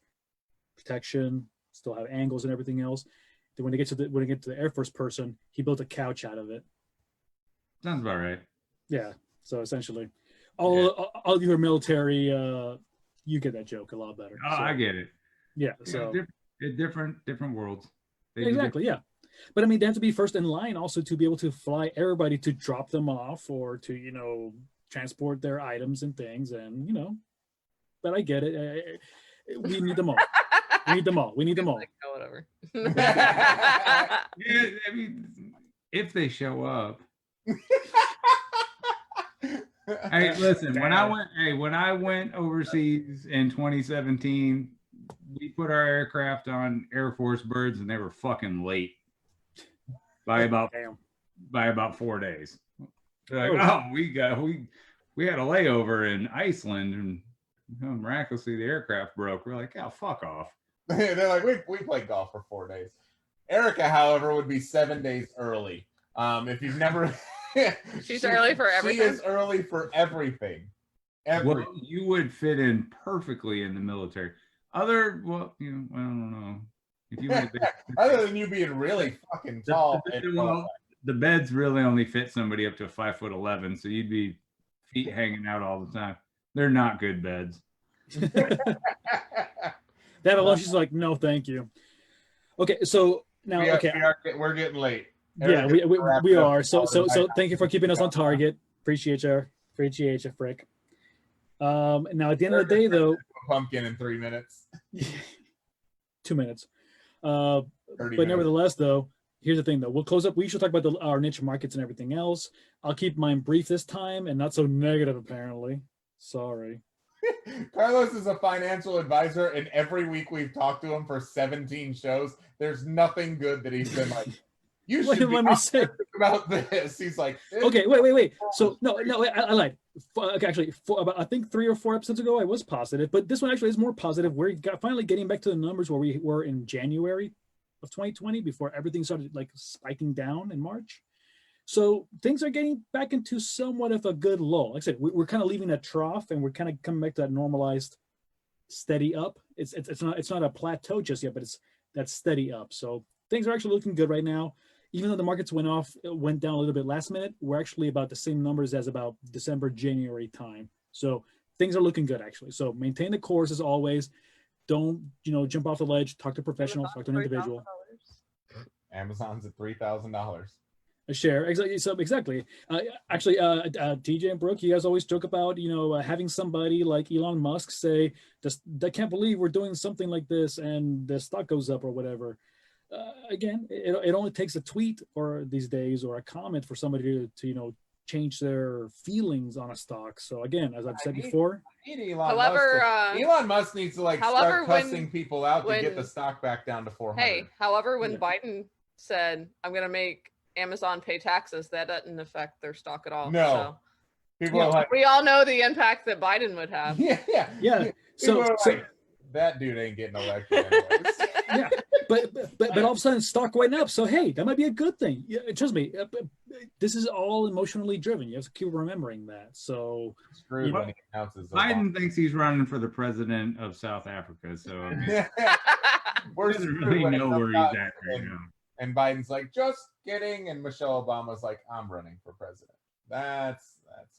protection, still have angles and everything else. Then when they get to the Air Force person, he built a couch out of it. Sounds about right. Yeah. So essentially, all your military, you get that joke a lot better. Oh, so, I get it. Yeah. So different worlds. Exactly. Yeah. But I mean, they have to be first in line also to be able to fly everybody to drop them off or to, transport their items and things, and but I get it. We need them all. We need them all. We need them all. Like, oh, whatever. Yeah, I mean, if they show up. Hey, listen, when I went overseas in 2017, we put our aircraft on Air Force birds and they were fucking late by about 4 days. They're like, oh, we had a layover in Iceland and miraculously the aircraft broke. We're like, oh, fuck off. They're like, we played golf for 4 days. Erica, however, would be 7 days early. If you've never She's early for everything. She is early for everything. Well, you would fit in perfectly in the military. I don't know. If you other than you being really fucking tall. The beds really only fit somebody up to 5'11", so you'd be feet hanging out all the time. They're not good beds. That alone, she's like, no, thank you. Okay, so now, we're getting late. Yeah, we are. So thank you for keeping us on target. Appreciate you, Frick. Now at the end of the day, though, pumpkin in 3 minutes. 2 minutes. But nevertheless, though, here's the thing, though. We'll close up. We should talk about our niche markets and everything else. I'll keep mine brief this time and not so negative, apparently. Sorry. Carlos is a financial advisor, and every week we've talked to him for 17 shows. There's nothing good that he's been like, you should be optimistic about this. He's like, okay, wait. So no, I lied. Actually, about I think 3 or 4 episodes ago, I was positive, but this one actually is more positive. We're finally getting back to the numbers where we were in January of 2020 before everything started like spiking down in March. So things are getting back into somewhat of a good lull. Like I said, we're kind of leaving a trough and we're kind of coming back to that normalized steady up. It's not a plateau just yet, but it's that steady up. So things are actually looking good right now. Even though the markets went down a little bit last minute, we're actually about the same numbers as about December, January time. So things are looking good actually. So maintain the course as always. Don't jump off the ledge. Talk to professionals. Talk to an individual. Amazon's at $3,000 a share. Exactly. So exactly. Actually, TJ and Brooke, you guys always joke about having somebody like Elon Musk say, "I can't believe we're doing something like this," and the stock goes up or whatever. Again, it only takes a tweet or these days or a comment for somebody to change their feelings on a stock. So again, as I've said before, Elon Musk needs to start cussing people out to get the stock back down to 400. Hey, however, when Biden said, "I'm going to make Amazon pay taxes," that doesn't affect their stock at all. No. So, we all know the impact that Biden would have. Yeah. So that dude ain't getting elected anyways. Yeah. But all of a sudden stock went up. So hey, that might be a good thing. Yeah, trust me. This is all emotionally driven. You have to keep remembering that. So Biden thinks he's running for the president of South Africa. So we're doesn't really know where he's at right now. And Biden's like, just kidding. And Michelle Obama's like, I'm running for president. That's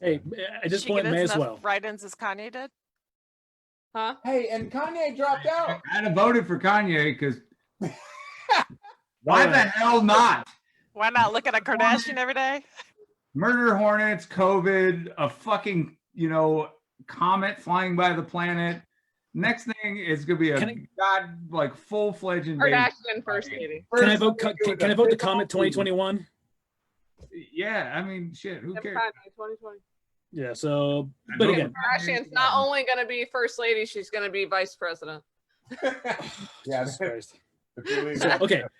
hey, at this point, may as well. Write-ins as Kanye did. Huh? Hey, and Kanye dropped out. I'd have voted for Kanye because why the hell not? Why not look at a Kardashian every day? Murder hornets, COVID, a fucking comet flying by the planet. Next thing is gonna be a full-fledged invasion. Kardashian first lady. Can I vote? Can I vote the Comet 2021? Yeah, I mean, shit. Who cares? 2020. Yeah. So, but again, Kardashian's not only going to be first lady, she's going to be vice president. Yeah.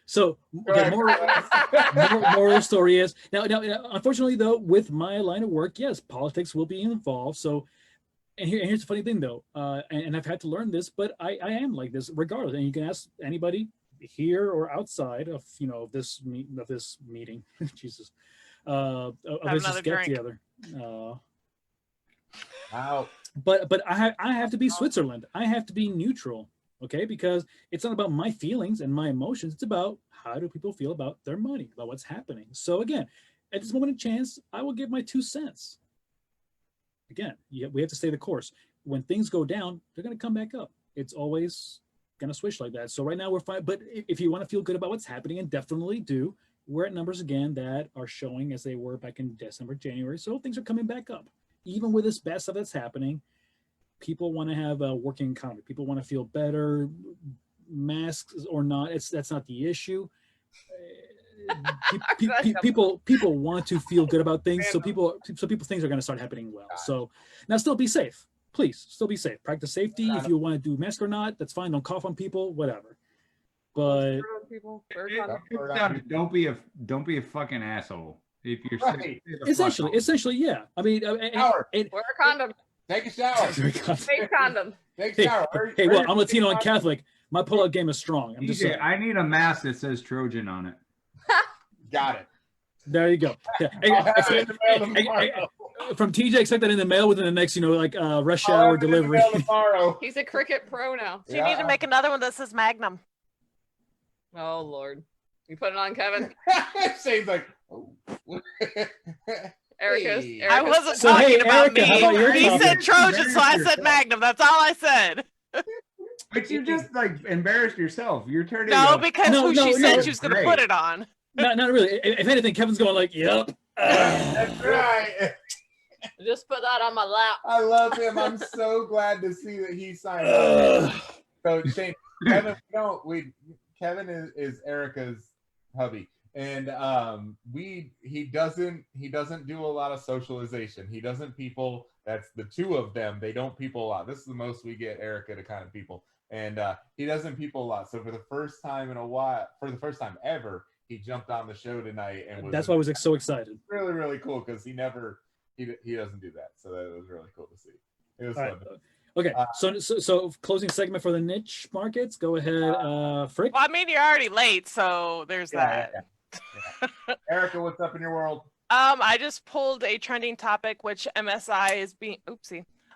So moral story is now, unfortunately though, with my line of work, yes, politics will be involved. So, and here's the funny thing though, and I've had to learn this, but I am like this regardless. And you can ask anybody here or outside of this meeting, Jesus, of this get together. Wow. But I have to be Switzerland. I have to be neutral. Okay, because it's not about my feelings and my emotions. It's about how do people feel about their money, about what's happening. So again, at this moment of chance, I will give my 2 cents. Again, we have to stay the course. When things go down, they're going to come back up. It's always going to switch like that. So right now we're fine. But if you want to feel good about what's happening, and definitely do, we're at numbers again that are showing as they were back in December, January. So things are coming back up. even with this bad stuff that's happening, people want to have a working economy. People want to feel better, masks or not. That's not the issue. People want to feel good about things, so people things are going to start happening well. So now, still be safe, please. Still be safe. Practice safety. If you want to do mask or not, that's fine. Don't cough on people, whatever. But don't be a fucking asshole. If you're sick, essentially, yeah. I mean, wear a condom. Take a shower. Take condom. Take a shower. Hey, well, I'm Latino and Catholic. My pull-out game is strong. I'm just saying. I need a mask that says Trojan on it. Got it. There you go. Yeah. From TJ, expect that in the mail within the next, rush hour delivery. He's a Cricket Pro now. So you need to make another one that says Magnum. Oh Lord, you put it on, Kevin. Shane's like, oh. Erica's. I wasn't talking about Erica, me. He said Trojan, so I said Magnum. That's all I said. But you just embarrassed yourself. You're turning. No, because she said she was going to put it on. Not really. If anything, Kevin's going like, "Yep." That's right. Just put that on my lap. I love him. I'm so glad to see that he signed up. So Shane, Kevin is Erica's hubby, and he doesn't do a lot of socialization. He doesn't people. That's the two of them. They don't people a lot. This is the most we get Erica to kind of people, and he doesn't people a lot. So for the first time ever, he jumped on the show tonight, and that's why I was so excited. Really, really cool because he doesn't do that. So that was really cool to see. It was fun. Okay, so closing segment for the niche markets. Go ahead, Frick. Well, I mean, you're already late, so there's that. Yeah. Erica, what's up in your world? I just pulled a trending topic, which MSI is being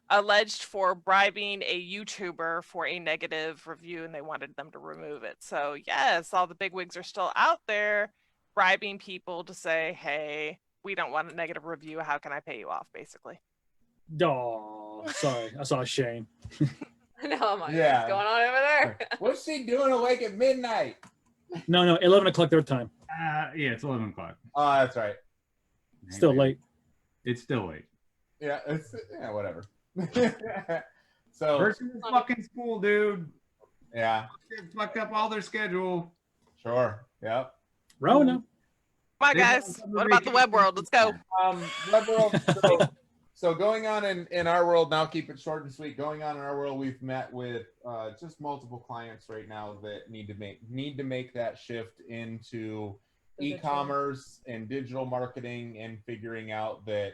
alleged for bribing a YouTuber for a negative review, and they wanted them to remove it. So yes, all the bigwigs are still out there bribing people to say, "Hey, we don't want a negative review. How can I pay you off?" Basically. Oh, sorry, I saw Shane. No, what's going on over there? What's she doing awake at midnight? No, 11 o'clock their time. Yeah, it's 11 o'clock. Oh, that's right. Still late. It's still late. Yeah, whatever. So versus fucking school, dude. Yeah. They fucked up all their schedule. Sure. Yep. Rona. Come on, guys. What about the web world? Let's go. Web world. So going on in our world now, keep it short and sweet. Going on in our world, we've met with just multiple clients right now that need to make that shift into e-commerce and digital marketing, and figuring out that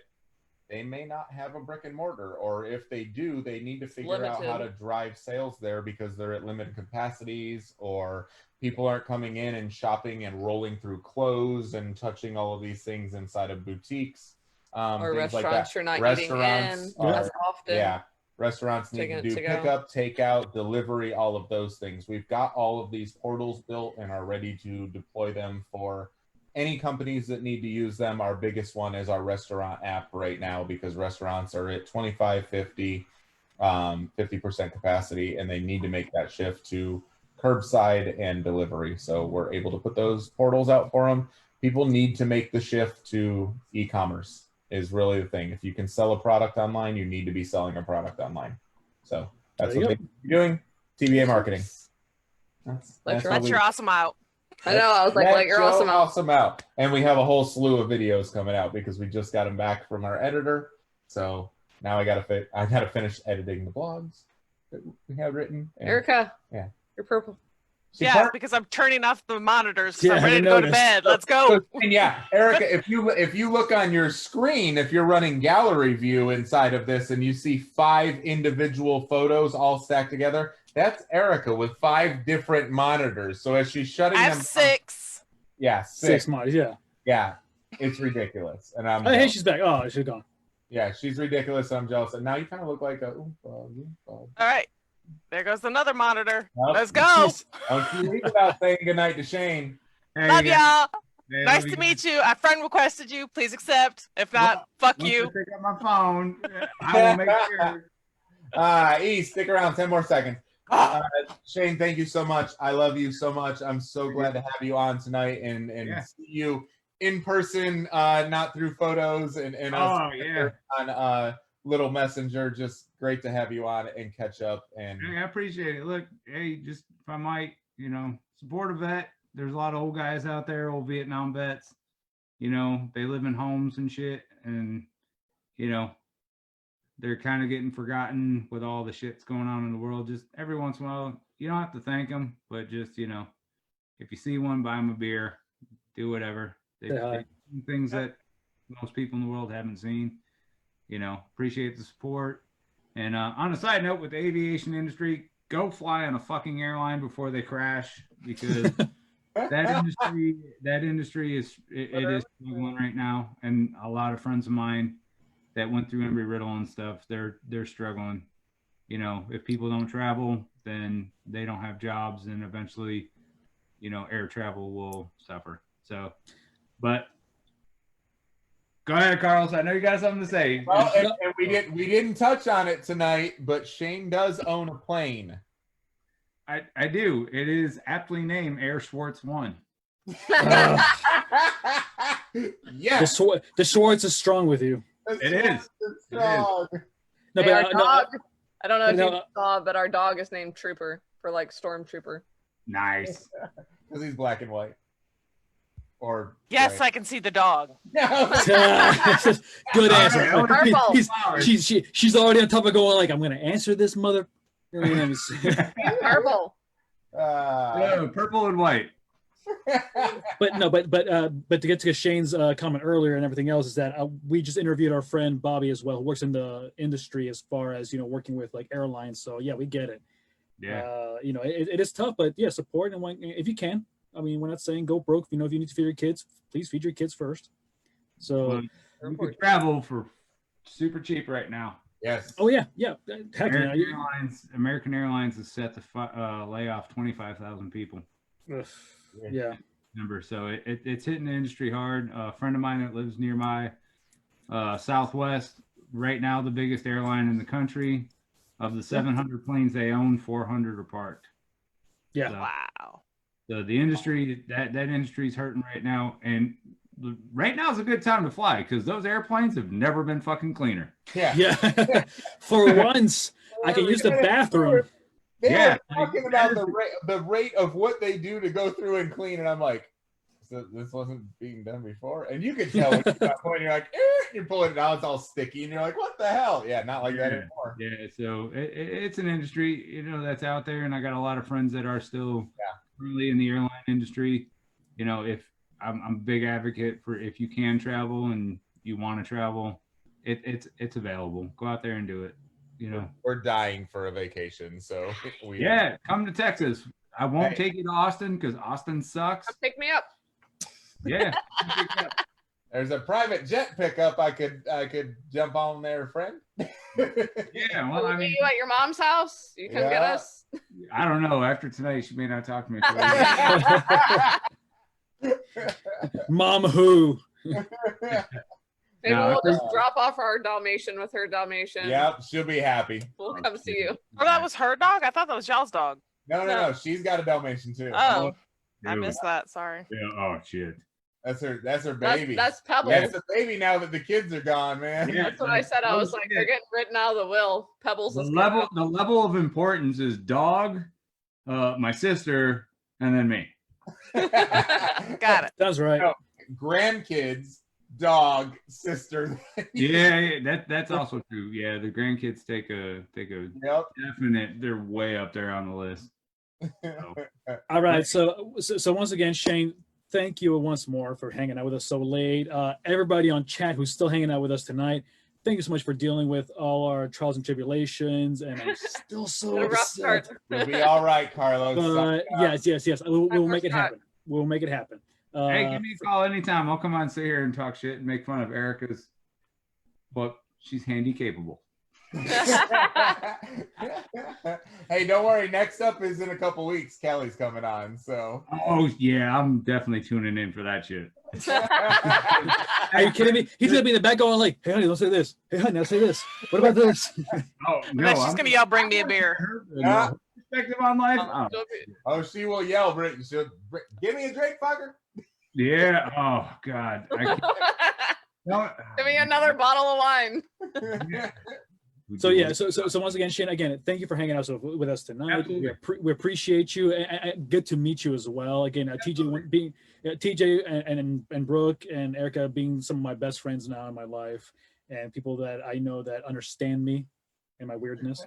they may not have a brick and mortar, or if they do, they need to figure out how to drive sales there because they're at limited capacities, or people aren't coming in and shopping and rolling through clothes and touching all of these things inside of boutiques. Or restaurants like you're not eating in as often. Yeah, restaurants need to do pickup, takeout, delivery, all of those things. We've got all of these portals built and are ready to deploy them for any companies that need to use them. Our biggest one is our restaurant app right now, because restaurants are at 25, 50, 50% capacity, and they need to make that shift to curbside and delivery. So we're able to put those portals out for them. People need to make the shift to e-commerce is really the thing. If you can sell a product online, you need to be selling a product online. So that's what they're doing. TBA marketing. Let your awesome out. I know. I was like, let your awesome out. And we have a whole slew of videos coming out because we just got them back from our editor. So now I gotta finish editing the blogs that we have written. And, Erica. Yeah. You're purple. Because I'm turning off the monitors because I'm ready to go to bed. Let's go. Yeah, Erica, if you look on your screen, if you're running gallery view inside of this and you see 5 individual photos all stacked together, that's Erica with 5 different monitors. So as she's shutting them down, 6. Yeah, 6 monitors, yeah. Yeah, it's ridiculous. And I'm hey, she's back. Oh, she's gone. Yeah, she's ridiculous. I'm jealous. And now you kind of look like a All right. There goes another monitor. Nope. Let's go. Don't you leave without saying goodnight to Shane. Hey, Love y'all. Hey, Nice to meet you. A friend requested you. Please accept. If not, fuck you. Pick up my phone. I will make sure. East, stick around 10 more seconds. Shane, thank you so much. I love you so much. I'm so glad to have you on tonight and see you in person, not through photos and on little messenger. Just great to have you on and catch up. And I appreciate it. Look, hey, just if I might, support a vet. There's a lot of old guys out there, old Vietnam vets. They live in homes and shit, and they're kind of getting forgotten with all the shit's going on in the world. Just every once in a while, you don't have to thank them, but just if you see one, buy them a beer, do whatever. They do things that most people in the world haven't seen. Appreciate the support. And on a side note, with the aviation industry, go fly on a fucking airline before they crash, because that industry is struggling right now. And a lot of friends of mine that went through Embry-Riddle and stuff, they're struggling. If people don't travel, then they don't have jobs, and eventually, air travel will suffer. So, but go ahead, Carlos. I know you got something to say. Well, and we didn't touch on it tonight, but Shane does own a plane. I do. It is aptly named Air Schwartz 1. Yes, the Schwartz is strong with you. It is. Strong. No, Hey, our but dog. I don't know if no, you saw, but our dog is named Trooper for like Stormtrooper. Nice. Because he's black and white. Or Yes, I can see the dog. good answer. Purple. She's already on top of going like, I'm going to answer this mother. Purple. Yeah, purple and white. But to get to Shane's comment earlier and everything else is that we just interviewed our friend Bobby as well, who works in the industry as far as working with like airlines. So yeah, we get it. Yeah. It is tough, but yeah, support and if you can. I mean, we're not saying go broke. If you need to feed your kids, please feed your kids first. So you can travel for super cheap right now. Yes. Oh yeah. Heck, American Airlines is set to lay off 25,000 people. Yeah. Number. So it's hitting the industry hard. A friend of mine that lives near my Southwest, right now the biggest airline in the country. Of the 700 planes they own, 400 are parked. Yeah. So, Wow. So the industry, that industry is hurting right now, and right now is a good time to fly because those airplanes have never been fucking cleaner. Yeah. For once, I can use the bathroom. They were talking about the rate of what they do to go through and clean, and I'm like, so this wasn't being done before, and you could tell when you're not pulling, you're like, you're pulling it out, it's all sticky, and you're like, what the hell? Yeah, not like that anymore. Yeah, so it's an industry, that's out there, and I got a lot of friends that are still currently in the airline industry. If I'm a big advocate for, if you can travel and you want to travel, it's available. Go out there and do it. We're dying for a vacation, so come to Texas. I won't take you to Austin because Austin sucks. Come pick me up. Yeah. There's a private jet pickup I could jump on there, friend. Yeah, well, I mean, you at your mom's house? You come get us. I don't know. After tonight, she may not talk to me. Mom who? Maybe we'll just drop off our Dalmatian with her Dalmatian. Yep, she'll be happy. We'll come see you. Oh, that was her dog? I thought that was y'all's dog. No. She's got a Dalmatian too. Oh, I missed that. Sorry. Yeah. Oh shit. That's her baby. That's Pebbles. That's the baby now that the kids are gone, man. Yeah, That's what I said. I was like, they're getting written out of the will. Pebbles The is level of importance is dog, my sister, and then me. Got it. That's right. No, grandkids, dog, sister. Yeah, that's also true. Yeah, the grandkids take a definite. They're way up there on the list. So. All right. So once again, Shane, thank you once more for hanging out with us so late. Everybody on chat who's still hanging out with us tonight, thank you so much for dealing with all our trials and tribulations. And I'm still so upset. We'll be all right, Carlos. Yes. We'll make it happen. We'll make it happen. Hey, give me a call anytime. I'll come on, sit here and talk shit and make fun of Erica's, but she's handy capable. Hey, don't worry. Next up is in a couple weeks. Kelly's coming on. So. Oh yeah, I'm definitely tuning in for that shit. Are you kidding me? He's gonna be in the back going like, "Hey honey, don't say this. Hey honey, now say this. What about this?" Oh no, She's gonna yell, "Bring me a beer." Perspective on life. Oh, she will yell, Britt. She'll give me a drink, fucker. Yeah. Oh God. No, Give me another bottle of wine. So yeah, so once again, Shane, again, thank you for hanging out with us tonight. Absolutely. We appreciate you. And good to meet you as well. Again, TJ and Brooke and Erica being some of my best friends now in my life, and people that I know that understand me and my weirdness.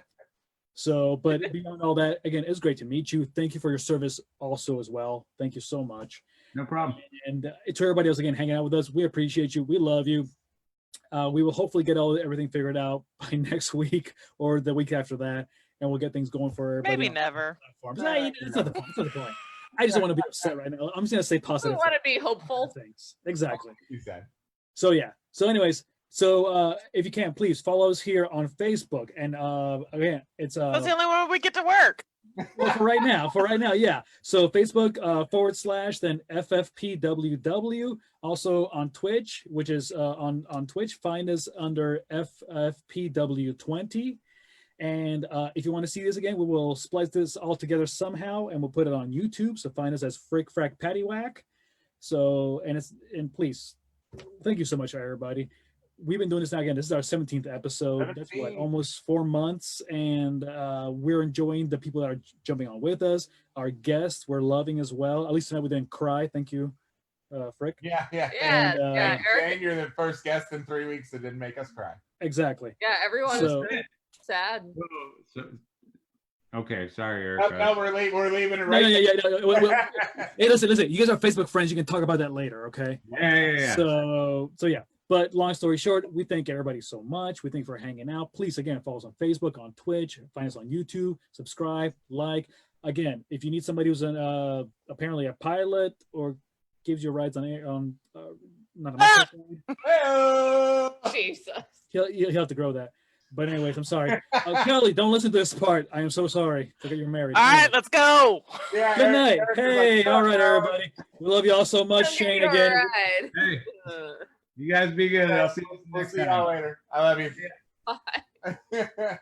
So, but beyond all that, again, it's great to meet you. Thank you for your service also as well. Thank you so much. No problem. And to everybody else again hanging out with us, we appreciate you. We love you. We will hopefully get everything figured out by next week or the week after that, and we'll get things going for everybody. Maybe never. It's not the point. It's not the point. I just don't want to be upset right now. I'm just gonna say We positive. want to be hopeful. Things. Exactly. You said. So yeah. So anyways, so if you can, please follow us here on Facebook, and again, it's That's the only one we get to work. well, for right now, yeah. So Facebook / then FFPWW. Also on Twitch, which is on Twitch, find us under FFPW20. And if you want to see this again, we will splice this all together somehow, and we'll put it on YouTube. So find us as Frack Paddy Wack. So and please, thank you so much, everybody. We've been doing this now again. This is our 17th episode. 17. That's what, almost 4 months, and we're enjoying the people that are jumping on with us. Our guests, we're loving as well. At least tonight we didn't cry. Thank you, Frick. Yeah. Yeah, And, yeah, Eric. Jane, you're the first guest in 3 weeks that didn't make us cry. Exactly. Yeah, everyone So- is sad. Okay, sorry, Erica. No, we're leaving it No, right. Hey, listen. You guys are Facebook friends. You can talk about that later, okay? Yeah. So yeah. But long story short, we thank everybody so much. We thank you for hanging out. Please, again, follow us on Facebook, on Twitch, find us on YouTube, subscribe, like. Again, if you need somebody who's apparently a pilot or gives you rides on not a microphone, Hey-oh! Jesus. he'll have to grow that. But anyways, I'm sorry. Kelly, don't listen to this part. I am so sorry. Forget you're married. All right, let's go. Yeah, Good night. Eric is Hey, like, all right, "Oh, everybody. We love you all so much. I'll give Shane you a again. ride. Hey, Uh, you guys be good. I'll see you We'll next see y'all time. later. I love you. bye.